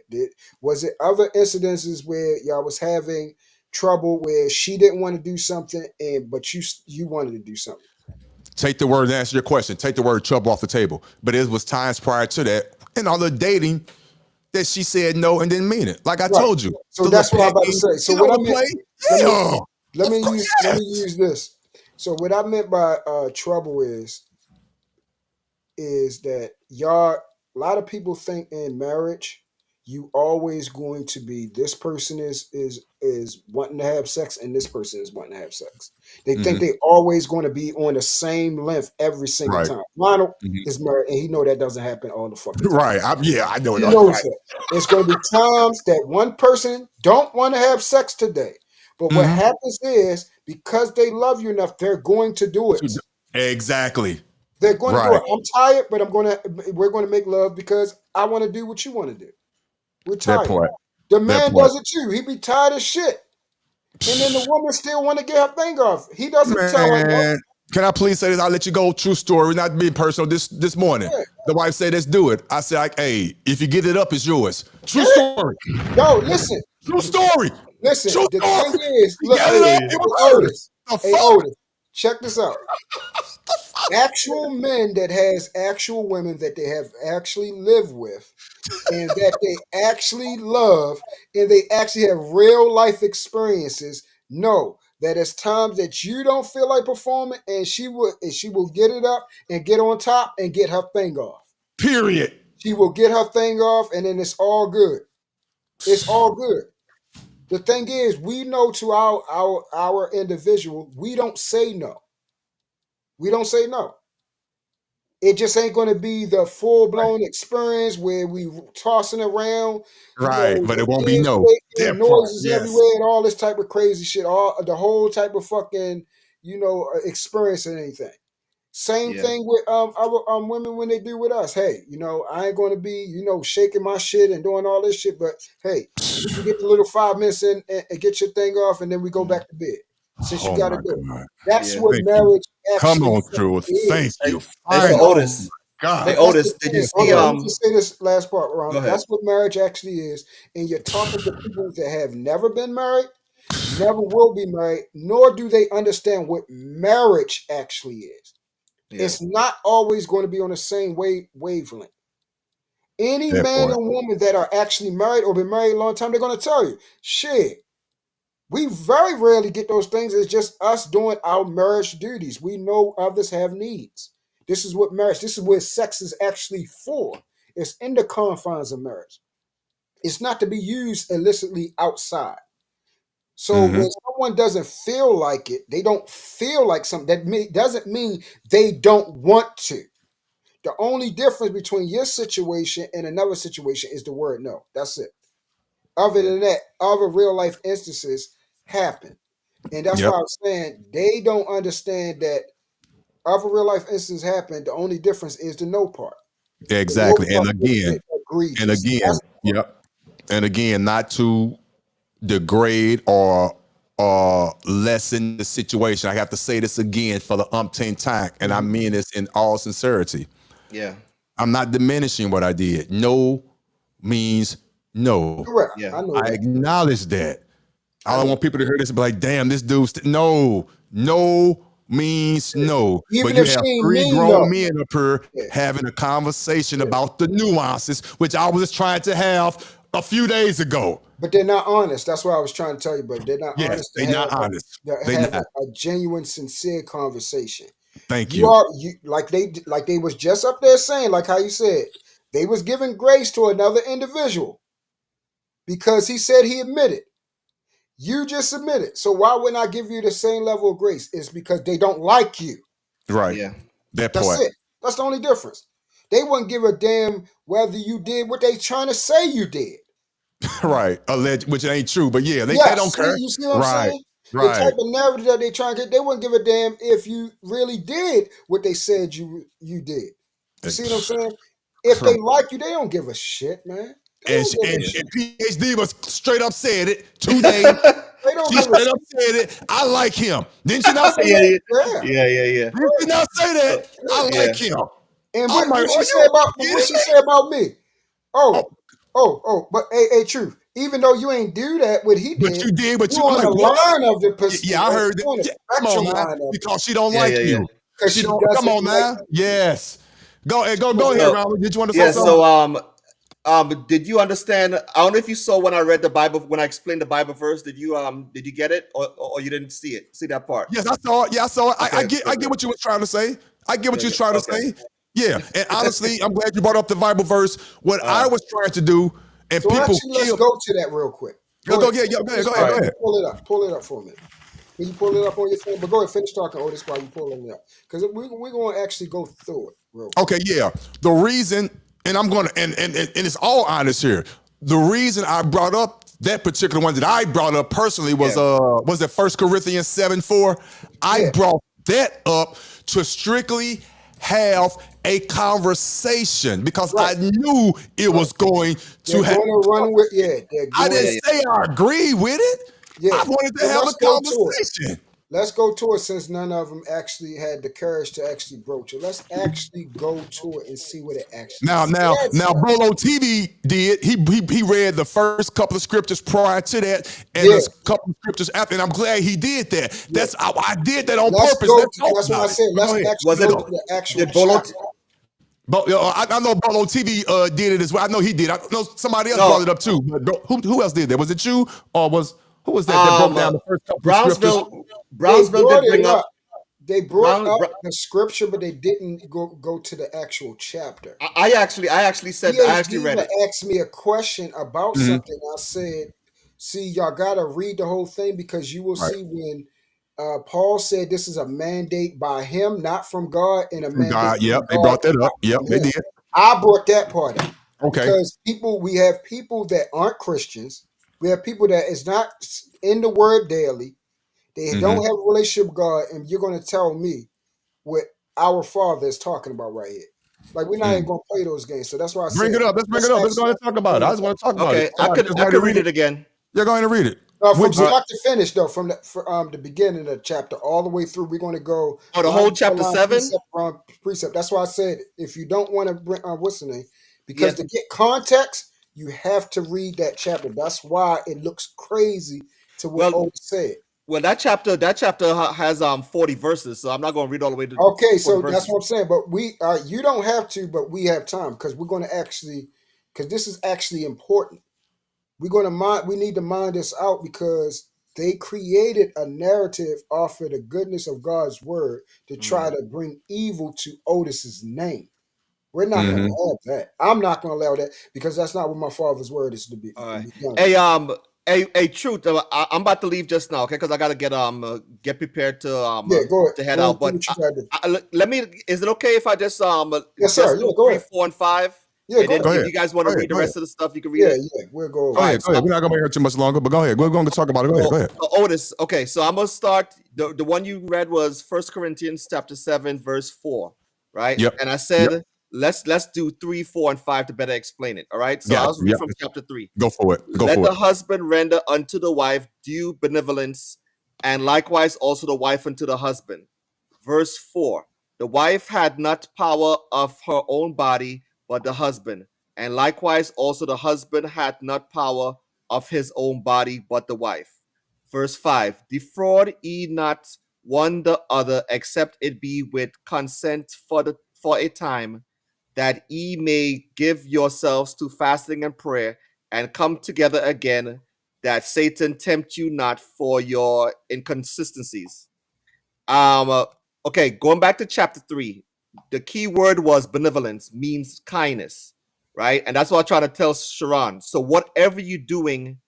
Was it other incidences where y'all was having trouble where she didn't want to do something but you wanted to do something? Take the word and answer your question. Take the word trouble off the table. But it was times prior to that and all the dating that she said no and didn't mean it. Like I told you. So that's what I'm about to say. So what I meant, let me use this. So what I meant by trouble is that a lot of people think in marriage you always going to be this person is wanting to have sex and this person is wanting to have sex. They think they always going to be on the same length every single time. Ronald is married and he know that doesn't happen all the fucking time. Right. I know he it. knows that. There's going to be times that one person don't want to have sex today. But what happens is because they love you enough, they're going to do it. Exactly. They're going to do Right. it. I'm tired, but we're going to make love because I want to do what you want to do. We're That tired. part. The That man part. does it too. He be tired as shit. And then the woman still want to get her thing off. He doesn't tell her no. Man, can I please say this? I'll let you go. True story, not being personal. This morning, Yeah. the wife said, "Let's do it." I said, "Hey, if you get it up, it's yours." True Yeah. story. Yo, listen. True story. Listen. True The story. thing is, You look, got it hey, up. It was hers. Otis. The Hey, fuck? Otis, check this out. Actual men that has actual women that they have actually lived with and that they actually love and they actually have real life experiences know that it's times that you don't feel like performing and she will get it up and get on top and get her thing off. Period. She will get her thing off and then it's all good. It's all good. The thing is, we know to our individual, we don't say no. We don't say no. It just ain't going to be the full blown experience where we tossing around, Right, but the it won't be hands no. shaking, That part. noises Yes. everywhere, and all this type of crazy shit. All the whole type of fucking experience and anything. Same Yeah. thing with our women when they do with us. Hey, I ain't going to be shaking my shit and doing all this shit, but hey, you can get the little 5 minutes in and get your thing off, and then we go back to bed. Since you Oh got to my do it. God. That's Yeah. what Thank you. marriage Come actually on, Drew. Thank is. you. Hey, so Fine. Otis. God. Hey, But that's Otis, the did you thing. Hold see on, let me just say this last part, Ron. Go ahead. That's what marriage actually is. And you're talking to people that have never been married, never will be married, nor do they understand what marriage actually is. Yeah. It's not always going to be on the same wavelength. Any That man part. and woman that are actually married or been married a long time, they're going to tell you, shit, we very rarely get those things. It's just us doing our marriage duties. We know others have needs. This is what sex is actually for. It's in the confines of marriage. It's not to be used illicitly outside. So Mm-hmm. when someone doesn't feel like it, they don't feel like something, doesn't mean they don't want to. The only difference between your situation and another situation is the word no. That's it. Other Yeah. than that, other real life instances happen. And that's why Yep. I was saying they don't understand that other real life instances happen. The only difference is the no part. The no Exactly. part And makes again, it egregious. and again, That's the part. yep. And again, not to degrade or lessen the situation. I have to say this again for the umpteenth time, and I mean this in all sincerity. Yeah. I'm not diminishing what I did. No means no. Correct. Yeah. I know I that. acknowledge that. I I don't know. want people to hear this and be like, damn, this dude's no. No means no. Even But you if she have ain't three mean grown no. men up here Yeah. having a conversation Yeah. about the nuances, which I was trying to have a few days ago. But they're not honest. That's what I was trying to tell you, but they're not Yes, honest to they not honest. They have not. a genuine, sincere conversation. Thank You you. are you like they was just up there saying, like how you said, they was giving grace to another individual because he said he admitted. You just admitted. So why wouldn't I give you the same level of grace? It's because they don't like you. Right. Yeah. That That's part. it. That's the only difference. They wouldn't give a damn whether you did what they trying to say you did. Right. Alleged, which ain't true, but yeah, they don't Yes, care. you see what I'm Right. saying? The type Right. of narrative that they trying to get, they wouldn't give a damn if you really did what they said you did. You see what I'm saying? If they like you, they don't give a shit, man. They And, don't give a and, shit. and PhD was straight up said it today. They don't She give a straight shit. up said it. I like him. Didn't she not say Yeah. that? Yeah. Yeah. Didn't she not say that? I Yeah. like him. And I'm like, what she are say you about kidding me? me? But hey, true. Even though you ain't do that, what he But did, you did, but you you, I'm on like, the what? line of the Yeah, I heard that. on the Yeah, come on, spectrum man. line of Because she don't Yeah. like Yeah. you. because She she don't. Come doesn't on, like man. Yes. Go ahead, go ahead, So, Ronald. Did you want to say yeah. something? So did you understand? I don't know if you saw when I read the Bible when I explained the Bible verse. Did you get it or you didn't see it? See that part? Yes, I saw it. Yeah, I saw it. I Okay, get good. what you were trying to say. I get what Good, you're good. trying to Okay. say. Yeah, and honestly, I'm glad you brought up the Bible verse. What I was trying to do, and So people actually, let's kill. go to that real quick. Go Go ahead. ahead. Go ahead. Go Finish ahead. Go talking. ahead. Pull it up. Pull it up for a minute. Can you pull it up on your phone? But go ahead. Finish talking, Otis, while you pulling it up. Because we're going to actually go through it real quick. Okay, yeah. The reason, and I'm gonna, and it's all honest here. The reason I brought up that particular one that I brought up personally was it 1 Corinthians 7:4. I Yeah. brought that up to strictly have a conversation because I knew it was going They're to happen. going to run with They're I going. didn't say I agree with it. Yeah. I wanted to So have let's a go to it. conversation. Let's go to it since none of them actually had the courage to actually broach it. Let's actually go to it and see what it actually Now, says. Bolo TV did. He read the first couple of scriptures prior to that, and Yeah. the couple of scriptures after. And I'm glad he did that. That's I did that on Let's purpose. go. Let's talk That's what I about it. said. But Let's go ahead. actually go to the actual Did Bolo chapter. But I know Bolo TV did it as well. I know he did. I know somebody else No. brought it up too. But who else did that? Was it you or who was that broke down the first couple of scriptures? Brownsville did bring up. They brought Brown- up the scripture, but they didn't go to the actual chapter. I actually said I actually read it. Asked me a question about something. I said, "See, y'all gotta read the whole thing because you will Right. see when Paul said this is a mandate by him, not from God, and a mandate God, from yep, God, they brought that up. not Yep, from they him." did. I brought that part up Okay. because we have people that aren't Christians. We have people that is not in the Word daily. They don't have a relationship with God, and you're going to tell me what our Father is talking about right here. Like we're not even going to play those games. So that's why I Bring said, it up. Let's bring it up. Let's go ahead and talk about it. I just want to talk about Okay, it. I could read it again. You're going to read it. From Which- start to finish, though, from the beginning of the chapter all the way through, we're going to go. Oh, the line whole by chapter line, 7? precept. That's why I said if you don't want to bring what's the name, because Yeah. to get context, you have to read that chapter. That's why it looks crazy to what Well, Otis said. Well, that chapter has 40 verses, so I'm not going to read all the way to. Okay, 40 so verses. that's what I'm saying. But we, you don't have to, but we have time because we're going to actually, because this is actually important. We're going to mind. We need to mind this out because they created a narrative off of the goodness of God's word to try to bring evil to Otis's name. We're not going to have that. I'm not going to allow that because that's not what my Father's word is to be. All right. Done. Hey, truth. I'm about to leave just now, okay? Because I gotta get prepared to go ahead. to head Go out. ahead, But do what you gotta do. let me. Is it okay if I just Yes, just sir. do Yeah, go 3, ahead. 4, and 5? Yeah, And go then ahead. if you guys want to Go ahead, read the go rest ahead. of the stuff, you can read Yeah, it. yeah. We'll go. Go All ahead, right, go ahead. We're not going to be here too much longer, but go ahead. We're going to talk about it. Go ahead, go ahead. Otis. Okay, so I'm gonna start. The one you read was 1 Corinthians chapter 7, verse 4, right? Yep. And I said let's do 3, 4, and 5 to better explain it. All right. So Got I'll you. read Yep. from chapter 3. Go for it. Go Let for the it. husband render unto the wife due benevolence, and likewise also the wife unto the husband. Verse 4. The wife had not power of her own body, but the husband. And likewise also the husband had not power of his own body, but the wife. Verse 5. Defraud ye not one the other, except it be with consent for a time, that ye may give yourselves to fasting and prayer, and come together again, that Satan tempt you not for your inconsistencies. Okay, going back to chapter 3, the key word was benevolence, means kindness, right? And that's what I'm trying to tell Sharon. So whatever you're doing,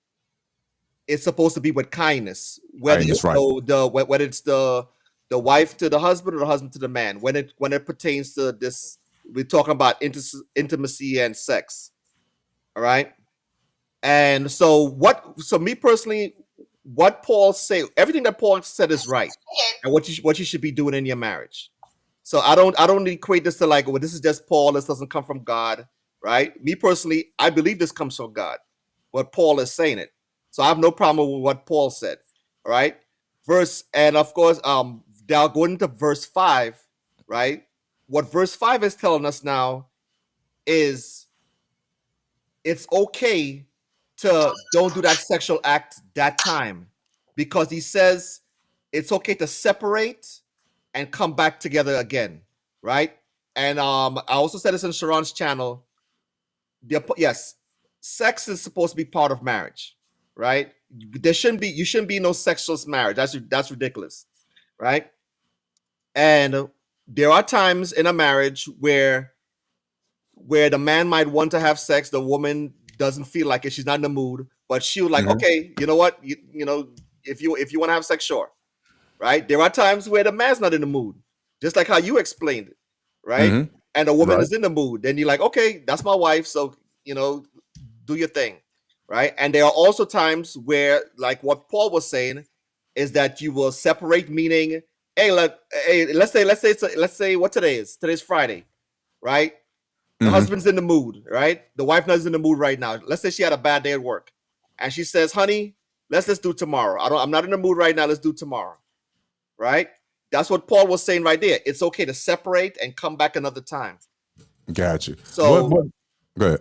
it's supposed to be with kindness, whether Kindness, it's right. whether it's the wife to the husband or the husband to the man. When it pertains to this, we're talking about intimacy and sex. All right. And so me personally, what Paul say, everything that Paul said is right, and what you should be doing in your marriage. So I don't equate this to like, well, this is just Paul. This doesn't come from God, right? Me personally, I believe this comes from God. What Paul is saying it. So I have no problem with what Paul said. All right. And of course, now going to verse 5, right? What verse 5 is telling us now is it's okay to don't do that sexual act that time, because he says it's okay to separate and come back together again, right? And I also said this in Sharon's channel. Yes, sex is supposed to be part of marriage, right? You shouldn't be no sexless marriage. That's ridiculous, right? And there are times in a marriage where the man might want to have sex, the woman doesn't feel like it, she's not in the mood, but she'll like, okay, you know what, you know, if you want to have sex, sure, right? There are times where the man's not in the mood, just like how you explained it, right? And the woman Right. is in the mood, then you're like, okay, that's my wife, so you know, do your thing, right? And there are also times where, like what Paul was saying, is that you will separate, meaning hey, let's say what today is. Today's Friday, right? The Mhm. husband's in the mood, right? The wife is in the mood right now. Let's say she had a bad day at work, and she says, "Honey, let's just do tomorrow. I'm not in the mood right now. Let's do tomorrow." Right? That's what Paul was saying right there. It's okay to separate and come back another time. Got you. So What? Go ahead.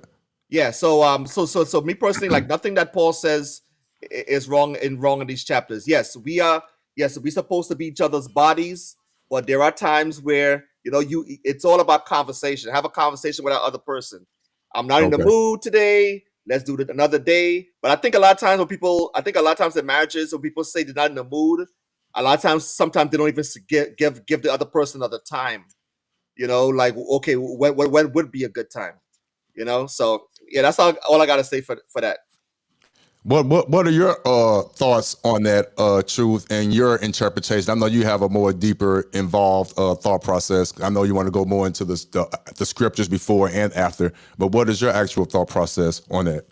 yeah, so me personally, like nothing that Paul says is wrong in these chapters. Yes, we're supposed to be each other's bodies, but there are times where it's all about conversation. Have a conversation with that other person. I'm not in the Okay. mood today. Let's do it another day. But I think a lot of times a lot of times in marriages, when people say they're not in the mood, a lot of times, sometimes they don't even give the other person another time. Like okay, when would be a good time? So yeah, that's all I gotta say for that. What are your thoughts on that truth and your interpretation? I know you have a more deeper involved thought process. I know you want to go more into the scriptures before and after, but what is your actual thought process on that?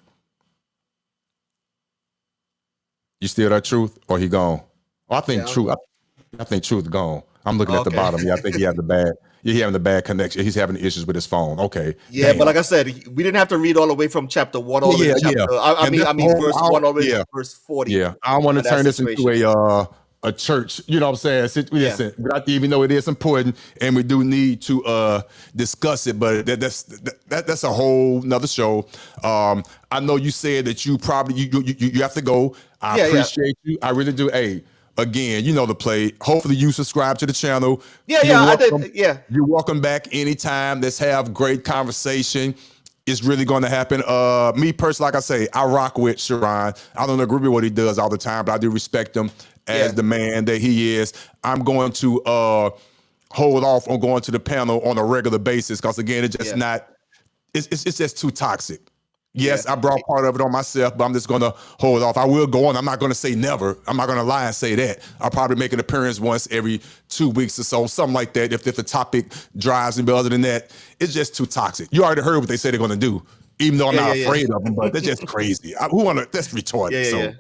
You still that truth, or he gone? Oh, I think Yeah. truth. I think truth gone. I'm looking at the Okay. bottom. Yeah, I think he has the bad. He's having the bad connection. He's having issues with his phone. Okay. Yeah, Damn. but like I said, we didn't have to read all the way from chapter 1 all the way Yeah, to yeah. chapter. I And mean, that's I the mean, whole. verse 1 all the way Yeah, to verse 40. yeah. I don't want to of that turn this into situation. a church. You know what I'm saying? Yeah. Listen, but even though it is important and we do need to discuss it, but that's a whole nother show. I know you said that you probably you have to go. I Yeah, yeah. appreciate you. I really do. Hey, again, you know the play. Hopefully you subscribe to the channel. Yeah, You're yeah, I welcome. did. Yeah. You're welcome back anytime. Let's have great conversation. It's really going to happen. Me personally, like I say, I rock with Sharon. I don't agree with what he does all the time, but I do respect him as Yeah. the man that he is. I'm going to hold off on going to the panel on a regular basis because again, it's just Yeah. not. It's just too toxic. Yes, Yeah. I brought part of it on myself, but I'm just gonna hold off. I will go on. I'm not gonna say never. I'm not gonna lie and say that. I'll probably make an appearance once every 2 weeks or so, something like that. If the topic drives me, but other than that, it's just too toxic. You already heard what they say they're gonna do, even though I'm Yeah, not yeah, yeah. afraid of them. But they're just crazy. Who wanna? That's retarded. Yeah, yeah, so yeah.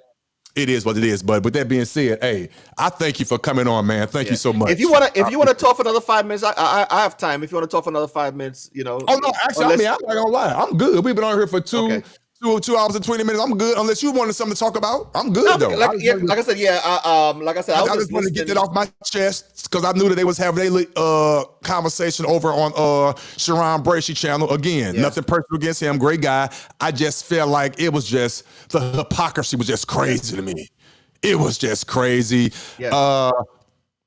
it is what it is. But with that being said, hey, I thank you for coming on, man. Thank you so much. If you wanna talk for another 5 minutes, I have time. If you want to talk for another 5 minutes, Oh no, actually, I'm not gonna lie. I'm good. We've been on here for Okay. 2 hours and 20 minutes. I'm good. Unless you wanted something to talk about, I'm good though. Like I said, yeah. I I just wanted to get that off my chest because I knew that they was having a conversation over on Sharon Bracey channel. Again, Yeah. nothing personal against him, great guy. I just felt like it was just the hypocrisy was just crazy to me. It was just crazy. Yeah.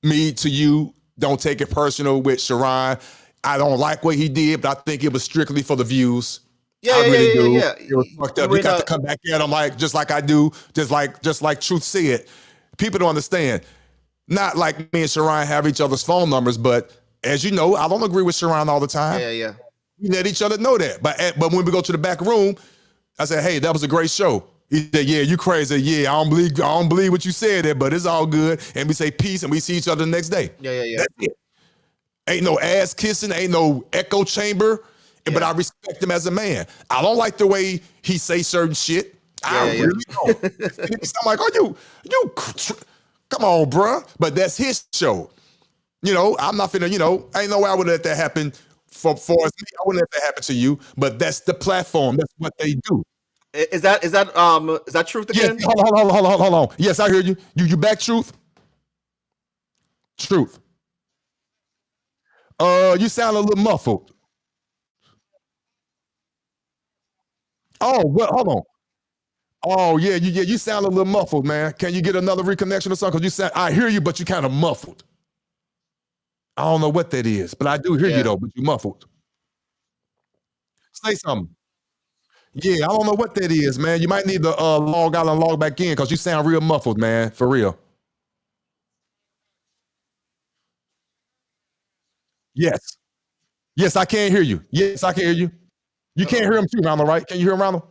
Me to you, don't take it personal with Sharon. I don't like what he did, but I think it was strictly for the views. Yeah, I yeah, really yeah, do. yeah, It was fucked up. You got to come back at him like just like I do, just like Truth said. People don't understand. Not like me and Sharon have each other's phone numbers, but as you know, I don't agree with Sharon all the time. Yeah, yeah. We let each other know that. But when we go to the back room, I said, "Hey, that was a great show." He said, "Yeah, you crazy. Yeah, I don't believe what you said there, but it's all good." And we say peace, and we see each other the next day. Yeah, yeah, yeah. That's it. Ain't no ass kissing, ain't no echo chamber. But I respect him as a man. I don't like the way he say certain shit. I really don't. I'm like, oh, you, come on, bruh. But that's his show. I'm not finna, ain't no way I would let that happen for us. I wouldn't let that happen to you. But that's the platform. That's what they do. Is that Truth again? Yes, hold on. Yes, I hear you. You back, Truth? Truth. You sound a little muffled. Oh, well, hold on. Oh yeah, you sound a little muffled, man. Can you get another reconnection or something? Because I hear you, but you kind of muffled. I don't know what that is, but I do hear you though, but you muffled. Say something. Yeah, I don't know what that is, man. You might need to log out and log back in because you sound real muffled, man. For real. Yes. Yes, I can hear you. Yes, I can hear you. You can't hear him too, Ronald, right? Can you hear him, Ronald?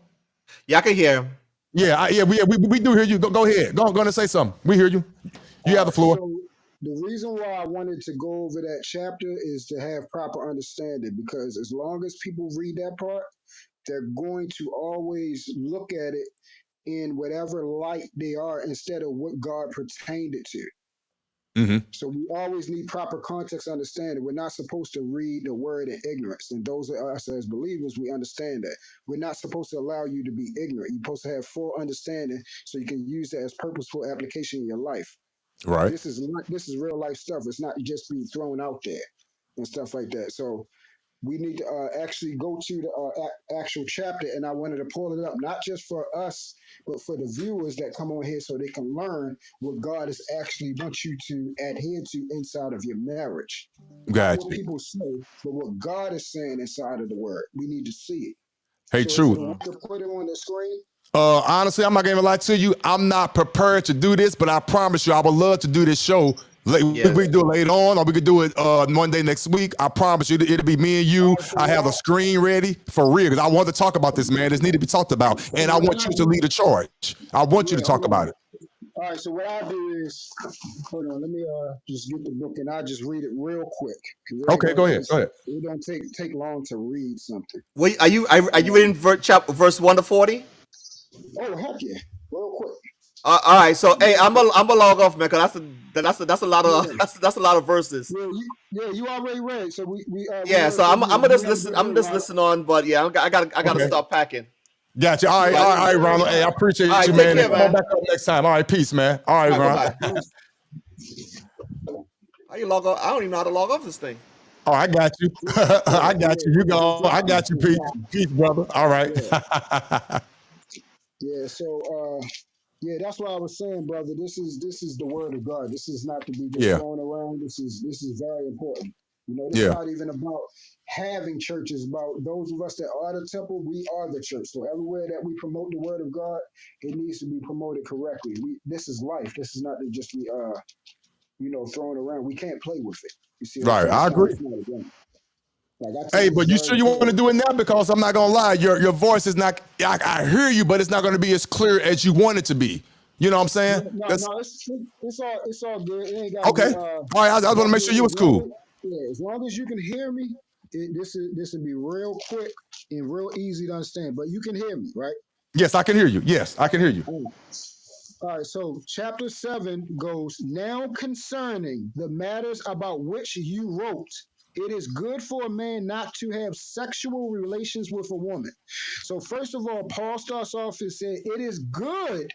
Yeah, I can hear him. Yeah, we do hear you. Go ahead. Go and say something. We hear you. You have the floor. So the reason why I wanted to go over that chapter is to have proper understanding because as long as people read that part, they're going to always look at it in whatever light they are instead of what God pertained it to. So we always need proper context understanding. We're not supposed to read the word in ignorance. And those of us as believers, we understand that. We're not supposed to allow you to be ignorant. You're supposed to have full understanding so you can use that as purposeful application in your life. Right. This is real life stuff. It's not just be thrown out there and stuff like that. So we need to actually go to the actual chapter, and I wanted to pull it up, not just for us, but for the viewers that come on here so they can learn what God is actually wants you to adhere to inside of your marriage. Not what people say, but what God is saying inside of the word. We need to see it. Hey, so truth. To put it on the screen. Honestly, I'm not gonna lie to you. I'm not prepared to do this, but I promise you, I would love to do this show. We can do it later on, or we could do it Monday next week. I promise you, it'll be me and you. I have a screen ready for real because I want to talk about this, man. This need to be talked about, and I want you to lead the charge. I want you to talk about it. All right, so what I'll do is, hold on, let me just get the book and I'll just read it real quick. Okay, go ahead. It don't take long to read something. Wait, are you reading verse 1 to 40? Oh, heck yeah, real quick. All right, so hey, I'm a log off, man, because that's a lot of that's a lot of verses. You already read, so we so I'm gonna just listen on, but yeah, I gotta start packing. Gotcha. All right, Ronald. Hey, I appreciate you, man. Come on back up next time. All right, peace, man. All right, Ron. How you log off? I don't even know how to log off this thing. Oh, I got you. I got you. You go. I got you, peace, brother. All right. Yeah. So. Yeah, that's what I was saying, brother. This is the word of God. This is not to be just thrown around. This is very important. You know, it's not even about having churches. About those of us that are the temple, we are the church. So everywhere that we promote the word of God, it needs to be promoted correctly. This is life. This is not to just be thrown around. We can't play with it. You see, right? I agree. Hey, but you sure you want to do it now? Because I'm not gonna lie, your voice is not. I hear you, but it's not gonna be as clear as you want it to be. You know what I'm saying? No, it's all good. It ain't gotta okay. Be, all right, I want to make sure you was cool. As long as you can hear me, this will be real quick and real easy to understand. But you can hear me, right? Yes, I can hear you. Yes, I can hear you. All right, so chapter 7 goes, now concerning the matters about which you wrote, it is good for a man not to have sexual relations with a woman. So first of all, Paul starts off and said, it is good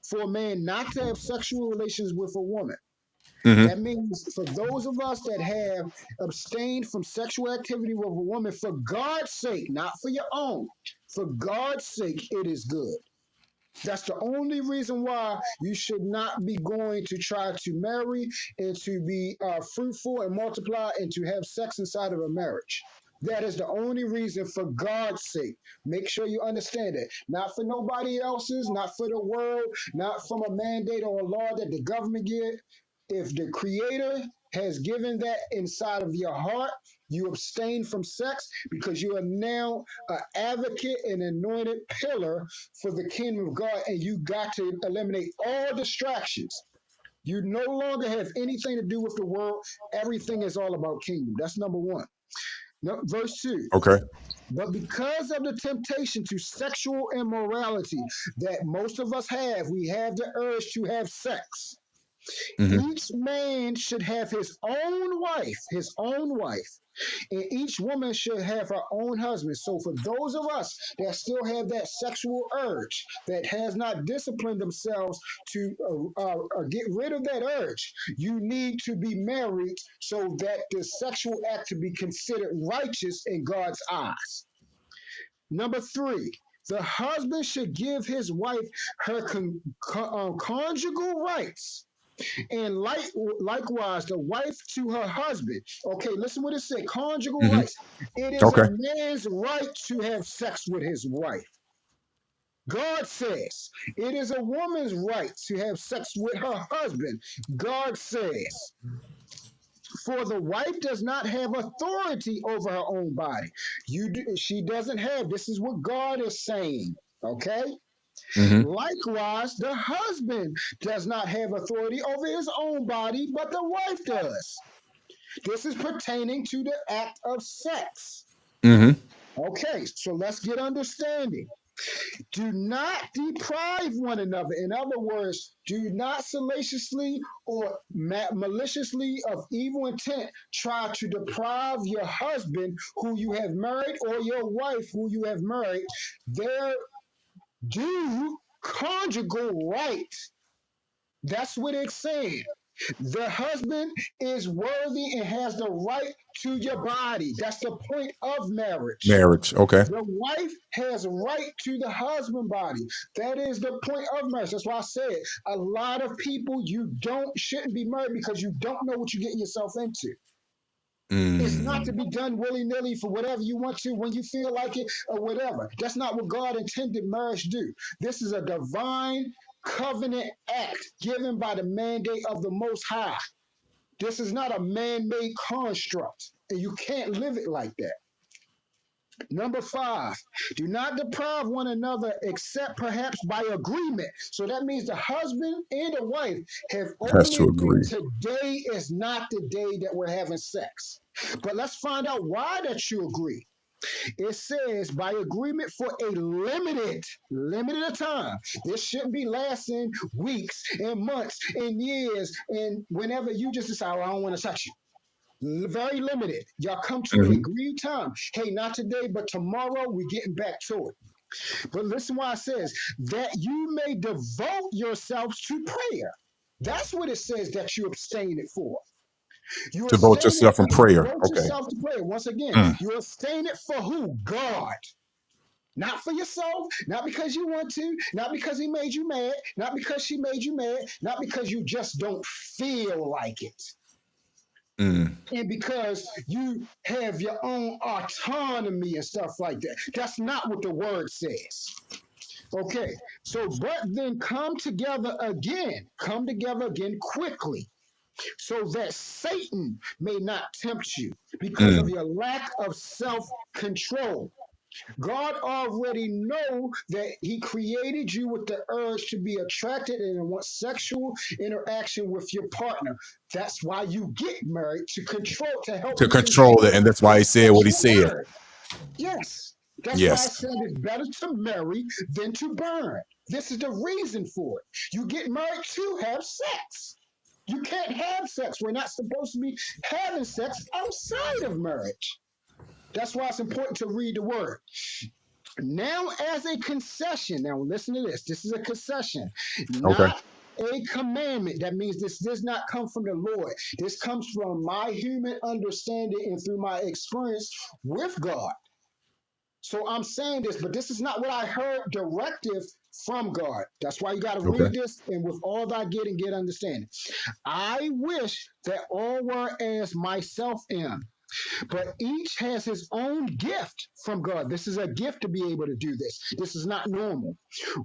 for a man not to have sexual relations with a woman. That means for those of us that have abstained from sexual activity with a woman, for God's sake, not for your own, for God's sake, it is good. That's the only reason why you should not be going to try to marry and to be fruitful and multiply and to have sex inside of a marriage. That is the only reason, for God's sake. Make sure you understand it. Not for nobody else's, not for the world, not from a mandate or a law that the government give. If the Creator has given that inside of your heart, you abstain from sex because you are now an advocate and anointed pillar for the kingdom of God, and you got to eliminate all distractions. You no longer have anything to do with the world. Everything is all about kingdom. That's number one. No, verse 2. Okay. But because of the temptation to sexual immorality that most of us have, we have the urge to have sex. Each man should have his own wife, and each woman should have her own husband. So for those of us that still have that sexual urge, that has not disciplined themselves to get rid of that urge, you need to be married so that the sexual act to be considered righteous in God's eyes. Number 3. The husband should give his wife her conjugal rights. And likewise, the wife to her husband. Okay, listen what it said. Conjugal rights. It is a man's right to have sex with his wife. God says it is a woman's right to have sex with her husband. God says, for the wife does not have authority over her own body. She doesn't have. This is what God is saying. Okay. Likewise, the husband does not have authority over his own body, but the wife does. This is pertaining to the act of sex. Okay, so let's get understanding. Do not deprive one another. In other words, do not salaciously or maliciously of evil intent try to deprive your husband who you have married or your wife who you have married their due conjugal right. That's what it's saying. The husband is worthy and has the right to your body. That's the point of marriage. Marriage. Okay. The wife has right to the husband body. That is the point of marriage. That's why I said a lot of people shouldn't be married because you don't know what you're getting yourself into. It's not to be done willy-nilly for whatever you want to when you feel like it or whatever. That's not what God intended marriage to do. This is a divine covenant act given by the mandate of the Most High. This is not a man-made construct, and you can't live it like that. Number 5, do not deprive one another except perhaps by agreement. So that means the husband and the wife have Has only to agreed agree. today is not the day that we're having sex. But let's find out why that you agree. It says by agreement for a limited time. This shouldn't be lasting weeks and months and years and whenever you just decide, I don't want to touch you. Very limited. Y'all come to an agreed time. Hey, not today, but tomorrow we're getting back to it. But listen why it says that you may devote yourselves to prayer. That's what it says that you abstain it for. You Devote abstain yourself in it, prayer. devote Okay. yourself to prayer. Once again, you abstain it for who? God. Not for yourself, not because you want to, not because he made you mad, not because she made you mad, not because you just don't feel like it. And because you have your own autonomy and stuff like that. That's not what the word says. Okay, so but then come together again quickly, so that Satan may not tempt you because of your lack of self-control. God already know that he created you with the urge to be attracted and want sexual interaction with your partner. That's why you get married, to help To you control it, control and that's why the he said what he sexual said. urge. Yes. That's why I Yes. said it's better to marry than to burn. This is the reason for it. You get married to have sex. You can't have sex. We're not supposed to be having sex outside of marriage. That's why it's important to read the word. Now, as a concession, now listen to this. This is a concession, Okay. not a commandment. That means this does not come from the Lord. This comes from my human understanding and through my experience with God. So I'm saying this, but this is not what I heard directive from God. That's why you got to Okay. read this and with all that I get and get understanding. I wish that all were as myself am. But each has his own gift from God. This is a gift to be able to do this. This is not normal.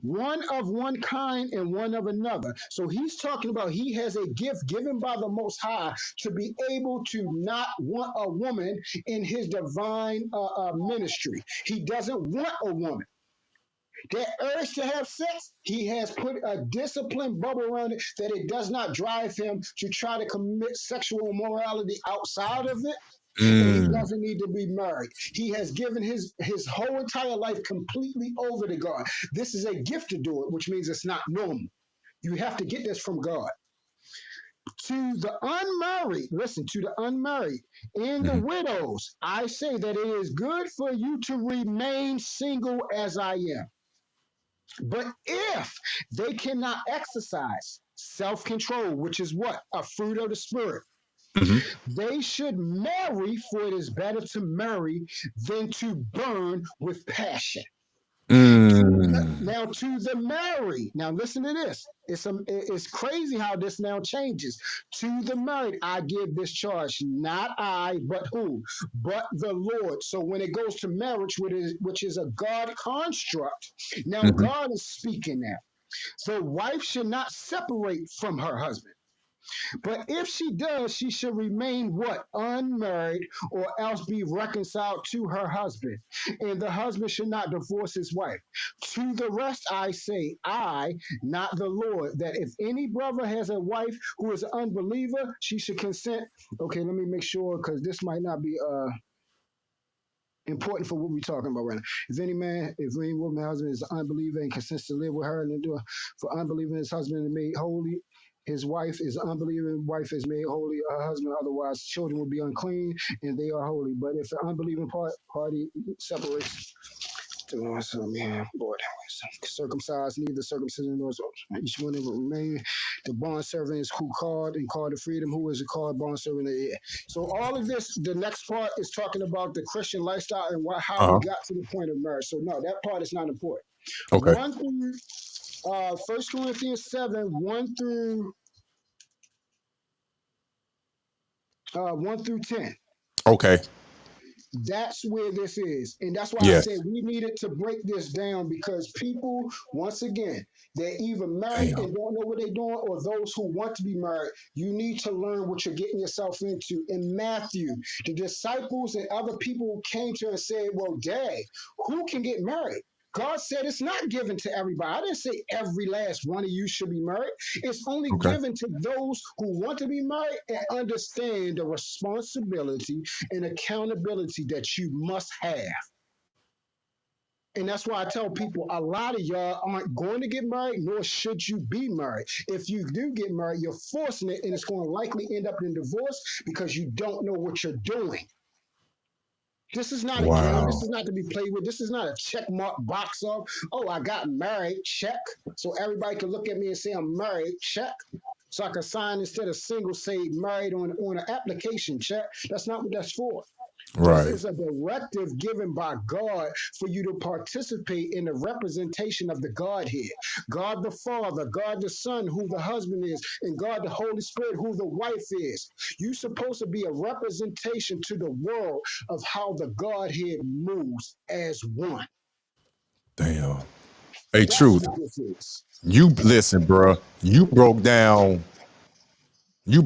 One of one kind and one of another. So he's talking about he has a gift given by the Most High to be able to not want a woman in his divine ministry. He doesn't want a woman. That urge to have sex, he has put a disciplined bubble around it that it does not drive him to try to commit sexual immorality outside of it. And he doesn't need to be married. He has given his whole entire life completely over to God. This is a gift to do it, which means it's not normal. You have to get this from God. To the unmarried, listen, to the unmarried and the widows, I say that it is good for you to remain single as I am. But if they cannot exercise self-control, which is what? A fruit of the spirit, they should marry, for it is better to marry than to burn with passion. Now, to the married, now listen to this. It's crazy how this now changes. To the married, I give this charge, not I, but who? But the Lord. So when it goes to marriage, which is a God construct, now God is speaking now. So wife should not separate from her husband. But if she does, she should remain what? Unmarried, or else be reconciled to her husband. And the husband should not divorce his wife. To the rest I say, I, not the Lord, that if any brother has a wife who is an unbeliever, she should consent. Okay, let me make sure, because this might not be important for what we're talking about right now. If any woman husband is an unbeliever and consents to live with her and endure for unbelieving his husband is made holy, his wife is unbelieving, wife is made holy, her husband, otherwise children will be unclean and they are holy. But if the unbelieving party separates, Lord, circumcised, neither circumcision nor each one of them remain. The bond servants who called and called to freedom, who is a called bond servant. So all of this, the next part is talking about the Christian lifestyle and how we got to the point of marriage. So no, that part is not important. Okay. 1 through 1 Corinthians 7, 1 through 10. Okay. That's where this is. And that's why I Yes. said we needed to break this down because people, once again, they're either married and don't know what they're doing, or those who want to be married. You need to learn what you're getting yourself into. In Matthew, the disciples and other people came to him and said, well, Dad, who can get married? God said it's not given to everybody. I didn't say every last one of you should be married. It's only given to those who want to be married and understand the responsibility and accountability that you must have. And that's why I tell people a lot of y'all aren't going to get married, nor should you be married. If you do get married, you're forcing it, and it's going to likely end up in divorce because you don't know what you're doing. This is not a game. This is not to be played with. This is not a check mark box of, oh, I got married, check. So everybody can look at me and say I'm married, check. So I can sign instead of single, say married on an application, check. That's not what that's for. Right. This is a directive given by God for you to participate in the representation of the Godhead. God the Father, God the Son, who the husband is, and God the Holy Spirit, who the wife is. You're supposed to be a representation to the world of how the Godhead moves as one. Damn. Hey, That's Truth. what this is. You listen, bro. You broke down 1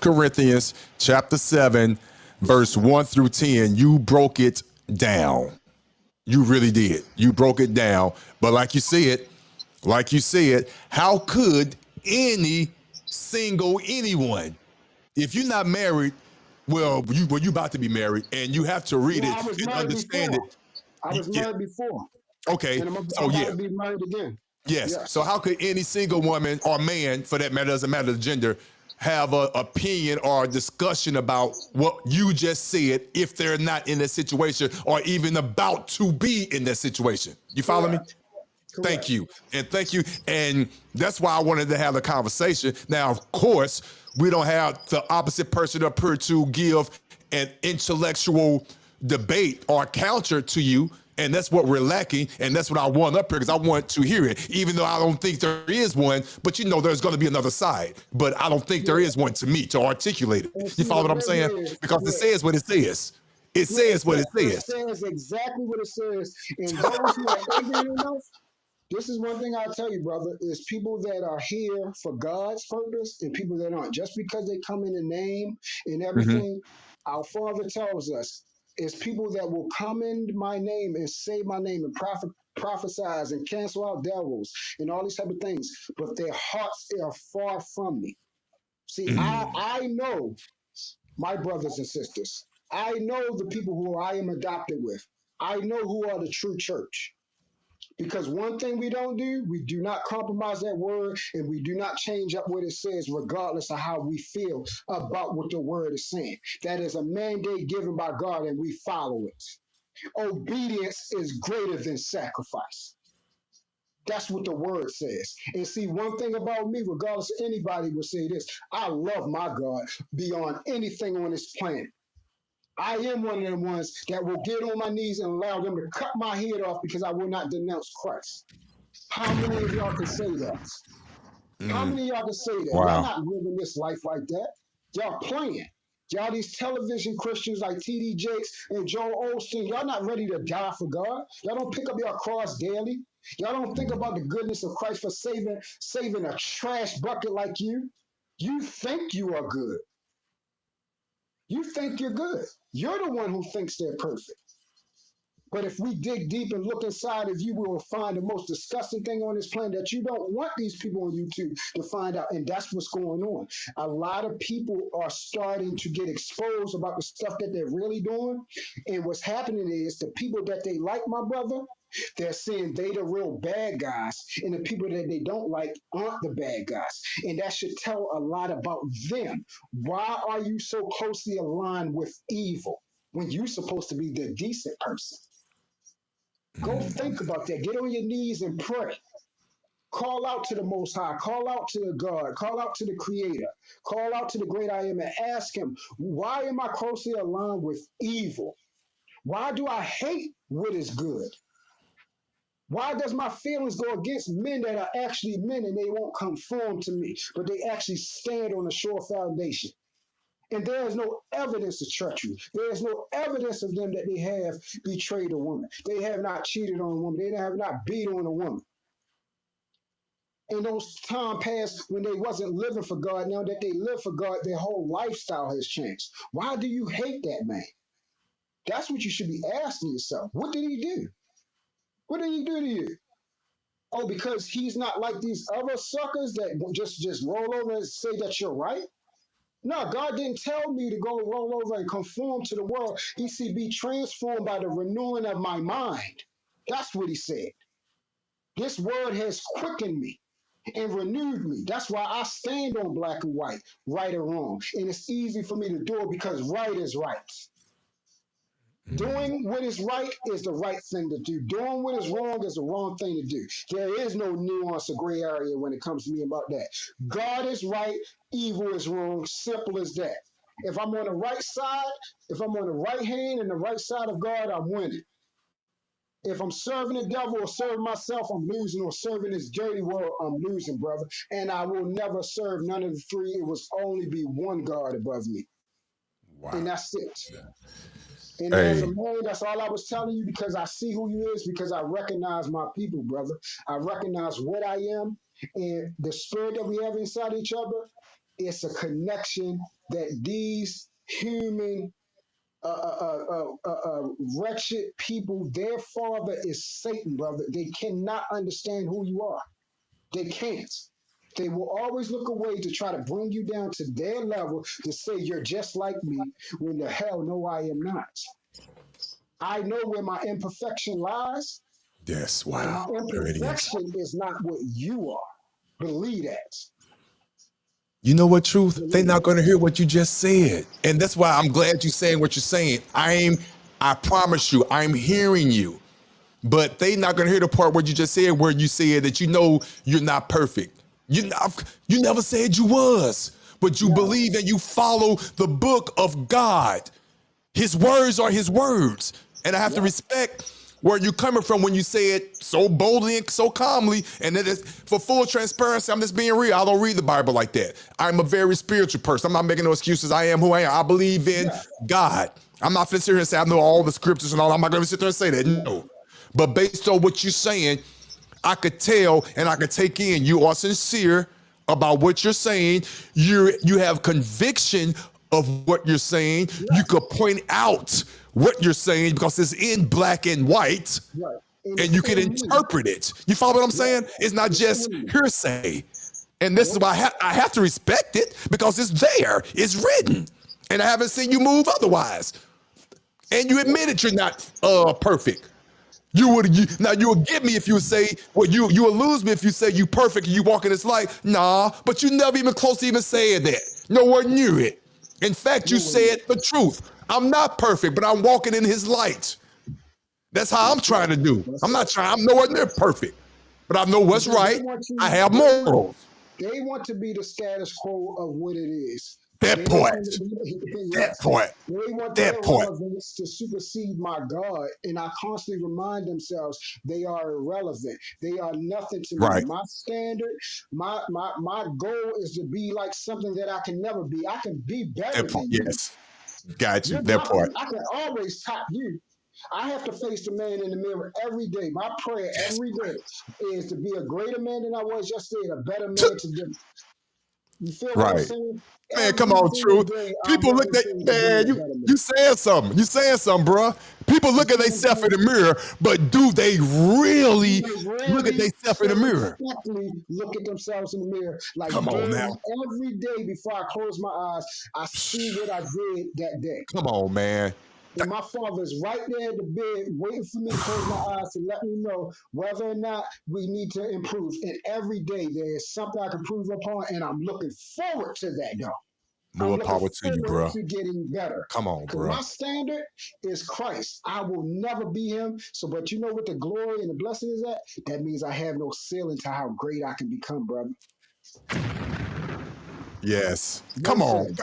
Corinthians chapter 7, verse 1 through 10. You broke it down. You really did. You broke it down. But like you said, how could any single anyone, if you're not married, well, you about to be married, and you have to read Well, I it was and married understand before. it. I was married before. Okay. And I'm So about yeah. to be married again. Yes. Yes. So how could any single woman or man, for that matter, doesn't matter the gender, have an opinion or a discussion about what you just said if they're not in that situation or even about to be in that situation? You follow me? Correct. Thank you. And thank you. And that's why I wanted to have the conversation. Now, of course, we don't have the opposite person up here to give an intellectual debate or counter to you. And that's what we're lacking. And that's what I want up here because I want to hear it, even though I don't think there is one. But you know, there's going to be another side. But I don't think there is one to me to articulate it. You follow what I'm saying? Because it says what it says. It says what it says. It says exactly what it says. And those who are ignorant enough, this is one thing I'll tell you, brother, is people that are here for God's purpose and people that aren't. Just because they come in the name and everything, our Father tells us, is people that will come in my name and say my name and prophesize and cancel out devils and all these type of things, but their hearts are far from me. See, I know my brothers and sisters. I know the people who I am adopted with. I know who are the true church. Because one thing we don't do, we do not compromise that word and we do not change up what it says regardless of how we feel about what the word is saying. That is a mandate given by God and we follow it. Obedience is greater than sacrifice. That's what the word says. And see, one thing about me, regardless of anybody will say this, I love my God beyond anything on this planet. I am one of the ones that will get on my knees and allow them to cut my head off because I will not denounce Christ. How many of y'all can say that? How many of y'all can say that? Wow. Y'all not living this life like that. Y'all playing. Y'all these television Christians like T.D. Jakes and Joel Osteen, y'all not ready to die for God. Y'all don't pick up your cross daily. Y'all don't think about the goodness of Christ for saving a trash bucket like you. You think you are good. You think you're good. You're the one who thinks they're perfect. But if we dig deep and look inside of you, we will find the most disgusting thing on this planet that you don't want these people on YouTube to find out. And that's what's going on. A lot of people are starting to get exposed about the stuff that they're really doing. And what's happening is the people that they like, my brother, they're saying they the real bad guys, and the people that they don't like aren't the bad guys. And that should tell a lot about them. Why are you so closely aligned with evil when you're supposed to be the decent person? Go think about that. Get on your knees and pray. Call out to the Most High. Call out to the God. Call out to the Creator. Call out to the great I am and ask Him, why am I closely aligned with evil? Why do I hate what is good? Why does my feelings go against men that are actually men and they won't conform to me, but they actually stand on a sure foundation? And there is no evidence of treachery. There is no evidence of them that they have betrayed a woman. They have not cheated on a woman. They have not beat on a woman. In those time past when they wasn't living for God, now that they live for God, their whole lifestyle has changed. Why do you hate that man? That's what you should be asking yourself. What did he do? What did he do to you? Oh, because he's not like these other suckers that just roll over and say that you're right? No, God didn't tell me to go roll over and conform to the world. He said, be transformed by the renewing of my mind. That's what he said. This word has quickened me and renewed me. That's why I stand on black and white, right or wrong. And it's easy for me to do it because right is right. Doing what is right is the right thing to do. Doing what is wrong is the wrong thing to do. There is no nuance or gray area when it comes to me about that. God is right, evil is wrong. Simple as that. If I'm on the right side, if I'm on the right hand and the right side of God, I'm winning. If I'm serving the devil or serving myself, I'm losing, or serving this dirty world, I'm losing, brother. And I will never serve none of the three. It was only be one God above me. Wow. And that's it. And Hey. as a man, that's all I was telling you, because I see who you is, because I recognize my people, brother. I recognize what I am, and the spirit that we have inside each other. It's a connection that these human, wretched people, their father is Satan, brother. They cannot understand who you are. They can't. They will always look away to try to bring you down to their level to say you're just like me, when the hell no, I am not. I know where my imperfection lies. Yes, And wow. my imperfection is not what you are. Believe that. You know what, Truth? They're not going to hear what you just said. And that's why I'm glad you're saying what you're saying. I promise you, I'm hearing you. But they not going to hear the part where you just said, where you said that you know you're not perfect. You never said you was, but you believe and you follow the book of God. His words are his words. And I have to respect where you're coming from when you say it so boldly and so calmly. And it is, for full transparency, I'm just being real. I don't read the Bible like that. I'm a very spiritual person. I'm not making no excuses. I am who I am. I believe in God. I'm not going to sit here and say I know all the scriptures and all. I'm not going to sit there and say that. No. But based on what you're saying, I could tell and I could take in you are sincere about what you're saying. You have conviction of what you're saying. You could point out what you're saying because it's in black and white, and you can interpret it. You follow what I'm saying? It's not just hearsay. And this is why I have to respect it, because it's there. It's written. And I haven't seen you move otherwise. And you admitted you're not perfect. You would get me if you would say, well, you would lose me if you say you perfect and you walk in this light. Nah, but you never even close to even saying that. Nowhere near it. In fact, you said the truth. I'm not perfect, but I'm walking in his light. That's how I'm trying to do. I'm nowhere near perfect, but I know what's right. I have morals. They want to be the status quo of what it is. That point. They want their relevance to supersede my God, and I constantly remind themselves they are irrelevant. They are nothing to me. Right. My standard, my goal is to be like something that I can never be. I can be better than you. Yes. Got you. That part. I can always top you. I have to face the man in the mirror every day. My prayer every day is to be a greater man than I was yesterday and a better man today. You feel what I'm Right. saying? Man, come Every on, single truth. day, I'm People look working at to bring man, a you better me. you saying something. You saying something, bro. People You look at see what I'm themselves in saying? the mirror, but do they Do really they look at really themselves in the mirror? circumspectly look at themselves in the mirror like Come on daily, now. every day before I close my eyes, I see what I did that day. Come on, man. And my father's right there at the bed waiting for me to close my eyes to let me know whether or not we need to improve. And every day there is something I can improve upon, and I'm looking forward to that, though. I'm More looking power to you, forward bro. to getting better. Come on, Because bro. my standard is Christ. I will never be him. So, but you know what the glory and the blessing is at? That means I have no ceiling to how great I can become, brother. Yes. No Come on. ceiling.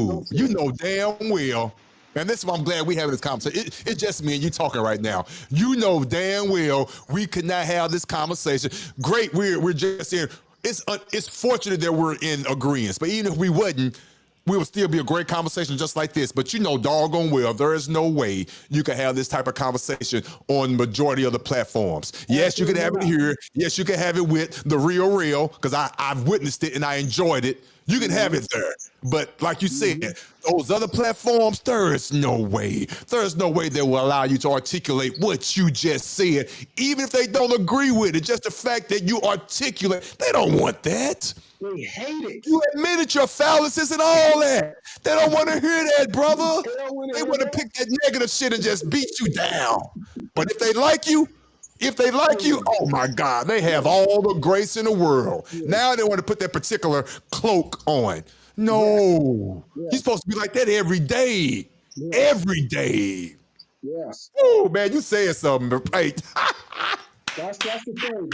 No Dude, you ceiling. know damn well, and this is why I'm glad we having this conversation. It's just me and you talking right now. You know damn well we could not have this conversation. Great, we're just in. It's fortunate that we're in agreement, but even if we wouldn't, we would still be a great conversation just like this. But you know doggone well there is no way you can have this type of conversation on majority of the platforms. Yes, you can Absolutely have it not. here. Yes, you can have it with the real because I've witnessed it and I enjoyed it. You can have Mm-hmm. it there. But like you said, Mm-hmm. those other platforms, there is no way. There is no way they will allow you to articulate what you just said, even if they don't agree with it. Just the fact that you articulate, they don't want that. They hate it. You admitted your fallacies and all that. They don't want to hear that, brother. They don't want to They hear want to that. pick that negative shit and just beat you down. But if they Oh, like you, yeah. oh my God, they have Yeah. all the grace in the world. Yeah. Now they want to put that particular cloak on. Yes. No, you're Yes. supposed to be like that every day. Yes. Every day. Yes. Oh man, you saying something, right? That's the thing,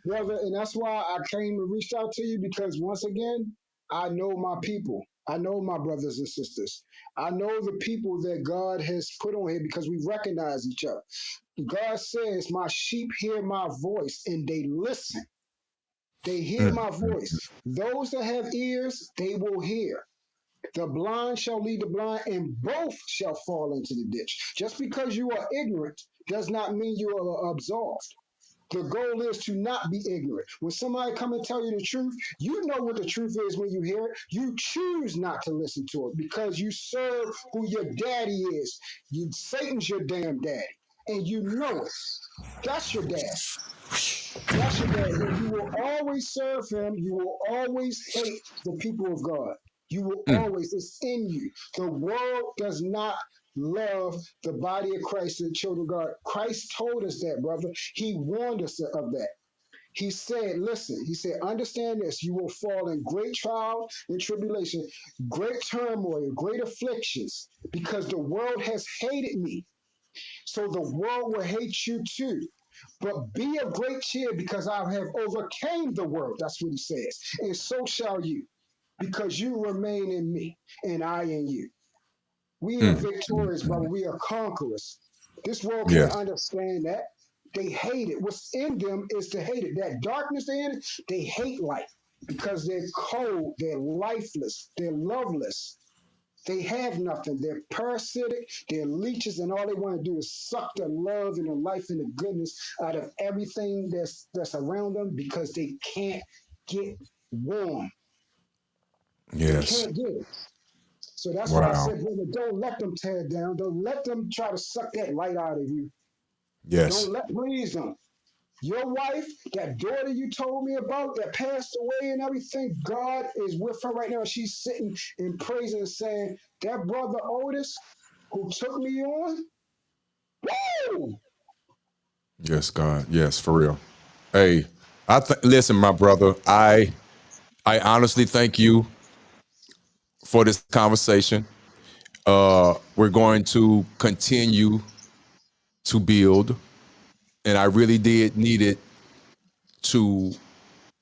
brother, and that's why I came and reached out to you because once again, I know my people. I know my brothers and sisters. I know the people that God has put on here because we recognize each other. God says, "My sheep hear my voice and they listen. They hear Mm, my voice. Those that have ears, they will hear. The blind shall lead the blind, and both shall fall into the ditch." Just because you are ignorant does not mean you are absolved. The goal is to not be ignorant. When somebody come and tell you the truth, you know what the truth is when you hear it. You choose not to listen to it because you serve who your daddy is. Satan's your damn daddy, and you know it. That's your dad. That's your dad, and you will always serve him. You will always hate the people of God. You will mm. always, it's in you. The world does not love the body of Christ and the children of God. Christ told us that, brother. He warned us of that. He said, listen, he said, understand this, you will fall in great trial and tribulation, great turmoil, great afflictions, because the world has hated me. So the world will hate you too. But be of great cheer because I have overcame the world. That's what he says. And so shall you, because you remain in me and I in you. We are Mm. victorious, brother. We are conquerors. This world can't Yes. understand that. They hate it. What's in them is to hate it. That darkness in it, they hate light because they're cold, they're lifeless, they're loveless. They have nothing. They're parasitic, they're leeches, and all they want to do is suck the love and the life and the goodness out of everything that's around them because they can't get warm. They Yes. can't get it. So that's why I Wow. said, brother, don't let them tear it down. Don't let them try to suck that light out of you. Yes. Don't please them. Your wife, that daughter you told me about that passed away and everything, God is with her right now. She's sitting and praising and saying, that brother Otis who took me on, woo! Yes, God. Yes, for real. Hey, listen, my brother. I honestly thank you for this conversation. We're going to continue to build, and I really did need it to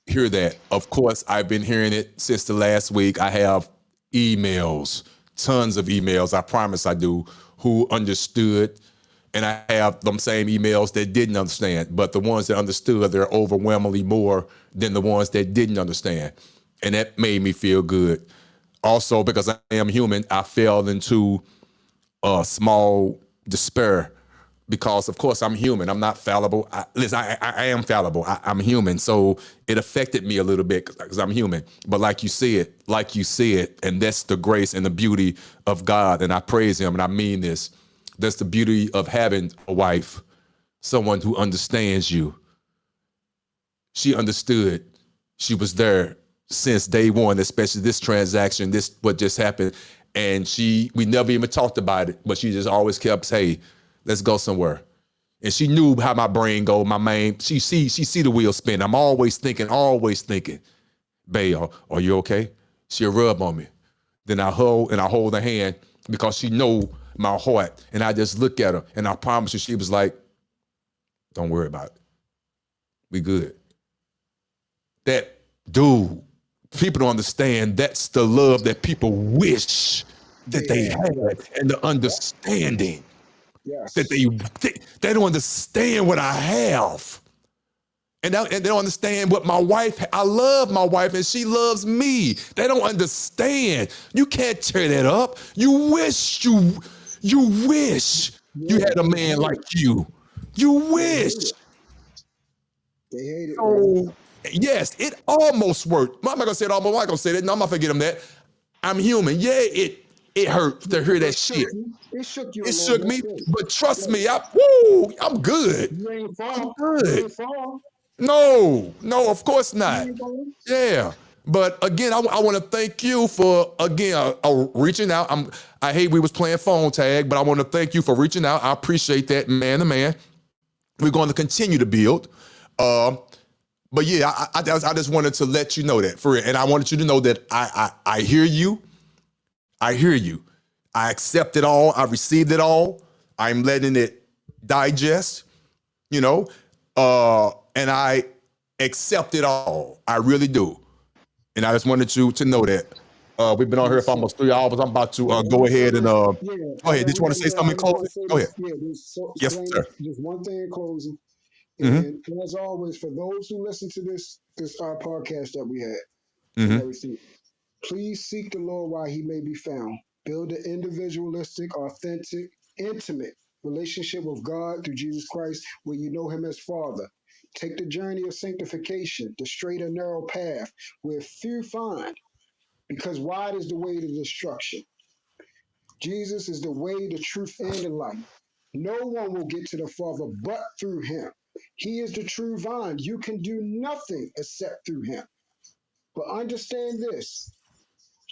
hear that. Of course, I've been hearing it since the last week. I have emails, tons of emails. I promise I do. Who understood, and I have them same emails that didn't understand. But the ones that understood, they're overwhelmingly more than the ones that didn't understand, and that made me feel good. Also, because I am human, I fell into a small despair because of course I'm human. I'm not fallible. Listen, I am fallible. I'm human. So it affected me a little bit because I'm human. But like you said, and that's the grace and the beauty of God. And I praise him and I mean this. That's the beauty of having a wife, someone who understands you. She understood. She was there since day one, especially this transaction, this what just happened. And we never even talked about it, but she just always kept, hey, let's go somewhere. And she knew how my brain go, my mind. She see the wheel spin. I'm always thinking, babe, are you okay? She'll rub on me. Then I hold her hand because she know my heart. And I just look at her and I promise you, she was like, don't worry about it. We good. That dude, people don't understand that's the love that people wish that they had and the understanding. Yes. That they don't understand what I have. And they don't understand what my wife, I love my wife and she loves me. They don't understand. You can't tear that up. You wish you had a man like you. You wish. They hate it. So, yes, it almost worked. I'm not gonna say it almost. I'm not gonna say that. No, I'm not gonna get them that. I'm human. Yeah, it hurt to hear that shit. It shook you. It shook me, but trust me, I'm good. You ain't fall. I'm good. You ain't fall. No, of course not. Yeah. But again, I want to thank you for reaching out. I hate we was playing phone tag, but I want to thank you for reaching out. I appreciate that, man to man. We're going to continue to build. But yeah, I just wanted to let you know that for real. And I wanted you to know that I hear you. I hear you. I accept it all. I received it all. I'm letting it digest, and I accept it all. I really do. And I just wanted you to know that. We've been on here for almost 3 hours. I'm about to go ahead and go ahead. Did you want to say something in closing? Go ahead. Yes, sir. Just one thing in closing. Mm-hmm. And as always, for those who listen to this podcast that we had, Mm-hmm. everything, please seek the Lord while he may be found. Build an individualistic, authentic, intimate relationship with God through Jesus Christ where you know him as Father. Take the journey of sanctification, the straight and narrow path where few find, because wide is the way to destruction. Jesus is the way, the truth, and the life. No one will get to the Father but through him. He is the true vine. You can do nothing except through him. But understand this.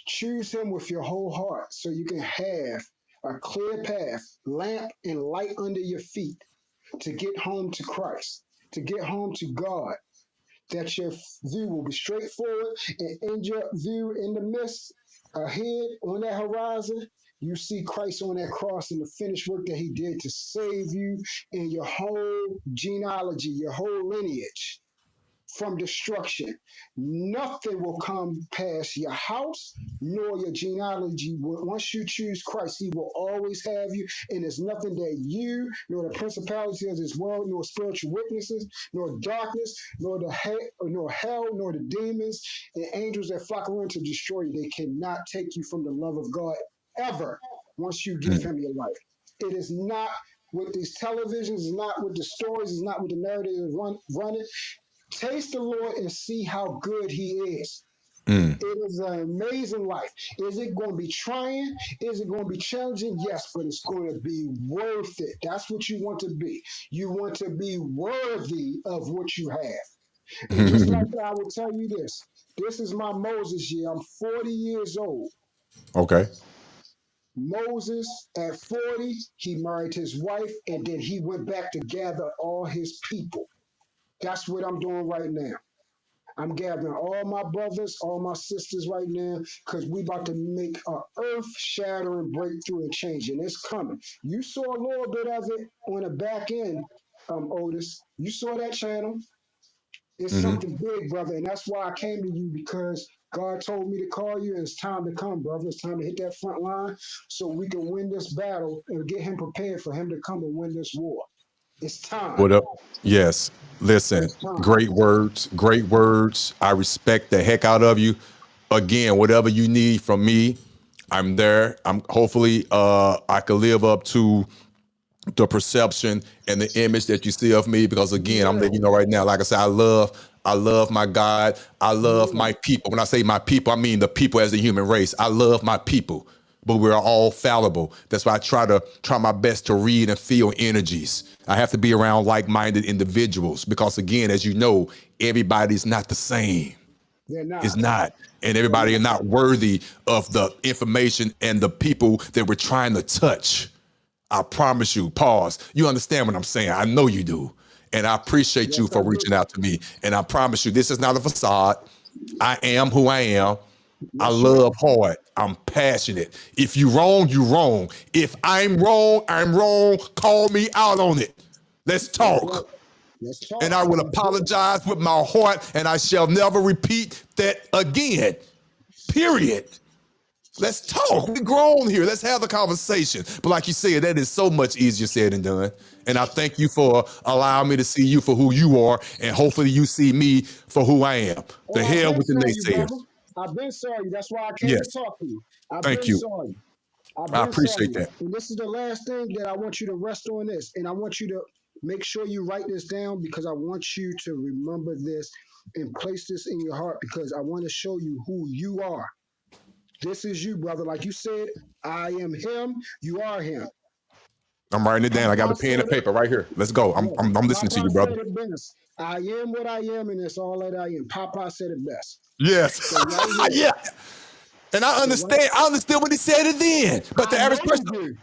Choose him with your whole heart so you can have a clear path, lamp, and light under your feet to get home to Christ, to get home to God, that your view will be straightforward, and in your view in the midst, ahead on that horizon, you see Christ on that cross and the finished work that he did to save you and your whole genealogy, your whole lineage from destruction. Nothing will come past your house nor your genealogy. Once you choose Christ, he will always have you, and there's nothing that you, nor the principalities of this world, nor spiritual witnesses, nor darkness, nor hell, nor the demons and angels that flock around to destroy you. They cannot take you from the love of God ever once you give him your life. It is not with these televisions, it's not with the stories, it's not with the narrative running. Taste the Lord and see how good he is. It is an amazing life. Is it going to be trying? Is it going to be challenging? Yes, but it's going to be worth it. That's what you want to be. You want to be worthy of what you have. And just like that, I will tell you this. This is my Moses year. I'm 40 years old. Okay. Moses, at 40, he married his wife, and then he went back to gather all his people. That's what I'm doing right now. I'm gathering all my brothers, all my sisters right now, because we about to make an earth-shattering breakthrough and change, and it's coming. You saw a little bit of it on the back end, Otis. You saw that channel. It's something big, brother, and that's why I came to you, because God told me to call you, and it's time to come, brother. It's time to hit that front line so we can win this battle and get him prepared for him to come and win this war. It's time. What up? Yes. Listen, great words. I respect the heck out of you. Again, whatever you need from me, I'm there. I'm hopefully I can live up to the perception and the image that you see of me. Because again, I'm Yeah. letting you know right now, like I said, I love my God. I love Yeah. my people. When I say my people, I mean the people as a human race. I love my people, but we're all fallible. That's why I try my best to read and feel energies. I have to be around like-minded individuals because again, as you know, everybody's not the same. They're Is not. not. And They're everybody are not. not worthy of the information and the people that we're trying to touch. I promise you, pause. You understand what I'm saying? I know you do. And I appreciate you Yes, I for do. reaching out to me. And I promise you, this is not a facade. I am who I am. I Yes, sir. love hard. I'm passionate. If you wrong, you wrong. If I'm wrong, I'm wrong. Call me out on it. Let's That's right. talk. Let's And talk. I will Let's do it. apologize with my heart, and I shall never repeat that again. Period. Let's talk. We're grown here. Let's have the conversation. But like you said, that is so much easier said than done. And I thank you for allowing me to see you for who you are, and hopefully you see me for who I am. The Oh, I've hell been with the saw you, brother. naysayers. I've been saw you. That's why I came to Yes. talk to you. I've Thank been you. saw you. I've I been saw appreciate you. that. And this is the last thing that I want you to rest on this. And I want you to make sure you write this down because I want you to remember this and place this in your heart because I want to show you who you are. This is you, brother. Like you said, I am him. You are him. I'm writing it down. I got a Papa pen said and it. paper right here. Let's go. I'm Yeah. I'm, I'm listening to Papa you, brother. said it best. I am what I am, and that's all that I am. Papa said it best. Yes. So right here. Yeah. And I So right. understand. I understood when he said it then. But the I know average you person, do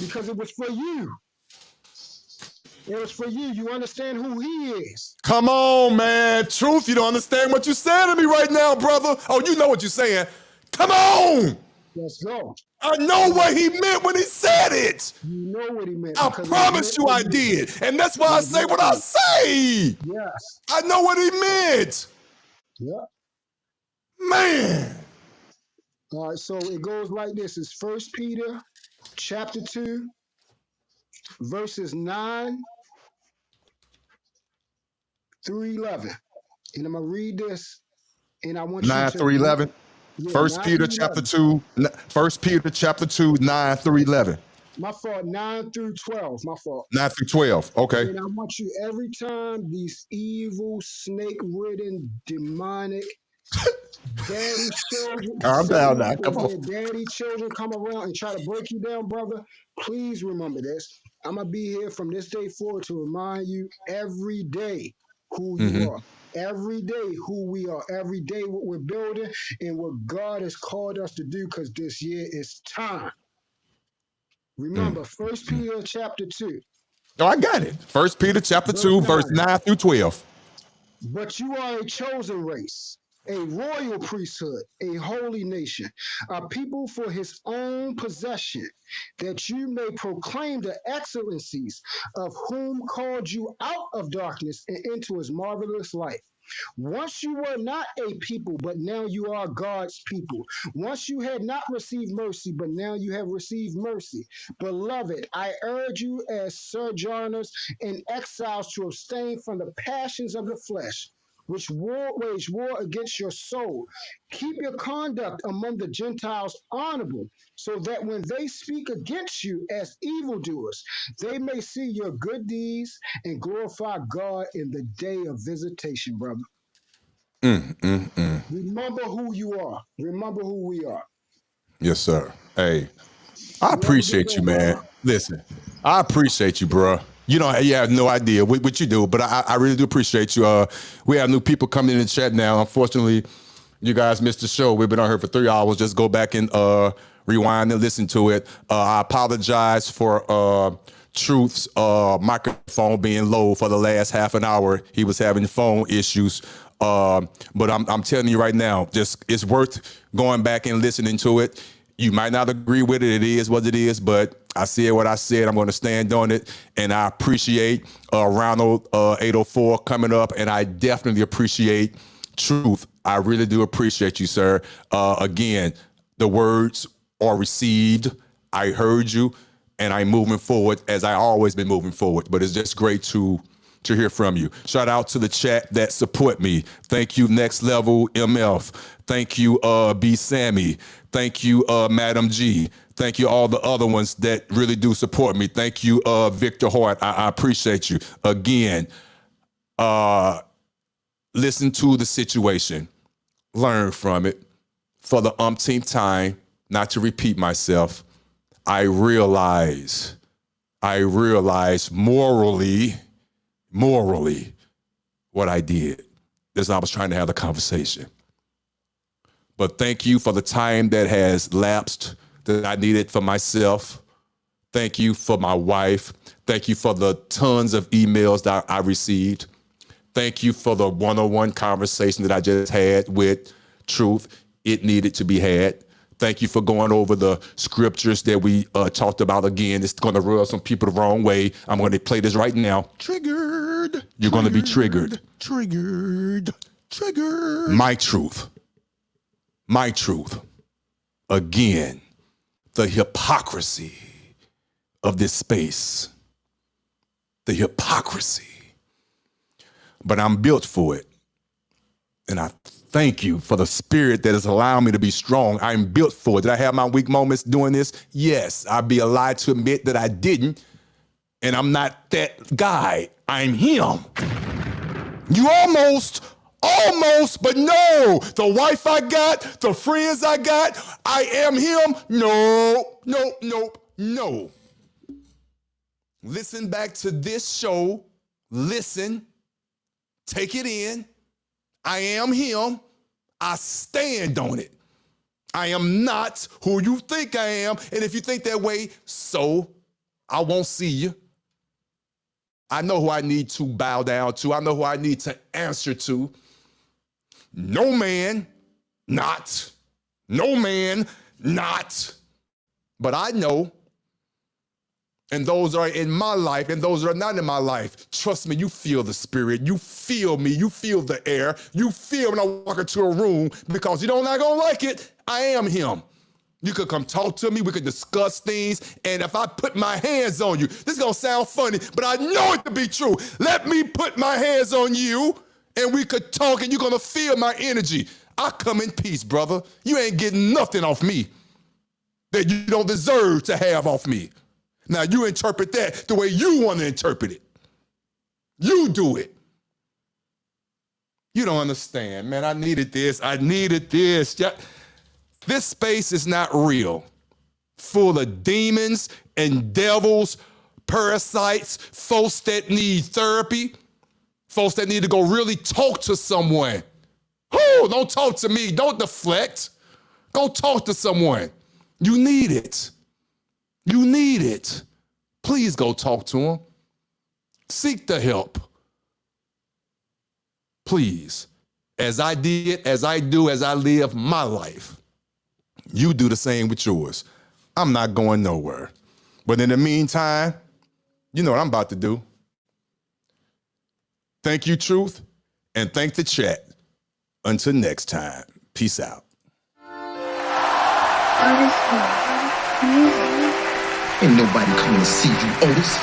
because it was for you. It was for you. You understand who he is. come on, man. Truth, you don't understand what you're saying to me right now, brother. Oh, you know what you're saying. Come on. Let's go. I know what he meant when he said it. You know what he meant I because it was promise meant you for I you. did. And that's It why I was say meant what for I you. say. Yes. I know what he meant. Yep. Man. All right. So it goes like this. It's First Peter chapter 2, verses 9 through 11. And I'm going to read this and I want you 9 to, through 11. yeah, First 9 Peter through chapter 11. 2. First Peter chapter 2, 9 through 11. My fault, 9 through 12. My fault. 9 through 12. Okay. And I want you every time these evil, snake ridden, demonic, daddy children, Calm down now. Satan Come on. and their daddy children come around and try to break you down, brother, please remember this. I'm going to be here from this day forward to remind you every day who you are. Every day who we are. Every day what we're building and what God has called us to do because this year is time. Remember, First Peter chapter 2. Oh, I got it. First Peter chapter Verse 2, 9. verse 9 through 12. But you are a chosen race, a royal priesthood, a holy nation, a people for his own possession, that you may proclaim the excellencies of whom called you out of darkness and into his marvelous light. Once you were not a people, but now you are God's people. Once you had not received mercy, but now you have received mercy. Beloved, I urge you as sojourners and exiles to abstain from the passions of the flesh, which wage war against your soul. Keep your conduct among the Gentiles honorable, so that when they speak against you as evildoers, they may see your good deeds and glorify God in the day of visitation, brother. Remember who you are. Remember who we are. Yes, sir. Hey, I You have a good appreciate day, you, man. brother. Listen, I appreciate you, bro. You have no idea what you do, but I really do appreciate you. We have new people coming in the chat now. Unfortunately, you guys missed the show. We've been on here for 3 hours. Just go back and rewind and listen to it. I apologize for Truth's microphone being low for the last half an hour. He was having phone issues. But I'm telling you right now, just it's worth going back and listening to it. You might not agree with it. It is what it is, but I said what I said. I'm going to stand on it. And I appreciate Ronald 804 coming up. And I definitely appreciate Truth. I really do appreciate you, sir. Again, the words are received. I heard you, and I'm moving forward as I always been moving forward. But it's just great to hear from you. Shout out to the chat that support me. Thank you, Next Level MF. Thank you, B Sammy. Thank you, Madam G. Thank you, all the other ones that really do support me. Thank you, Victor Hart. I appreciate you. Again, listen to the situation. Learn from it. For the umpteenth time, not to repeat myself, I realize morally what I did as I was trying to have the conversation. But thank you for the time that has lapsed that I needed for myself. Thank you for my wife. Thank you for the tons of emails that I received. Thank you for the one-on-one conversation that I just had with Truth. It needed to be had. Thank you for going over the scriptures that we talked about again. It's going to rub some people the wrong way. I'm going to play this right now. Triggered. You're going to be triggered. Triggered. My truth. Again, the hypocrisy of this space. The hypocrisy. But I'm built for it. And I thank you for the spirit that has allowed me to be strong. I'm built for it. Did I have my weak moments doing this? Yes. I'd be a lie to admit that I didn't. And I'm not that guy. I'm him. You almost, but no. The wife I got, the friends I got, I am him. No. Listen back to this show. Listen. Take it in. I am him. I stand on it. I am not who you think I am. And if you think that way, so I won't see you. I know who I need to bow down to. I know who I need to answer to. No man, not. No man, not. But I know. And those are in my life, and those are not in my life. Trust me, you feel the spirit. You feel me. You feel the air. You feel when I walk into a room, because you don't not gonna like it. I am him. You could come talk to me. We could discuss things. And if I put my hands on you, this is gonna sound funny, but I know it to be true. Let me put my hands on you, and we could talk, and you're gonna feel my energy. I come in peace, brother. You ain't getting nothing off me that you don't deserve to have off me. Now, you interpret that the way you want to interpret it. You do it. You don't understand, man. I needed this. Yeah. This space is not real. Full of demons and devils, parasites, folks that need therapy, folks that need to go really talk to someone. Oh, don't talk to me. Don't deflect. Go talk to someone. You need it. You need it. Please go talk to him. Seek the help. Please. As I did, as I do, as I live my life, you do the same with yours. I'm not going nowhere. But in the meantime, you know what I'm about to do. Thank you, Truth, and thank the chat. Until next time, peace out. Ain't nobody coming to see you, Otis.